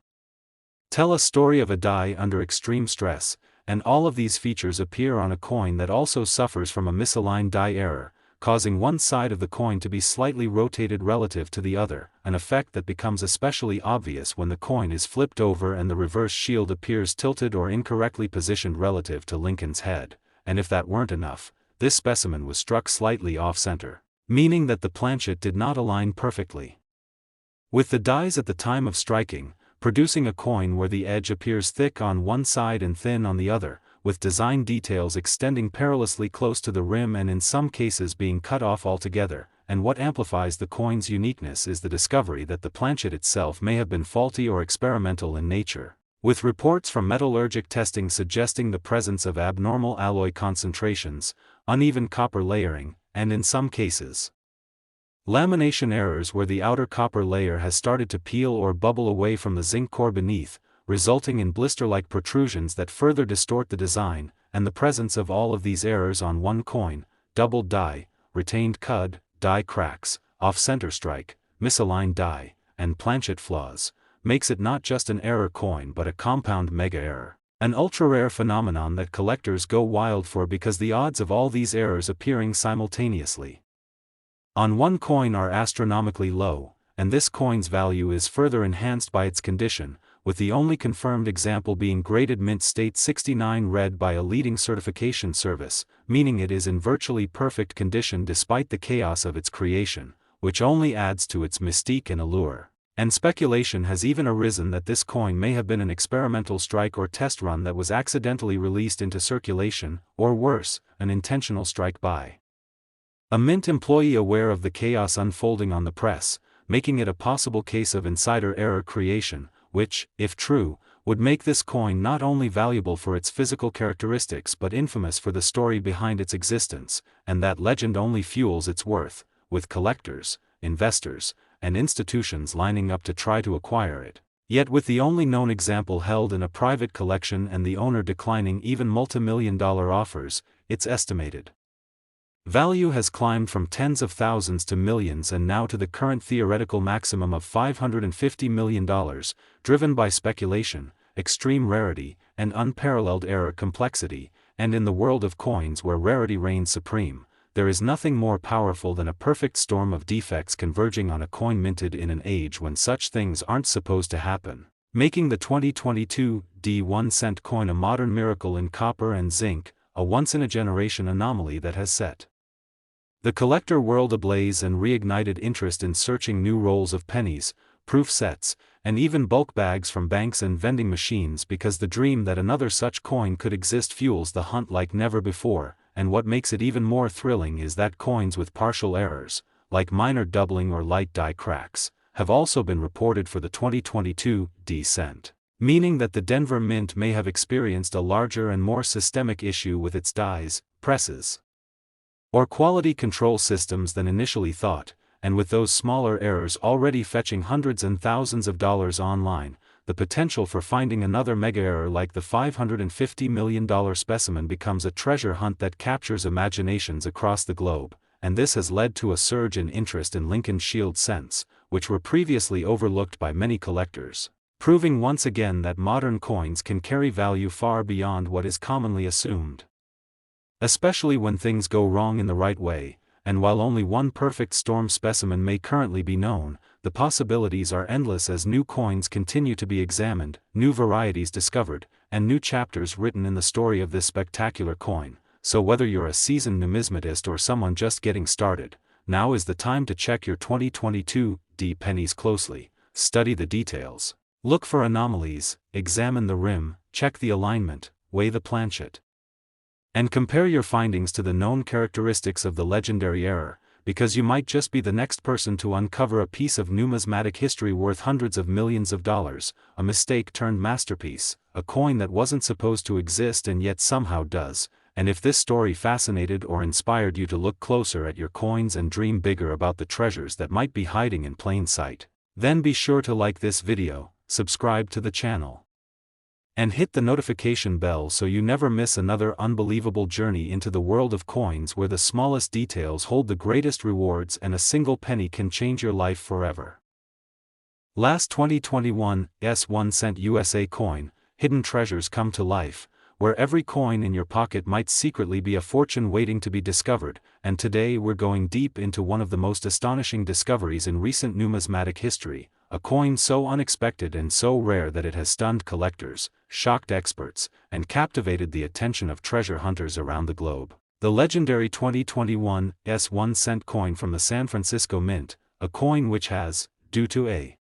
tell a story of a die under extreme stress, and all of these features appear on a coin that also suffers from a misaligned die error, causing one side of the coin to be slightly rotated relative to the other, an effect that becomes especially obvious when the coin is flipped over and the reverse shield appears tilted or incorrectly positioned relative to Lincoln's head, and if that weren't enough, this specimen was struck slightly off-center, meaning that the planchet did not align perfectly with the dies at the time of striking, producing a coin where the edge appears thick on one side and thin on the other, with design details extending perilously close to the rim and in some cases being cut off altogether, and what amplifies the coin's uniqueness is the discovery that the planchet itself may have been faulty or experimental in nature, with reports from metallurgic testing suggesting the presence of abnormal alloy concentrations, uneven copper layering, and in some cases, lamination errors where the outer copper layer has started to peel or bubble away from the zinc core beneath, resulting in blister-like protrusions that further distort the design, and the presence of all of these errors on one coin, doubled die, retained cud, die cracks, off-center strike, misaligned die, and planchet flaws, makes it not just an error coin but a compound mega-error, an ultra-rare phenomenon that collectors go wild for because the odds of all these errors appearing simultaneously on one coin are astronomically low, and this coin's value is further enhanced by its condition, with the only confirmed example being graded mint state 69 red by a leading certification service, meaning it is in virtually perfect condition despite the chaos of its creation, which only adds to its mystique and allure. And speculation has even arisen that this coin may have been an experimental strike or test run that was accidentally released into circulation, or worse, an intentional strike by a mint employee aware of the chaos unfolding on the press, making it a possible case of insider error creation, which, if true, would make this coin not only valuable for its physical characteristics but infamous for the story behind its existence, and that legend only fuels its worth, with collectors, investors, and institutions lining up to try to acquire it. Yet with the only known example held in a private collection and the owner declining even multi-million-dollar offers, it's estimated value has climbed from tens of thousands to millions and now to the current theoretical maximum of $550 million, driven by speculation, extreme rarity, and unparalleled error complexity, and in the world of coins where rarity reigns supreme, there is nothing more powerful than a perfect storm of defects converging on a coin minted in an age when such things aren't supposed to happen, making the 2022 1-cent coin a modern miracle in copper and zinc, a once-in-a-generation anomaly that has set the collector world ablaze and reignited interest in searching new rolls of pennies, proof sets, and even bulk bags from banks and vending machines because the dream that another such coin could exist fuels the hunt like never before, and what makes it even more thrilling is that coins with partial errors, like minor doubling or light die cracks, have also been reported for the 2022 cent, meaning that the Denver Mint may have experienced a larger and more systemic issue with its dies, presses, or quality control systems than initially thought, and with those smaller errors already fetching hundreds and thousands of dollars online, the potential for finding another mega-error like the $550 million specimen becomes a treasure hunt that captures imaginations across the globe, and this has led to a surge in interest in Lincoln Shield cents, which were previously overlooked by many collectors, proving once again that modern coins can carry value far beyond what is commonly assumed. Especially when things go wrong in the right way, and while only one perfect storm specimen may currently be known, the possibilities are endless as new coins continue to be examined, new varieties discovered, and new chapters written in the story of this spectacular coin. So whether you're a seasoned numismatist or someone just getting started, now is the time to check your 2022 pennies closely, study the details, look for anomalies, examine the rim, check the alignment, weigh the planchet, and compare your findings to the known characteristics of the legendary error, because you might just be the next person to uncover a piece of numismatic history worth hundreds of millions of dollars, a mistake turned masterpiece, a coin that wasn't supposed to exist and yet somehow does. And if this story fascinated or inspired you to look closer at your coins and dream bigger about the treasures that might be hiding in plain sight, then be sure to like this video, subscribe to the channel, and hit the notification bell so you never miss another unbelievable journey into the world of coins where the smallest details hold the greatest rewards and a single penny can change your life forever. Last 2021 1 cent USA coin, hidden treasures come to life, where every coin in your pocket might secretly be a fortune waiting to be discovered, and today we're going deep into one of the most astonishing discoveries in recent numismatic history, a coin so unexpected and so rare that it has stunned collectors, shocked experts, and captivated the attention of treasure hunters around the globe. The legendary 2021 1 cent coin from the San Francisco Mint, a coin which has, due to a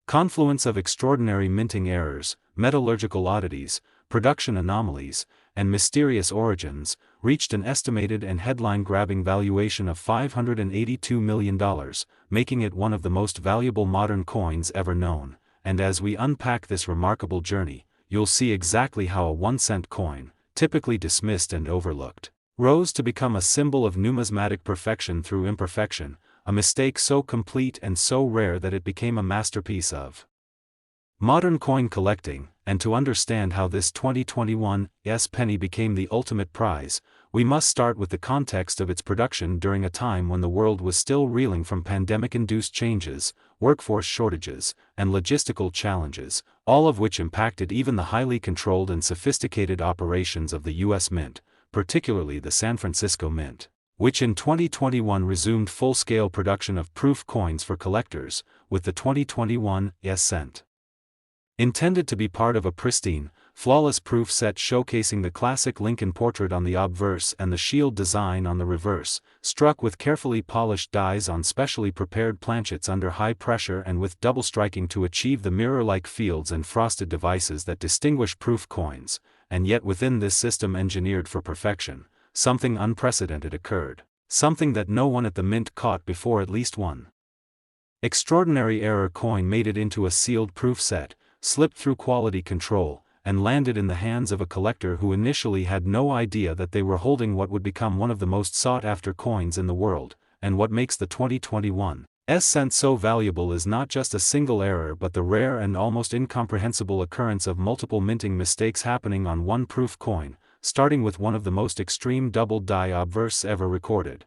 confluence of extraordinary minting errors, metallurgical oddities, production anomalies, and mysterious origins, reached an estimated and headline-grabbing valuation of $582 million, making it one of the most valuable modern coins ever known. And as we unpack this remarkable journey, you'll see exactly how a 1 cent coin, typically dismissed and overlooked, rose to become a symbol of numismatic perfection through imperfection, a mistake so complete and so rare that it became a masterpiece of modern coin collecting. And to understand how this 2021 penny became the ultimate prize, we must start with the context of its production during a time when the world was still reeling from pandemic-induced changes, workforce shortages, and logistical challenges, all of which impacted even the highly controlled and sophisticated operations of the U.S. Mint, particularly the San Francisco Mint, which in 2021 resumed full-scale production of proof coins for collectors, with the 2021 cent intended to be part of a pristine, flawless proof set showcasing the classic Lincoln portrait on the obverse and the shield design on the reverse, struck with carefully polished dies on specially prepared planchets under high pressure and with double striking to achieve the mirror-like fields and frosted devices that distinguish proof coins. And yet within this system engineered for perfection, something unprecedented occurred, something that no one at the Mint caught before. At least one extraordinary error coin made it into a sealed proof set, slipped through quality control, and landed in the hands of a collector who initially had no idea that they were holding what would become one of the most sought-after coins in the world. And what makes the 2021 cent so valuable is not just a single error but the rare and almost incomprehensible occurrence of multiple minting mistakes happening on one proof coin, starting with one of the most extreme double die obverse ever recorded,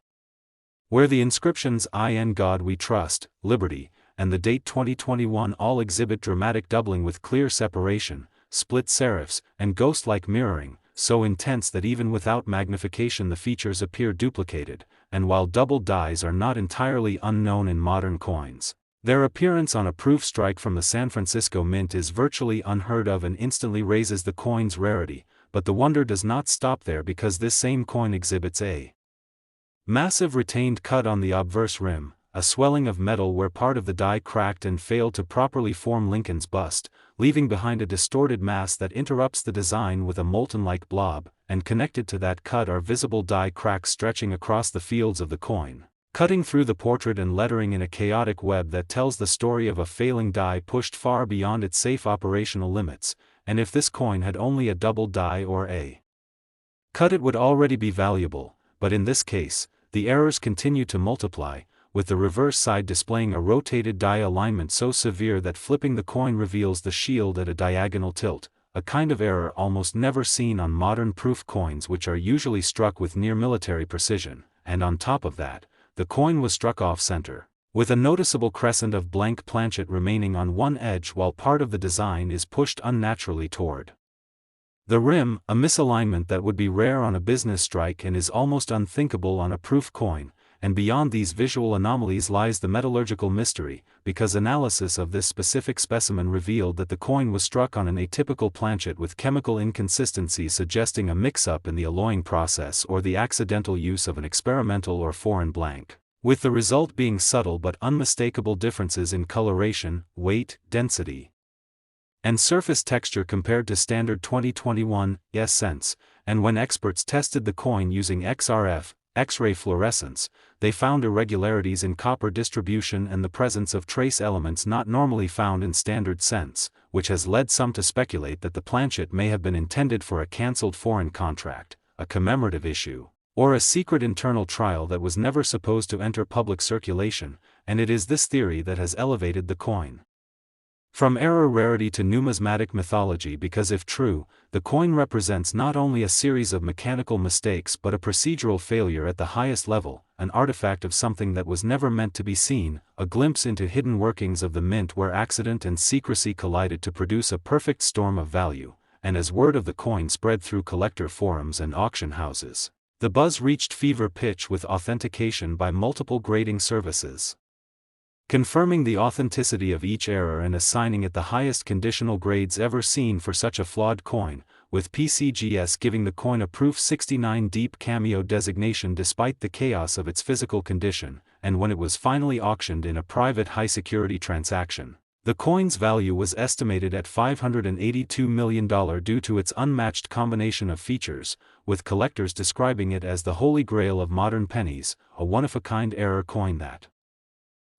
where the inscriptions "In God We Trust, Liberty," and the date 2021 all exhibit dramatic doubling with clear separation, split serifs, and ghost-like mirroring, so intense that even without magnification the features appear duplicated. And while double dies are not entirely unknown in modern coins, their appearance on a proof strike from the San Francisco Mint is virtually unheard of and instantly raises the coin's rarity. But the wonder does not stop there, because this same coin exhibits a massive retained cut on the obverse rim, a swelling of metal where part of the die cracked and failed to properly form Lincoln's bust, leaving behind a distorted mass that interrupts the design with a molten-like blob, and connected to that cut are visible die cracks stretching across the fields of the coin, cutting through the portrait and lettering in a chaotic web that tells the story of a failing die pushed far beyond its safe operational limits. And if this coin had only a double die or a cut, it would already be valuable, but in this case, the errors continue to multiply, with the reverse side displaying a rotated die alignment so severe that flipping the coin reveals the shield at a diagonal tilt, a kind of error almost never seen on modern proof coins, which are usually struck with near military precision, and on top of that, the coin was struck off-center, with a noticeable crescent of blank planchet remaining on one edge while part of the design is pushed unnaturally toward the rim, a misalignment that would be rare on a business strike and is almost unthinkable on a proof coin. And beyond these visual anomalies lies the metallurgical mystery, because analysis of this specific specimen revealed that the coin was struck on an atypical planchet with chemical inconsistencies suggesting a mix-up in the alloying process or the accidental use of an experimental or foreign blank, with the result being subtle but unmistakable differences in coloration, weight, density, and surface texture compared to standard 2021 cents, and when experts tested the coin using XRF, X-ray fluorescence, they found irregularities in copper distribution and the presence of trace elements not normally found in standard cents, which has led some to speculate that the planchet may have been intended for a cancelled foreign contract, a commemorative issue, or a secret internal trial that was never supposed to enter public circulation, and it is this theory that has elevated the coin from error rarity to numismatic mythology, because if true, the coin represents not only a series of mechanical mistakes but a procedural failure at the highest level, an artifact of something that was never meant to be seen, a glimpse into hidden workings of the mint where accident and secrecy collided to produce a perfect storm of value, and as word of the coin spread through collector forums and auction houses, the buzz reached fever pitch with authentication by multiple grading services, confirming the authenticity of each error and assigning it the highest conditional grades ever seen for such a flawed coin, with PCGS giving the coin a Proof 69 Deep Cameo designation despite the chaos of its physical condition, and when it was finally auctioned in a private high-security transaction, the coin's value was estimated at $582 million due to its unmatched combination of features, with collectors describing it as the holy grail of modern pennies, a one-of-a-kind error coin that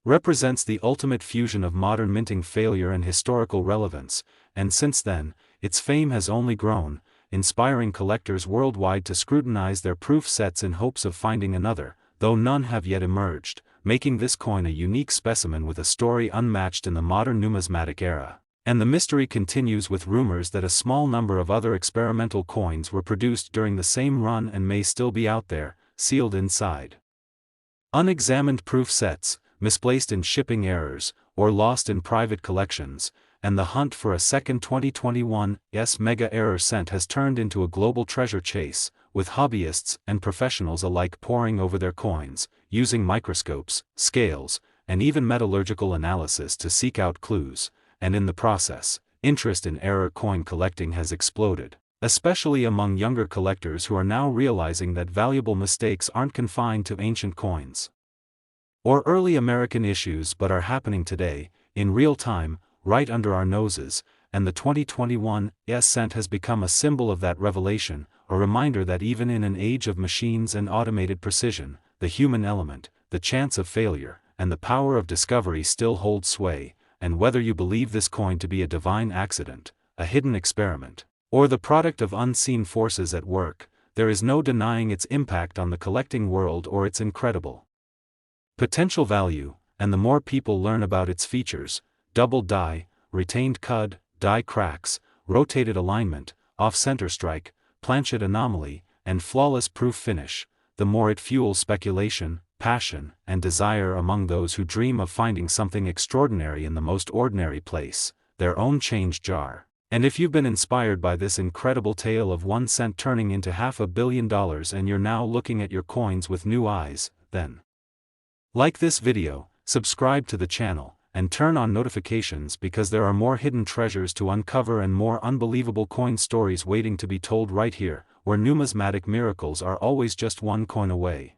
represents the ultimate fusion of modern minting failure and historical relevance, and since then, its fame has only grown, inspiring collectors worldwide to scrutinize their proof sets in hopes of finding another, though none have yet emerged, making this coin a unique specimen with a story unmatched in the modern numismatic era. And the mystery continues with rumors that a small number of other experimental coins were produced during the same run and may still be out there, sealed inside unexamined proof sets, misplaced in shipping errors, or lost in private collections, and the hunt for a second 2021's mega error cent has turned into a global treasure chase, with hobbyists and professionals alike poring over their coins, using microscopes, scales, and even metallurgical analysis to seek out clues, and in the process, interest in error coin collecting has exploded, especially among younger collectors who are now realizing that valuable mistakes aren't confined to ancient coins or early American issues but are happening today, in real time, right under our noses, and the 2021 cent has become a symbol of that revelation, a reminder that even in an age of machines and automated precision, the human element, the chance of failure, and the power of discovery still hold sway, and whether you believe this coin to be a divine accident, a hidden experiment, or the product of unseen forces at work, there is no denying its impact on the collecting world or its incredible potential value, and the more people learn about its features, double die, retained cud, die cracks, rotated alignment, off-center strike, planchet anomaly, and flawless proof finish, the more it fuels speculation, passion, and desire among those who dream of finding something extraordinary in the most ordinary place, their own change jar. And if you've been inspired by this incredible tale of 1 cent turning into $500 million and you're now looking at your coins with new eyes, then like this video, subscribe to the channel, and turn on notifications because there are more hidden treasures to uncover and more unbelievable coin stories waiting to be told right here, where numismatic miracles are always just one coin away.